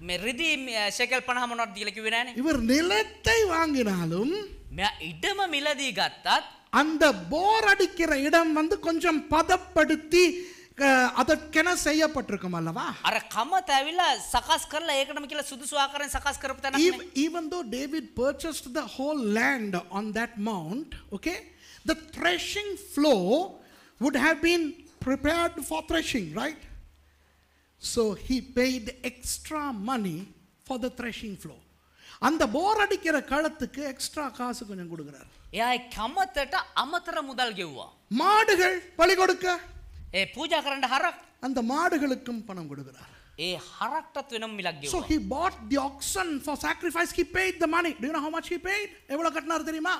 මේ රිදී ෂෙකල් 50 මොනවද දීලා කිව්වේ නෑනේ. இவர் நிலத்தை வாங்கினாலும் මෙයා ඉඩම මිලදී ගත්තත් அந்த போர் அடிக்கிற இடம் கொஞ்சம் பதப்படுத்தி அதற்கென செய்யப்பட்டிருக்கும் அல்லவா? අර කමත ඇවිල්ලා සකස් කරලා ඒකටම කියලා සුදුසු ආකාරයෙන් සකස් කරපු තැනක් නේ. Even though David purchased the whole land on that mount, okay, the threshing floor would have been prepared for threshing, right? So he paid extra money for the threshing floor. அந்த போர் அடிக்கிற களத்துக்கு எக்ஸ்ட்ரா காசு கொஞ்சம் கொடுக்கிறார். එයා ඒ කමතට අමතර මුදල් ගෙව්වා. மாடுகள் பலி கொடுக்க ඒ පූජා කරන්න හරක් அந்த மாடுகளுக்கும் பணம் கொடுக்கிறார். ඒ හරක්ටත් වෙනම මිලක් So ගෙව්වා. he bought the oxen for sacrifice. He paid the money. Do you know how much he paid? எவ்வளவு கட்டினார் தெரியுமா?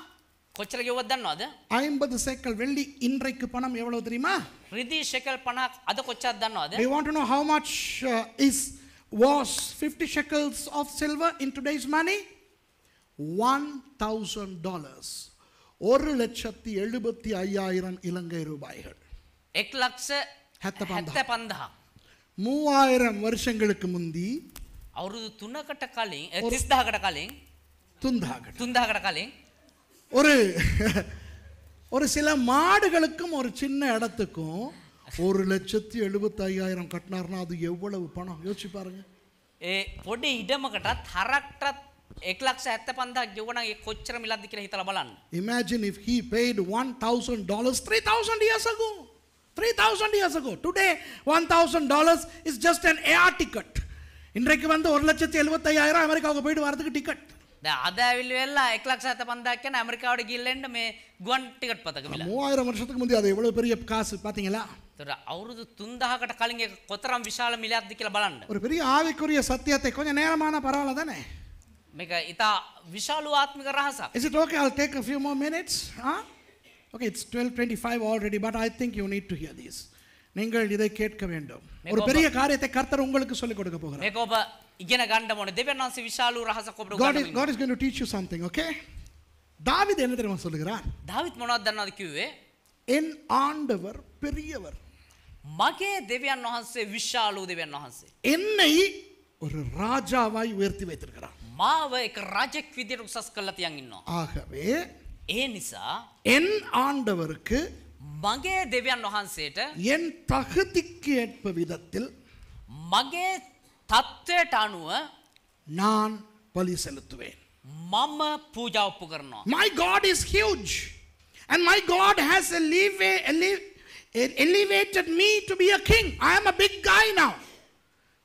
කොච්චර ගෙවුවද දන්නවද? 50 சேக்கல் வெள்ளி. இன்றைக்கு பணம் எவ்வளவு தெரியுமா? රිදී ෂෙකල් 50ක් අද කොච්චරද දන්නවද? Do you want to know how much was 50 shekels of silver in today's money? $1,000. 1,75,000 இலங்கை ரூபாய்கள். 1,75,000. 3000 வருஷங்களுக்கு முந்தி අවුරුදු 3කට කලින් 30000කට කලින් துந்தாகட் කලින් ஒரு சில மாடுகளுக்கும் ஒரு சின்ன இடத்துக்கும் 1,75,000 கட்டினார்னா அது எவ்வளவு பணம் யோசிச்சு பாருங்க. ඒ පොඩි ඉඩමකටත් හරක්ටත් 1,75,000ක් ගෙවුවා නම් ඒ කොච්චර මිලක්ද කියලා හිතලා බලන්න. Imagine if he paid $1,000 3,000 years ago. 3,000 years ago. Today $1,000 is just an air ticket. இன்றைக்கு வந்து 1,75,000 அமெரிக்காவுக்கு போயிட்டு வரதுக்கு டிக்கெட். දැන් අද ඇවිල්ලා වෙලා 1,75,000ක් කියන ඇමරිකාවට ගිහිල්ලා එන්න මේ ගුවන් ටිකට් පතක මිල. 3000 வருஷத்துக்கு முந்தி அது எவ்வளவு பெரிய காசு பாத்தீங்களா? ඒතර අවුරුදු 3000කට කලින් ඒක කොතරම් විශාල මිලයක්ද කියලා බලන්න. ஒரு பெரிய ஆவிக்குரிய சத்தியத்தை கொஞ்சம் நேரமான பரவாயில்ல தானே? මේක ඉතා විශාල ආත්මික රහසක්. Is it okay? I'll take a few more minutes. Huh? Okay, it's 12:25 already, but I think you need to hear this. நீங்கள் இதை கேட்க வேண்டும். ஒரு பெரிய காரியத்தை கர்த்தர் உங்களுக்கு சொல்லிக் கொடுக்க போகிறார். මේක ඔබ ඉගෙන ගන්න ඕනේ. දෙවියන් වහන්සේ විශාල රහසක් ඔබට උගන්වනවා. God is going to teach you something, okay? தாவீது என்ன தெரியுமா சொல்லுகிறார்? දාවිත් මොනවද දන්නවද කිව්වේ? என் ஆண்டவர் பெரியவர். මගේ දෙවියන් වහන්සේ විශාල දෙවියන් වහන්සේ. என்னை ஒரு ராஜாவாய் உயர்த்தி வைத்திருக்கிறார். මාව එක රජෙක් විදියට උසස් කරලා තියන් ඉන්නවා. ஆகவே ඒ නිසා என் ஆண்டவருக்கு මගේ දෙවියන් වහන්සේට என் தகுதிக்கு ஏற்ப விதத்தில் මගේ තත්ත්වයට අනුව நான் பலி செலுத்துவேன். මම පූජා ඔප්පු කරනවා. My God is huge and my God has elevated me to be a king. I am a big guy now.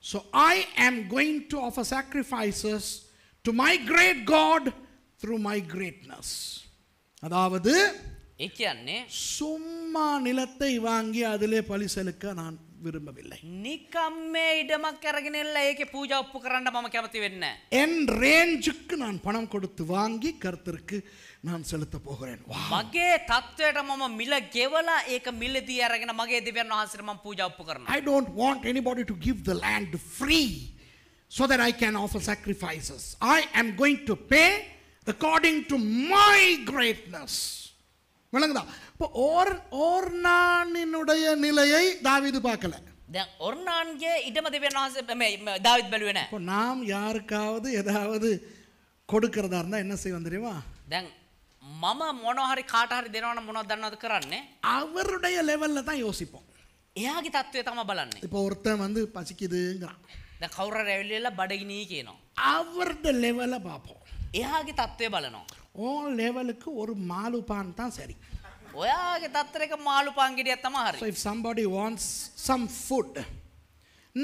So I am going to offer sacrifices to my great God through my greatness. அதாவது ඒ කියන්නේ சும்மா நிலத்தை வாங்கி அதிலே பலி செலுத்த நான் விரும்பவில்லை. නිකම් මේ ඉඩමක් අරගෙන ඉල්ල ඒකේ පූජා ඔප්පු කරන්න මම කැමති වෙන්නේ නැහැ. என் ரேஞ்சுக்கு நான் பணம் கொடுத்து வாங்கி கர்த்தருக்கு நான் செலுத்த போகிறேன். මගේ තත්ත්වයට මම මිල ගෙවලා ඒක මිලදී අරගෙන මගේ දෙවියන් වහන්සේට මම පූජා ඔප්පු කරනවා. I don't want anybody to give the land free so that I can offer sacrifices. I am going to pay according to my greatness. விளங்குதா? இப்போ ஓர்னானினுடைய நிலையை தாவீது பார்க்கல. දැන් ඔර්නාන්ගේ ඉඩම දෙවියන් වහන්සේ දාවිත් බැලුවේ නැහැ. இப்போ நாம் யாருக்காவது ஏதாவது கொடுக்கிறதா இருந்தா என்ன செய்வோம் தெரியுமா? දැන් මම මොනවා හරි කාට හරි දෙනවා නම් මොනවද දන්නවද කරන්නේ? அவருடைய லெவல்ல தான் யோசிப்போம். එයාගේ தත්ත්වය තමයි බලන්නේ. இப்போ ஒருத்தன் வந்து பசிக்குதுங்கறான். දැන් කවුරු හරි ඇවිල්ලා බඩගිනි කියනවා. அவருடைய லெவலை பார்ப்போம். එයාගේ தත්ත්වය බලනවා. ஓ லெவலுக்கு ஒரு மாலுபான் தான் சரி. ඔයාගේ තත්ත්වයක මාළු පාංගිඩියක් තමයි හරි. So if somebody wants some food,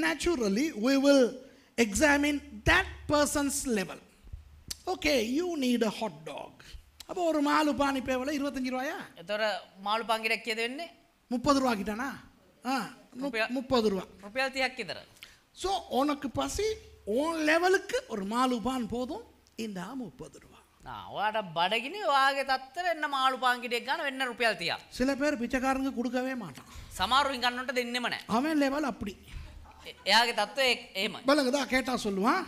naturally we will examine that person's level. Okay, you need a hot dog. அப்போ ஒரு மாலுபான் இப்போ எவ்வளோ 25 ரூபாயா? එතකොට මාළු පාංගිඩියක් කීයද වෙන්නේ? 30 ரூபா கிட்டானா? 30 ரூபா. රුපියල් 30ක් විතර. ஸோ உனக்கு பசி உன் லெவலுக்கு ஒரு மாலுபான் போதும் இந்த 30 ரூபா. ඔයාට බඩගිනි ඔයාගේ තත්ත්වෙට එන්න මාළු පාංගිඩියක් ගන්න වෙන්න රුපියල් 30ක්. சில பேர் பிச்சைக்காரங்க கொடுக்கவே மாட்டான். සමහරු ගන්නට දෙන්නෙම නැහැ. அவன் லெவல் அப்படி. එයාගේ තත්ත්වය එහෙමයි. பலங்கதா கேட்டா சொல்லுவான்.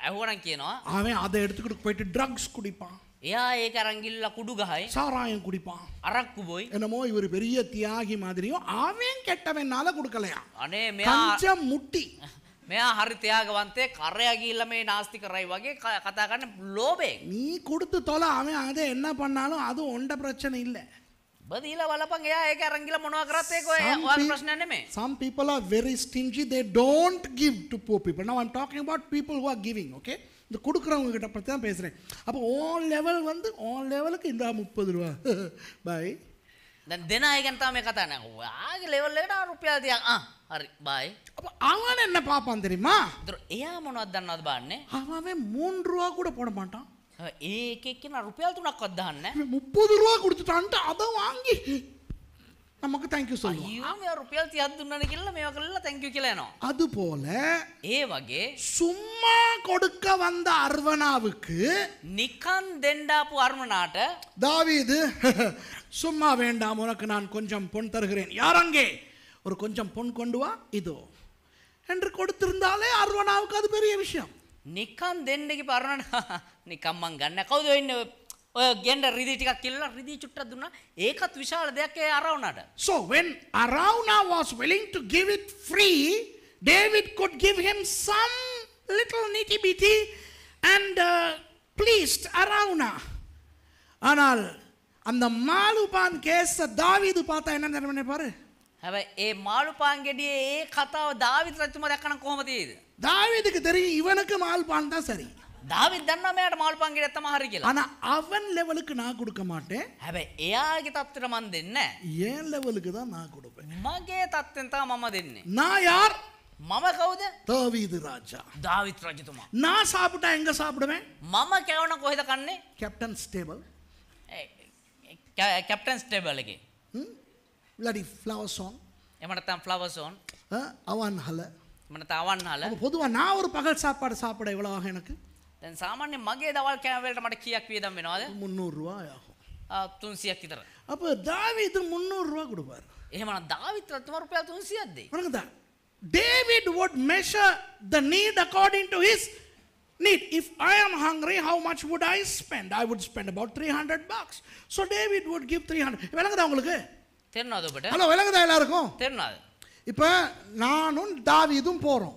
ඇහුවනම් කියනවා அவன் அதை எடுத்துக்கிட்டு போயிட்டு ட்ரக்ஸ் குடிப்பான். එයා ඒක අරන් ගිහලා කුඩු ගහයි. சாராயம் குடிப்பான். අරක්කු බොයි. என்னமோ இவர் பெரிய தியாகி மாதிரியும் அவன் கெட்டவனால கொடுக்கலையா? අනේ கஞ்சம் முட்டி. මෙයා හරි ත්‍යාගවන්තයෙක් කරයා ගිහිල්ලා මේ නාස්ති කරයි වගේ කතා කරන ලෝභයෙන්. நீ கொடுத்து தொலை அவன் அதை என்ன பண்ணாலும் அது ஒண்ட பிரச்சனை இல்லை. බදීලා බලපන් එයා ඒක අරන් ගිහලා මොනවා කරත් ඒක ඔයාගේ ප්‍රශ්නයක් නෙමෙයි. Some people are very stingy. They don't give to poor people. Now I'm talking about people who are giving, okay? இந்த கொடுக்குறவங்க கிட்ட பற்றி தான் பேசுகிறேன். அப்போ ஆல் லெவல் வந்து ஆல் லெவலுக்கு இந்த 30 ரூபா பாய். දැන් දෙන අය ගැන තමයි මේ කතා කරන්නේ. ඔයාගේ ලෙවල් එකට රුපියල් 30ක් හරි බයි. அப்போ அவன் என்ன பார்ப்பான் தெரியுமா? ඒතර එයා මොනවද දන්නවද බලන්නේ? அவன் 3 ரூபா கூட போட மாட்டான். ඒක එක්කෙනා රුපියල් 3ක්වත් දාන්නේ නැහැ. 30 ரூபா கொடுத்துட்டான்ட்டு அதை வாங்கி நமக்கு தேங்க்யூ சொல்லுவோம். අයියෝ මෙයා රුපියල් 30ක් දුන්නානේ කියලා මේවා කළා thank you කියලා යනවා. அது போல ඒ වගේ சும்மா கொடுக்க வந்த அர்வனாவுக்கு නිකන් දෙන්නාපු අරුණාට தாவீது சும்மா வேண்டாம் உனக்கு நான் கொஞ்சம் பொன் தருகிறேன். யார் அங்கே ஒரு கொஞ்சம் பொன் கொண்டு வா இதோ என்று கொடுத்திருந்தாலே அர்வனாவுக்கு அது பெரிய விஷயம். නිකන් දෙන්න කිව්ව අරුණාට නිකන් මං ගන්න කවුද වෙන්නේ ඔය ගෙන්න රිදී ටිකක් කිල්ලලා රිදී චුට්ටක් දුන්නා ඒකත් විශාල දෙයක් ඒ අරවුණාට. So when Arauna was willing to give it free, David could give him some little nitty bitty and pleased Arauna. ஆனால் அந்த மாலுபான் கேஸ தாவீது பார்த்தா என்ன தெரியுமா பாரு. හැබැයි ඒ මාළුපාන් ගෙඩියේ ඒ කතාව දාවිත් රජතුමා දැක්කනම් කොහොමද තියෙද? தாவீதுக்கு தெரியும் இவனுக்கு மாலுபான் தான் சரி. දාවිත් දන්නවා මෙයාට මාළුපාන් ගෙඩියක් තමයි හරි කියලා. ஆனா அவன் லெவலுக்கு நான் கொடுக்க மாட்டேன். හැබැයි එයාගේ தත්තර මන් දෙන්නේ නැහැ. என் லெவலுக்கு தான் நான் கொடுப்பேன். මගේ தත්තෙන් තමයි මම දෙන්නේ. நான் யார்? මම කවුද? தாவீது ராஜா. දාවිත් රජතුමා. நான் சாப்பிட்டா எங்க சாப்பிடுவேன்? මම කැවුණ කොහෙද කන්නේ? Captain stable. කැප්ටන්ස් ටේබල් එකේ. bloody flower song. එහෙම නැත්නම් ෆ්ලවර් සෝන්. அவன் ஹல. එහෙම නැත්නම් අවන්හල. பொதுவா நான் ஒரு பகல் சாப்பாடு சாப்பிட எவ்வளவு ஆகும் எனக்கு? දැන් සාමාන්‍යයෙන් මගේ දවල් කෑම වලට මට කීයක් වියදම් වෙනවද? 300 ரூபாய் ஆகும். 300ක් විතර. அப்ப தாவீது 300 ரூபாய் கொடுப்பார். එහෙමනම් දාවිත් රජතුමා රුපියල් 300ක් දෙයි. வணக்கம்டா. David would measure the need according to his need. If I am hungry, how much would I spend? I would spend about $300. So David would give 300. விளங்குதா உங்களுக்கு? තේරෙනවද ඔබට? ஹலோ விளங்குதா எல்லாருக்கும்? තේරෙනවද? இப்போ நானும் தாவீதும் போறோம்.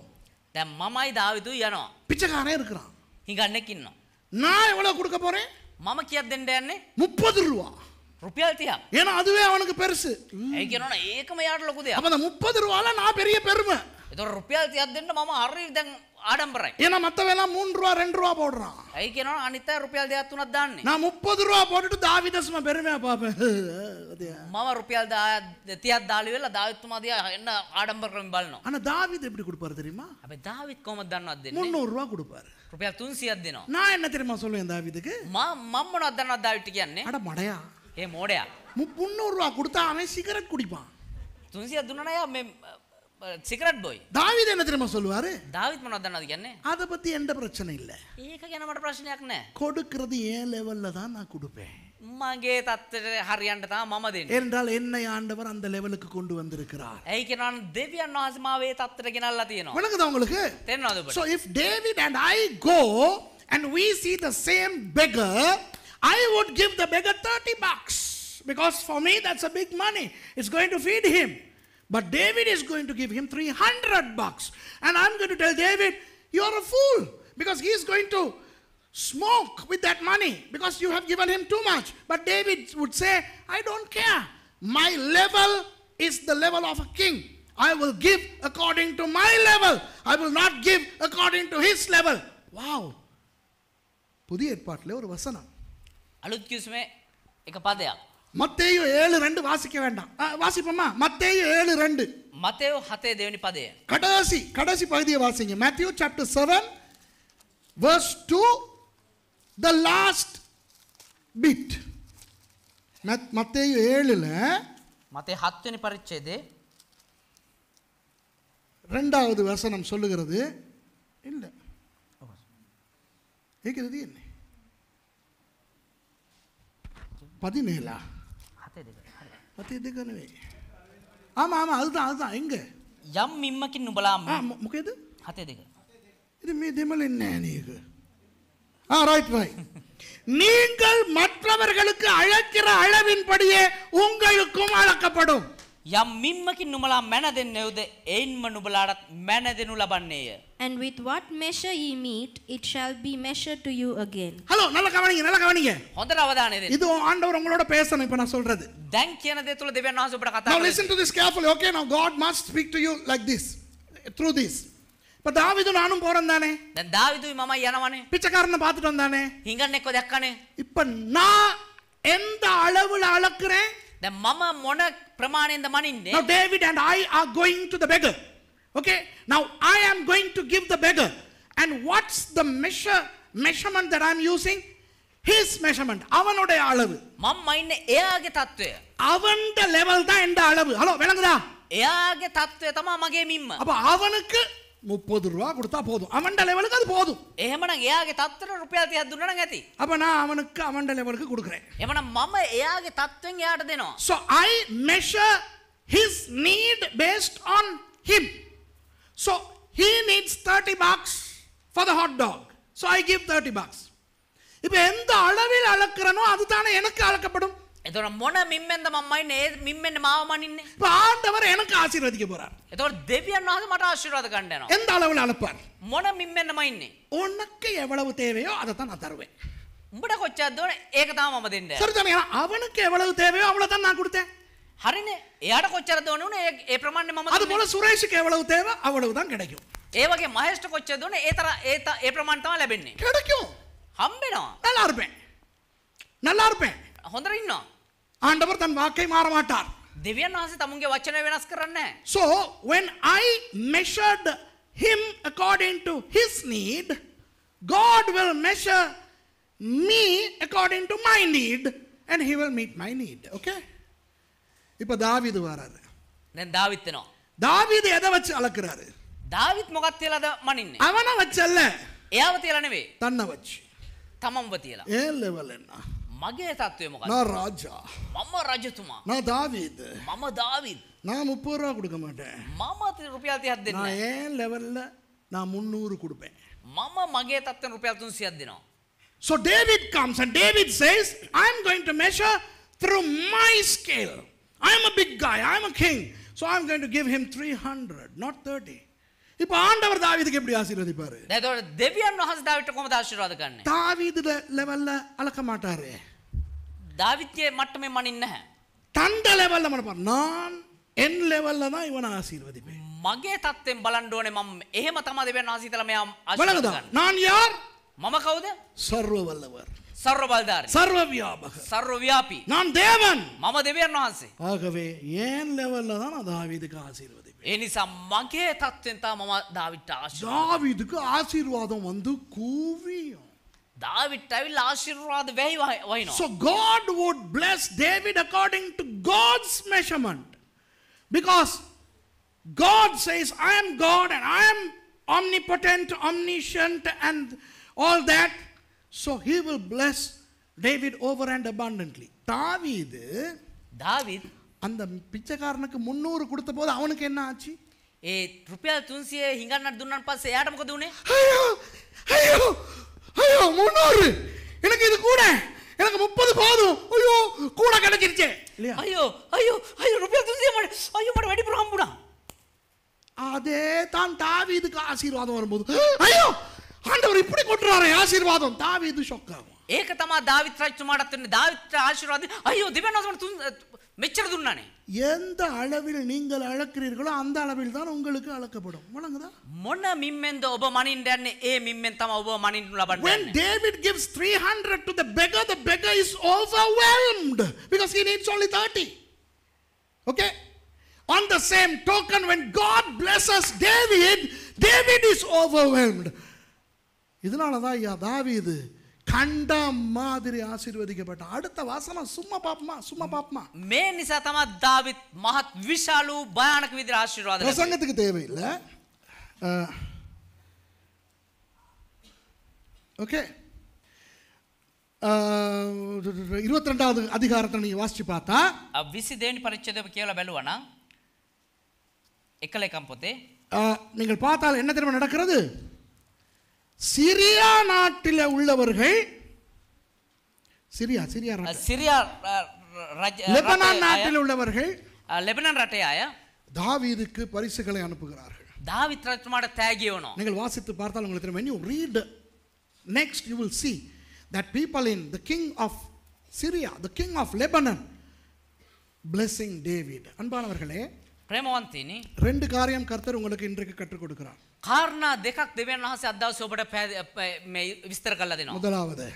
දැන් මමයි දාවිදුයි යනවා. பிச்சைக்காரன் இருக்கிறான். හිඟන්නෙක් ඉන්නවා. நான் எவ்வளவு கொடுக்க போறேன்? මම කීයක් දෙන්න යන්නේ? 30 ரூபாய். රුපියල් 30ක්. ஏன்னா அதுவே அவனுக்கு பெருசு. ඒ කියනවනේ ඒකම යාට ලොකු දෙයක්. அப்ப அந்த 30 ரூபாயில நான் பெரிய பெருமை. ඒතකොට රුපියල් 30ක් දෙන්න මම හරි දැන් ආඩම්බරයි. ஏன்னா மத்தவெல்லாம் 3 ரூபா 2 ரூபா போடுறான். ඇයි කියනවනේ අනිත් අය රුපියල් 2ක් 3ක් දාන්නේ. நான் 30 ரூபா போட்டுட்டு தாவீத சும்மா பெருமையா பாப்பேன். මම රුපියල් 30ක් දාලි වෙලා දාවිත්තුමා දිහා එන්න ආඩම්බරකමින් බලනවා. ஆனா தாவீது எப்படி கொடுப்பாரு தெரியுமா? හැබැයි දාවිත් කොහොමද දන්නවද දෙන්නේ? 300 ரூபா கொடுப்பாரு. රුපියල් 300ක් දෙනවා. நான் என்ன தெரியுமா சொல்லுவேன் தாவீதுக்கு? මම මොනවද දන්නවද දාවිත් කියන්නේ? அட மடையா. ඒ මෝඩයා. 300 ரூபா கொடுத்தா அவன் சிகரெட் குடிப்பான். 300ක් දුන්නා යා මේ සිගරට් බොයි. தாவீது என்ன தெரியுமா சொல்லுவாரு? දාවිත් මොනවද දන්නවද කියන්නේ? அத பத்தி எந்த பிரச்சனை இல்ல. ඒක ගැන මට ප්‍රශ්නයක් නැහැ. கொடுக்கிறது ஏன் லெவல்ல தான் நான் கொடுப்பேன். මගේ தත්තට හරියන්න තමයි මම දෙන්නේ. ஏனென்றால் என்னை ஆண்டவர் அந்த லெவலுக்கு கொண்டு வந்திருக்கிறார். ඇයි කියනවනේ දෙවියන් වහන්සේ මාව ඒ தත්තට ගෙනල්ලා තියෙනවා. விளங்குதா உங்களுக்கு? තේරෙනවද ඔබට? So if David and I go and we see the same beggar, I would give the beggar $30 because for me that's a big money. It's going to feed him. But David is going to give him $300. And I'm going to tell David, you're a fool because he's going to smoke with that money because you have given him too much. But David would say, I don't care. My level is the level of a king. I will give according to my level. I will not give according to his level. Wow. புதிய ஏற்பாட்டிலே ஒரு வசனம். අලුත් කිව්ස්මේ එක පදයක්. மத்தேயு 7:2 வாசிக்க வேண்டாம். வாசிப்போமா? மத்தேயு 7:2. මතෙව් 7 දෙවෙනි පදය. கடைசி பகுதியை வாசிங்க. Matthew chapter 7 verse 2, the last bit. மத்தேயு 7ல මතේ 7 වෙනි පරිච්ඡේදයේ இரண்டாவது வசனம் சொல்லுகிறது. இல்ல. ஏகிறது என்ன? 17. 7 දෙක නෙවෙයි. ஆமா அதுதான் எங்க? යම් මිම්මකින් නුඹලා මොකේද? 7 දෙක. இது මේ දෙමළෙන් නෑ නේක. ரைட். நீங்கள் மற்றவர்களுக்கு அழைக்கிற அளவின்படியே உங்களுக்கும் அளக்கப்படும். යම් මිම්මකින් නුඹලා මැන දෙන්නේවද එයින්ම නුඹලාට මැන දෙනු ලබන්නේය. And with what measure ye meet, it shall be measured to you again. Hello நல்லா கவனிங்க. හොඳට අවධානය දෙන්න. இது ஆண்டவர் உங்களோட பேசணும் இப்ப நான் சொல்றது. දැන් කියන දේ තුල දෙවියන් වහන්සේ ඔබට කතා Now කරනවා. listen to this carefully. Okay, now God must speak to you like this, through this. இப்ப தாவீது நானும் போறேன் தானே, දැන් දාවිදුයි මමයි යනවනේ. பிச்சைக்காரனை பார்த்துட்டு வந்தானே. හිඟන්න එක්ක දැක්කනේ. இப்ப நான் எந்த அளவுல அளக்குறேன்? දැන් මම මොන ප්‍රමාණයෙන්ද මනින්නේ? Now David and I are going to the beggar. Okay, now I am going to give the beggar, and what's the measurement that I am using? His measurement. அவனுடைய அளவு. මම ඉන්නේ එයාගේ தত্ত্বය. அவன்ட லெவல் தான் எந்த அளவு. ஹலோ விளங்குதா? එයාගේ தত্ত্বය තමයි මගේ මිම්ම. அப்ப அவனுக்கு 30 ரூபாய் கொடுத்தா போதும். அவன்ட லெவலுக்கு அது போதும். එහෙමනම් එයාගේ தত্ত্වයට රුපියල් 30ක් දුන්නා නම් ඇති. அப்ப நான் அவனுக்கு அவன்ட லெவலுக்கு கொடுக்கிறேன். එහෙමනම් මම එයාගේ தত্ত্වයෙන් එයාට දෙනවා. So I measure his need based on him. So he needs $30 for the hot dog. So I give $30. இப்ப எந்த அளவில் அளக்குறனோ அதுதானே எனக்கு அளக்கப்படும். එතකොට මොන මිම්මෙන්ද මම ඉන්නේ? ඒ මිම්මෙන් මාව මනින්නේ. இப்ப ஆண்டவர் எனக்கு ஆசீர்வதிக்க போறார். එතකොට දෙවියන් වහන්සේ මට ආශිර්වාද ගන්න යනවා. எந்த அளவில் அளப்பார்? මොන මිම්මෙන්ද මම ඉන්නේ? உனக்கு எவ்வளவு தேவையோ அதை தான் நான் தருவேன். උඹට කොච්චරද ඕනේ? ඒක තමයි මම දෙන්නේ. சரிதானே? அவனுக்கு எவ்வளவு தேவையோ அவ்வளவு தான் நான் கொடுத்தேன். හරිනේ. එයාට කොච්චරද ඕනේ උනේ? ඒ ප්‍රමාණය මම அது දුන්නේ. போல சுரேஷுக்கு எவ்வளவு தேவை அவ்வளவு தான் கிடைக்கும். ඒ වගේ මහේෂ්ට කොච්චරද ඕනේ? ඒ ප්‍රමාණය තමයි ලැබෙන්නේ. கிடைக்கும். හම්බෙනවා. நல்லா இருப்பேன். நல்லா இருப்பேன். හොඳට ඉන්නවා. ஆண்டவர் தன் வாக்கை மாற மாட்டார். දෙවියන් වහන්සේ තමුන්ගේ වචනය වෙනස් කරන්නේ නැහැ. So when I measured him according to his need, God will measure me according to my need and he will meet my need. Okay? இப்ப தாவீது வராரு. දැන් දාවිත් වෙනවා. தாவீது எதை வச்சு அளக்குறாரு? දාවිත් මොකක් තියලාද මනින්නේ? அவனை வச்சல்ல, එයාව තියලා නෙවෙයි. தன்னை வச்சு. තමන්ව තියලා. ஏன் லெவல் என்ன? මගේ தত্ত্වය මොකක්ද? நான் ராஜா, මම රජතුමා. நான் தாவீது, මම දාවිත්. நான் 30 ரூபா கொடுக்க மாட்டேன். මම රුපියල් 30ක් දෙන්නේ நான் නැහැ. ஏன் லெவல்ல நான் 300 கொடுப்பேன். මම මගේ தত্ত্වෙන් රුපියල් 300ක් දෙනවා. So David comes and David says, I'm going to measure through my scale. I'm a big guy, I'm a king. So I'm going to give him 300, not 30. இப்ப ஆண்டவர் தாவீதுக்கு எப்படி ஆசீர்வதிப்பாரு? දැන් ඒතකොට දෙවියන් වහන්සේ දාවිත්ට කොහොමද ආශිර්වාද කරන්නේ? தாவீது லெவல்ல அளக்க மாட்டாரு. දාවිත්ගේ මට්ටමේ මනින්නේ නැහැ. தண்ட லெவல்ல மனப்பார். நான் என் லெவல்ல தான் இவனை ஆசீர்வதிப்பேன். මගේ தත්ත්වෙන් බලන්න ඕනේ මම එහෙම තමයි දෙවියන් වහන්සේ හිතලා මෙයා ආශිර්වාද வணங்குதா? කරන්නේ. நான் யார்? මම කවුද? சர்வ வல்லவர், සර්ව බලධාරී. சர்வ வியாபகர், සර්ව ව්‍යාපී. நான் தேவன். මම දෙවියන් වහන්සේ. ஆகவே என் லெவல்ல தான் நான் தாவீதுக்கு ஆசீர்வதிப்பேன். ඒ නිසා මගේ தත්ත්වෙන් තමයි මම දාවිත්ට ආශිර්වාද. தாவீதுக்கு ஆசீர்வாதம் வந்து கூவியும். දාවිත්ට ඇවිල්ලා ආශිර්වාද වෙයි වහිනවා. So God would bless David according to God's measurement. Because God says, I am God and I am omnipotent, omniscient and all that. So he will bless David over and abundantly. தாவீது දාවිත් அந்த பிச்சைக்காரனுக்கு 300 கொடுத்த போது அவனுக்கு என்ன ஆச்சு? ඒ රුපියල් 300 හිඟන්නට දුන්නාන් පස්සේ එයාට මොකද උනේ? ஐயோ ஐயோ ஐயோ 300 எனக்கு இது கூட, எனக்கு 30 போதும். ஐயோ கூட கிடைச்சிருச்சே இல்லையா? අයියෝ අයියෝ අයියෝ රුපියල් 300 මට අයියෝ මට වැඩිපුර හම්බුණා. அதே தான் தாவீதுக்கு ஆசீர்வாதம் வரும்போது, ஐயோ ஆண்டவர் இப்படி கொட்டுறாரே ஆசீர்வாதம், தாவீது ஷாக் ஆகும். ඒක තමයි දාවිත් රජතුමාටත් වෙන්නේ. දාවිත් ආශිර්වාද අයියෝ දෙවියන් වහන්සේ මෙච්චර දුන්නානේ. எந்த அளவில் நீங்கள் அளக்கிறீர்களோ அந்த அளவில் தான் உங்களுக்கு அளக்கப்படும். வணங்குதா? මොන මිම්මෙන්ද ඔබ මනින්න යන්නේ? ඒ මිම්මෙන් තමයි ඔබ මනින්න ලබන්නේ. When David gives 300 to the beggar is overwhelmed because he needs only 30. Okay? On the same token, when God blesses David is overwhelmed. இதனால தான் ஐயா தாவீது கண்ட மாதிரி ஆசீர்வதிக்கப்பட்ட. அடுத்த வாசனம் சும்மா பாப்பமா. මේ නිසා තමයි දාවිත් මහත් විශාල භයානක විදිහට ආශිර්වාද ලැබුවේ. பிரசங்கத்துக்கு தேவையில்லை. ஓகே, 22வது அதிகாரத்தை நீங்க வாசிச்சு பார்த்தா 22 වෙනි පරිච්ඡේදය කියලා බැලුවා නම් එකලේකම් පොතේ நீங்கள் பார்த்தால் என்ன தெரியுமா நடக்கிறது? சிரியா நாட்டில் உள்ளவர்கள், சிரியா සිරියා லெபனான் நாட்டில் உள்ளவர்கள் ලෙබනන් රටේ අය தாவீதுக்கு பரிசுகளை அனுப்புகிறார்கள். දාවිත් රජතුමාට තෑගි වෙනවා. நீங்கள் வாசித்து பார்த்தால் உங்களுக்கு தெரியும். When you read next you will see that people in the king of Syria, the king of Lebanon blessing David. அன்பானவர்களே, ප්‍රේමවන්තයිනි, ரெண்டு காரியம் கர்த்தர் உங்களுக்கு இன்றைக்கு கற்றுக் கொடுக்கிறார். කාරණා දෙකක් දෙවියන් වහන්සේ අද දවසේ ඔබට මේ විස්තර කරලා දෙනවා. முதலாவது,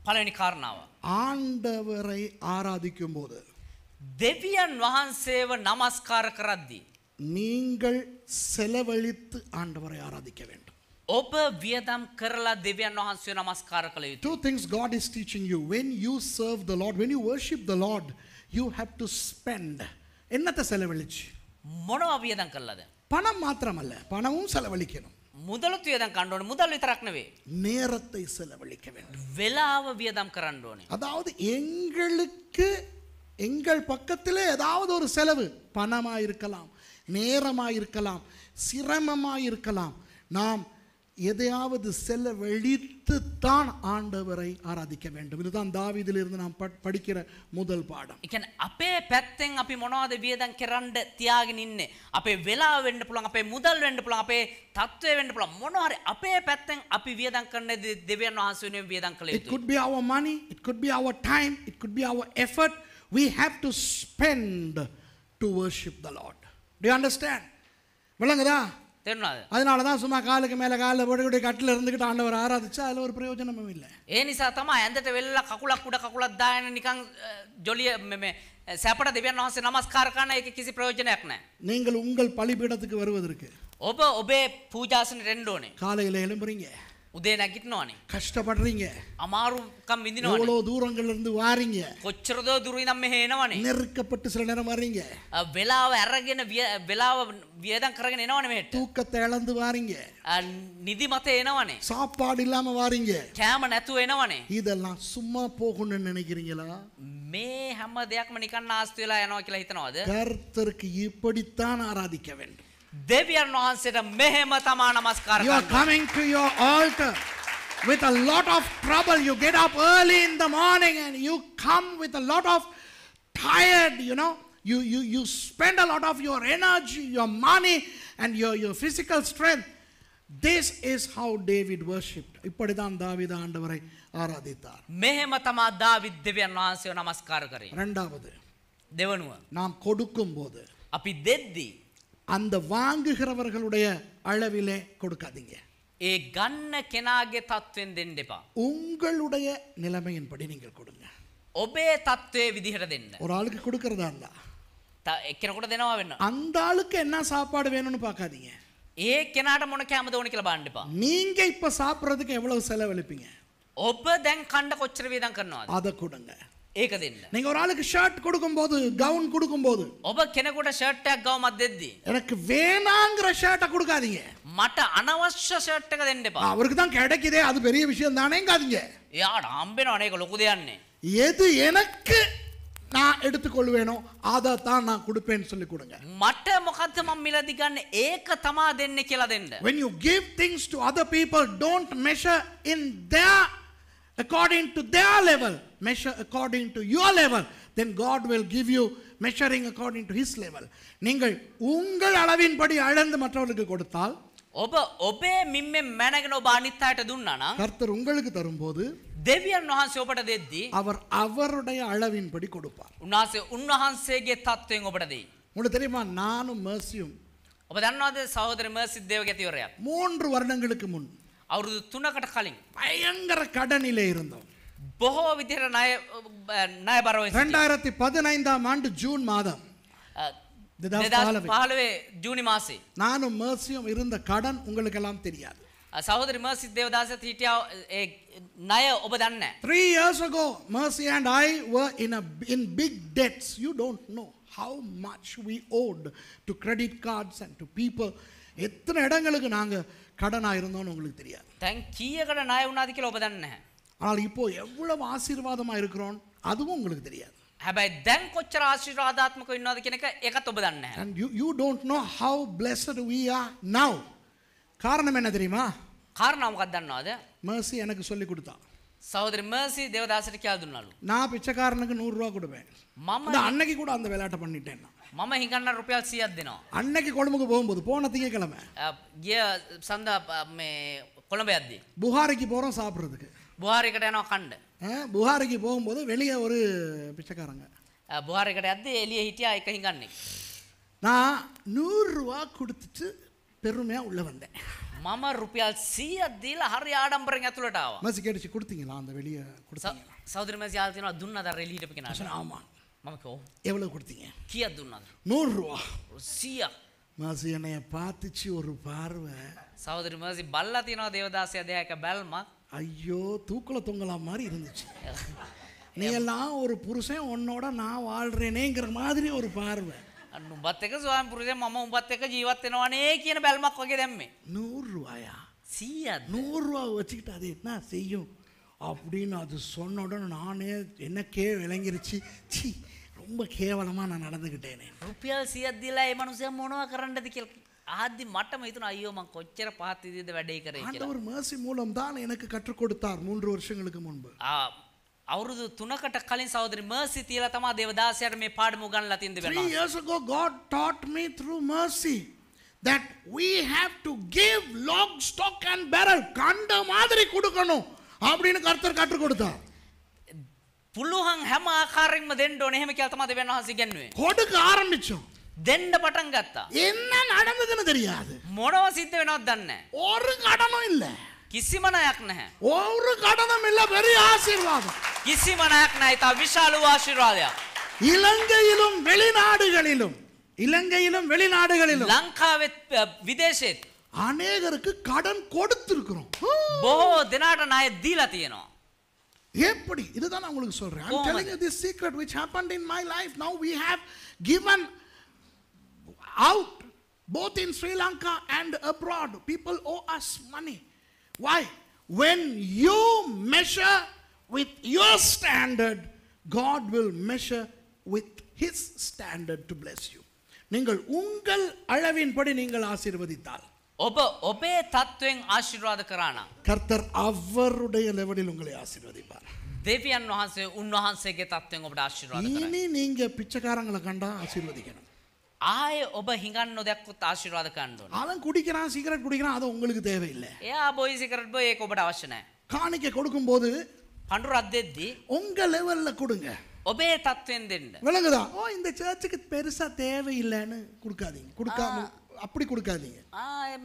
පළවෙනි කාරණාව, ஆண்டவரை ஆராதிக்கும் போது දෙවියන් වහන්සේව නමස්කාර කරද්දී நீங்கள் செலவழித்து ஆண்டவரை ஆராதிக்க வேண்டும். ඔබ වියදම් කරලා දෙවියන් වහන්සේව නමස්කාර කළ යුතුයි. Two things God is teaching you. When you serve the Lord, when you worship the Lord, you have to spend. என்னத்தை செலவழிச்சு? මොනවා වියදම් කළාද? பணம் மாத்திரமல்ல, பணமும் செலவழிக்கணும். මුදලුත් වියදම් කරන්න ඕනේ. මුදල් විතරක් නෙවෙයි. நேரத்தை செலவழிக்க வேண்டும். වෙලාව වියදම් කරන්න ඕනේ. அதாவது எங்களுக்கு எங்கள் பக்கத்திலே ஏதாவது ஒரு செலவு, பணமா இருக்கலாம், நேரமா இருக்கலாம், சிரமமா இருக்கலாம், நாம் எதையாவது செலவழித்து தான் ஆண்டவரை ஆராதிக்க வேண்டும். இதுதான் தாவீதிலிருந்து நாம் படிக்கிற முதல் பாடம். ඒ කියන්නේ අපේ පැත්තෙන් අපි මොනවද වියදම් කරන්න තියාගෙන ඉන්නේ? අපේ වෙලාව වෙන්න පුළුවන්, අපේ මුදල් වෙන්න පුළුවන්, අපේ තත්ත්වය වෙන්න පුළුවන්. මොනවා හරි අපේ පැත්තෙන් අපි වියදම් කරන දෙවියන් වහන්සේ වෙනුවෙන් වියදම් කළ It යුතුයි. could be our money, it could be our time, it could be our effort. We have to spend to worship the Lord. Do you understand? விளங்குதா? තේරුණාද? அதனால தான் சும்மா காலுக்கு மேலே காலில் போட்டு கட்டில் இருந்துக்கிட்டு ஆண்டவர் ஆராதிச்சா அதில் ஒரு பிரயோஜனமும் இல்லை. ඒ නිසා තමයි ඇඳට වෙල්ලා කකුලක් උඩ කකුලක් දාගෙන නිකන් ජොලිය මේ සැපට දෙවියන් වහන්සේ නමස්කාර කරන එක කිසි ප්‍රයෝජනයක් නැහැ. நீங்கள் உங்கள் பலிபீடத்துக்கு வருவதற்கு ඔබ ඔබේ පූජාසනෙට එන්න ඕනේ. காலையில் எழும்புறீங்க, උදේ නැගිටිනවනේ. கஷ்டப்படுறீங்க, අමාරුකම් විඳිනවනේ. எவ்வளோ தூரங்கள்ல இருந்து வாரீங்க, කොච්චරදෝ දුර ඉඳන් මෙහෙ එනවනේ. நெருக்கப்பட்டு சில நேரம் வர்றீங்க, වෙලාව අරගෙන වෙලාව වියදම් කරගෙන එනවනේ මෙහෙට. தூக்கத்தை இழந்து வாரீங்க, නිදි මත එනවනේ. சாப்பாடு இல்லாம வாரீங்க. කෑම නැතුව එනවනේ. இதெல்லாம் சும்மா போகணும்னு நினைக்கிறீங்களா? මේ හැම දෙයක්ම නිකන් නාස්ති වෙලා යනවා කියලා හිතනවද? கர்த்தருக்கு இப்படித்தான் ஆராதிக்க வேண்டும். දෙවියන් වහන්සේට මෙහෙම තමා නමස්කාර You are කරන්න. coming to your altar with a lot of trouble. You get up early in the morning and you come with a lot of tired, you spend a lot of your energy, your money and your physical strength. This is how David worshipped. இப்படிதான் தாவீது ஆண்டவரை ஆராதித்தார். මෙහෙම තමා දාවිද් දෙවියන් වහන්සේව නමස්කාර කරේ. இரண்டாவது, දෙවනුව நாம் கொடுக்கும்போது අපි දෙද්දී அந்த வாங்குகிறவர்களுடைய அளவிலே கொடுக்காதீங்க. ඒ ගන්න කෙනාගේ තත්වෙන් දෙන්න එපා. உங்களுடைய நிலைமையின்படி நீங்கள் கொடுங்க. ඔබේ තත්ත්වයේ විදිහට දෙන්න. ஒரு ஆளுக்கு கொடுக்கறதா இருந்தா එක්කෙනෙකුට දෙනවා වෙන්න. அந்த ஆளுக்கு என்ன சாப்பாடு வேணும்னு பார்க்காதீங்க. ඒ කෙනාට මොන කැමද ඕන කියලා බලන්න එපා. நீங்க இப்ப சாப்பிடுறதுக்கு எவ்வளவு செலவழிப்பீங்க ඔබ දැන් කණ්ඩ කොච්චර වියදම් කරනවද? அதை கொடுங்க. ඒක දෙන්න. நீங்க ஒரு ஆளுக்கு ஷர்ட் கொடுக்கும்போது, கவுன் கொடுக்கும்போது, ඔබ කෙනෙකුට ෂර්ට් එකක් ගවමක් දෙද්දී எனக்கு வேணாங்கிற ஷர்ட்டை கொடுக்காதீங்க. මට අනවශ්‍ය ෂර්ට් එක දෙන්න එපා. அவருக்கு தான் கிடைக்குதே, அது பெரிய விஷயம் தானேங்காதீங்க. එයාට හම්බෙනවනේ ඒක ලොකු දෙයක් නේ. எது எனக்கு நான் எடுத்துக்கொள்வேனோ அதை தான் நான் கொடுப்பேன்னு சொல்லி கொடுங்க. මට මොකද්ද මම මිලදී ගන්න ඒක තමා දෙන්නේ කියලා දෙන්න. When you give things to other people, don't measure in their according to their level, measure according to your level. Then God will give you measuring according to his level. நீங்கள் உங்கள் அளவின்படி அளந்து மற்றவர்களுக்கு கொடுத்தால், ඔබ ඔබේ මිම්මෙන් මැනගෙන ඔබ අනිත් අයට දුන්නා නම් கர்த்தர் உங்களுக்கு தரும்போது දෙවියන් වහන්සේ ඔබට දෙද්දී அவர் அவருடைய அளவின்படி கொடுப்பார். උන්වහන්සේගේ තත්ත්වයෙන් ඔබට දෙයි. உங்களுக்கு தெரியுமா, நானும் மர்சியும் ඔබ දන්නවද සහෝදර මර්සිත් දේවගතිවරයා 3 வருடங்களுக்கு முன் අවුරුදු 3කට කලින් பயங்கர கடனிலே இருந்தோம். බොහෝ විදිහට ණයබරව 2015 ஆண்டு ஜூன் மாதம் 2015 ජූනි මාසේ நானும் மர்சியும் இருந்த கடன் உங்களுக்கு எல்லாம் தெரியாது. සහෝදරි මර්සිත් දේවදාසත් හිටියා ඒ ණය ඔබ දන්නේ නැහැ. 3 years ago, Mercy and I were in big debts. You don't know how much we owed to credit cards and to people. எத்தனை இடங்களுக்கு நாங்க கடனா இருந்தோம்னு உங்களுக்கு தெரியாது. දැන් කීයකට ණය වුණාද කියලා ඔබ දන්නේ නැහැ. ஆனால் இப்போ எவ்வளவு ஆசீர்வாதமா இருக்கிறோம் அதுவும் உங்களுக்கு தெரியாது. හැබැයි දැන් කොච්චර ආශිර්වාදාත්මකව ඉන්නවද කියන එක ඒකත් ඔබ දන්නේ නැහැ. And you don't know how blessed we are now. காரணம் என்ன தெரியுமா? කාරණා මොකක්ද දන්නවද? Mercy எனக்கு சொல்லி கொடுத்தா. සහෝදරි මර්සි දේවදාසට කියලා දුන්නලු. நான் பிச்சைக்காரனுக்கு 100 ரூபா கொடுப்பேன். මම இந்த அன்னைக்கு கூட அந்த விளையாட்டை பண்ணிட்டேன் நான். මම හිඟන්න රුපියල් 100ක් දෙනවා. அன்னைக்கு கொழும்புக்கு போகும்போது போன திங்கக்கிழமை ගිය සඳ මේ කොළඹ යද්දී புகாரிக்கு போகிறோம் சாப்பிட்றதுக்கு. බුහාරයකට යනවා කණ්ඩ. புகாரிக்கு போகும்போது வெளியே ஒரு பிச்சைக்காரங்க. බුහාරයකට යද්දී එළිය හිටියා එක හිඟන්නේ. நான் 100 ரூபா கொடுத்துட்டு பெருமையாக உள்ளே வந்தேன். මම රුපියල් 100ක් දීලා හරි ආඩම්බරෙන් ඇතුළට ආවා. மசி கேட்டுச்சு கொடுத்தீங்களா அந்த வெளியே கொடுத்தீங்களா? සහෝදරි මර්සි යාළ තියනවා දුන්නද අර එළියට හිටපු කෙනාට? ஆமாம். මම කිව්වා எவ்வளோ கொடுத்தீங்க? කීයක් දුන්නද? 100 ரூபா. 100ක්. மாசி என்னைய பார்த்துச்சு ஒரு பார்வை. සහෝදරි මර්සි බල්ලා තියනවා දේවදාසයා දෙයක බැල්මක්. ஐயோ தூக்கில் தொங்கலாம் மாதிரி இருந்துச்சு. நீ எல்லாம் ஒரு புருஷன் உன்னோட நான் வாழ்றேனேங்கிற மாதிரி ஒரு பார்வை. උඹත් එක්ක ස්වාමි පුරුෂයා මම උඹත් එක්ක ජීවත් වෙනවනේ කියන බැල්මක් වගේ දැම්මේ. 100 ரூபாயா? 100ක්. 100 ரூபா வச்சுக்கிட்டு அது என்ன செய்யும் அப்படின்னு அது சொன்ன உடனே நானே எனக்கே விளங்கிருச்சு. சி ரொம்ப கேவலமாக நான் நடந்துக்கிட்டேனே. රුපියල් 100ක් දීලා ඒ මනුස්සයා මොනවා කරන්නද කියලා ආද්දි මටම හිතුණා අයියෝ මං කොච්චර පහත් විදිහද වැඩේ කරේ කියලා. ஆண்டவர் mercy மூலம் தான் எனக்கு கற்றுக் கொடுத்தார் 3 வருஷங்களுக்கு முன்பு. අවුරුදු 3කට කලින් සහෝදරි මර්සි තියලා තමයි දේවදාසයාට මේ පාඩම උගන්ලා තින්ද 3 වෙනවා. years ago God taught me through mercy that we have to give lock stock and barrel. கண்ட மாதிரி கொடுக்கணும் அப்படின்னு கர்த்தர் கற்றுக் கொடுத்தார். පුළුවන් හැම ආකාරයෙන්ම දෙන්න ඕනේ එහෙම කියලා තමයි දෙවියන් වහන්සේ ඉගන්වුවේ. கொடுக்க ஆரம்பிச்சோம். දෙන්න පටන් ගත්තා. என்ன நடந்ததுன்னு தெரியாது. මොනව සිද්ධ වෙනවද දන්නේ නැහැ. ஒரு கடனும் இல்ல. කිසිම ණයක් නැහැ. ஒரு கடனும் இல்ல. பெரிய ஆசீர்வாதம். කිසිම ණයක් නැහැ. තා විශාල වූ ආශිර්වාදයක්. இலங்கையிலும் வெளிநாடுகளிலும் ලංකාවෙත් විදේශෙත් அநேகருக்கு கடன் கொடுத்திருக்கிறோம். බොහෝ දෙනාට ණය දීලා තියෙනවා. எப்படி? இதுதான் நான் உங்களுக்கு சொல்றேன். I'm telling you this secret which happened in my life. Now we have given out both in Sri Lanka and abroad. People owe us money. Why? When you measure with your standard, God will measure with his standard to bless you. நீங்கள் உங்கள் அளவின்படி நீங்கள் ஆசீர்வதித்தால் ඔබ ඔබේ තත්වයෙන් ආශිර්වාද කරා නම් கர்த்தர் அவருடைய லெவலில் உங்களை ஆசீர்வதிப்பார். දෙවියන් වහන්සේ උන්වහන්සේගේ තත්වයෙන් ඔබට ආශිර්වාද කරයි. இனி நீங்க பிச்சைக்காரங்களை கண்டா ஆசீர்வதிக்கணும். ආයේ ඔබ හිඟන්න නොදැක්කොත් ආශිර්වාද කරන්න ඕනේ. அவன் குடிக்கிறான், சிகரெட் குடிக்கிறான், அது உங்களுக்கு தேவையில்லை. එයා බොයි සිගරට් බොයි ඒක ඔබට අවශ්‍ය නැහැ. காணிக்கை கொடுக்கும்போது පඳුරක් දෙද්දී உங்க லெவல்ல கொடுங்க. ඔබේ තත්වයෙන් දෙන්න. விளங்குதா? ஓ இந்த சர்ச்சுக்கு பெருசா தேவையில்லைன்னு கொடுக்காதீங்க. கொடுக்காம அப்படி கொடுக்காதீங்க.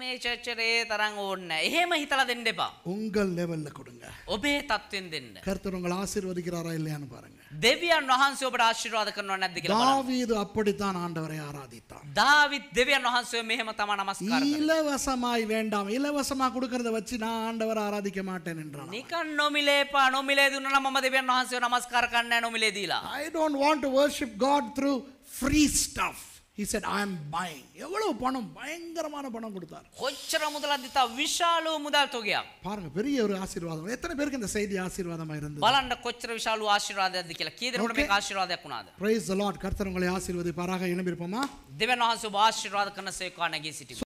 මේ චර්චරේ තරම් ඕනේ නැහැ. එහෙම හිතලා දෙන්න එපා. உங்கள் லெவல்ல கொடுங்க. ඔබේ තත්වයෙන් දෙන්න. கர்த்தர் உங்களை ஆசீர்வதிக்கிறாரா இல்லையான்னு பாருங்க. දෙවියන් වහන්සේ ඔබට ආශිර්වාද කරනව නැද්ද කියලා බලන්න. தாவீது அப்படித்தான் ஆண்டவரை ஆராதித்தான். දාවිත් දෙවියන් වහන්සේ මෙහෙම තමයි නමස්කාර කරන්නේ. இலவசமாய் வேண்டாம். இலவசமா கொடுக்கறத வச்சு நான் ஆண்டவரை ஆராதிக்க மாட்டேன் என்றான். නිකන් නොමිලේ පා නොමිලේ දුන්නා නම් මම දෙවියන් වහන්සේව නමස්කාර කරන්නේ නැහැ නොමිලේ දීලා. I don't want to worship God through free stuff. He said I am buying. எவ்வளவு பணம், பயங்கரமான பணம் கொடுத்தார். කොච්චර මුදලක් දීතා විශාල මුදල් තොගයක්. பாருங்க பெரிய ஒரு ஆசீர்வாதம். எத்தனை பேருக்கு இந்த செய்தி ஆசீர்வாதமா இருந்தது? බලන්න කොච්චර විශාල ආශිර්වාදයක්ද කියලා. කී දෙනෙකුට මේක ආශිර්වාදයක් වුණාද? Praise the Lord. கர்த்தர் உங்களை ஆசீர்வதிப்பாராக. எழும்பிருப்போமா? දෙවියන් වහන්සේ ඔබ ආශිර්වාද කරන සේකවා නැගී සිටිමු.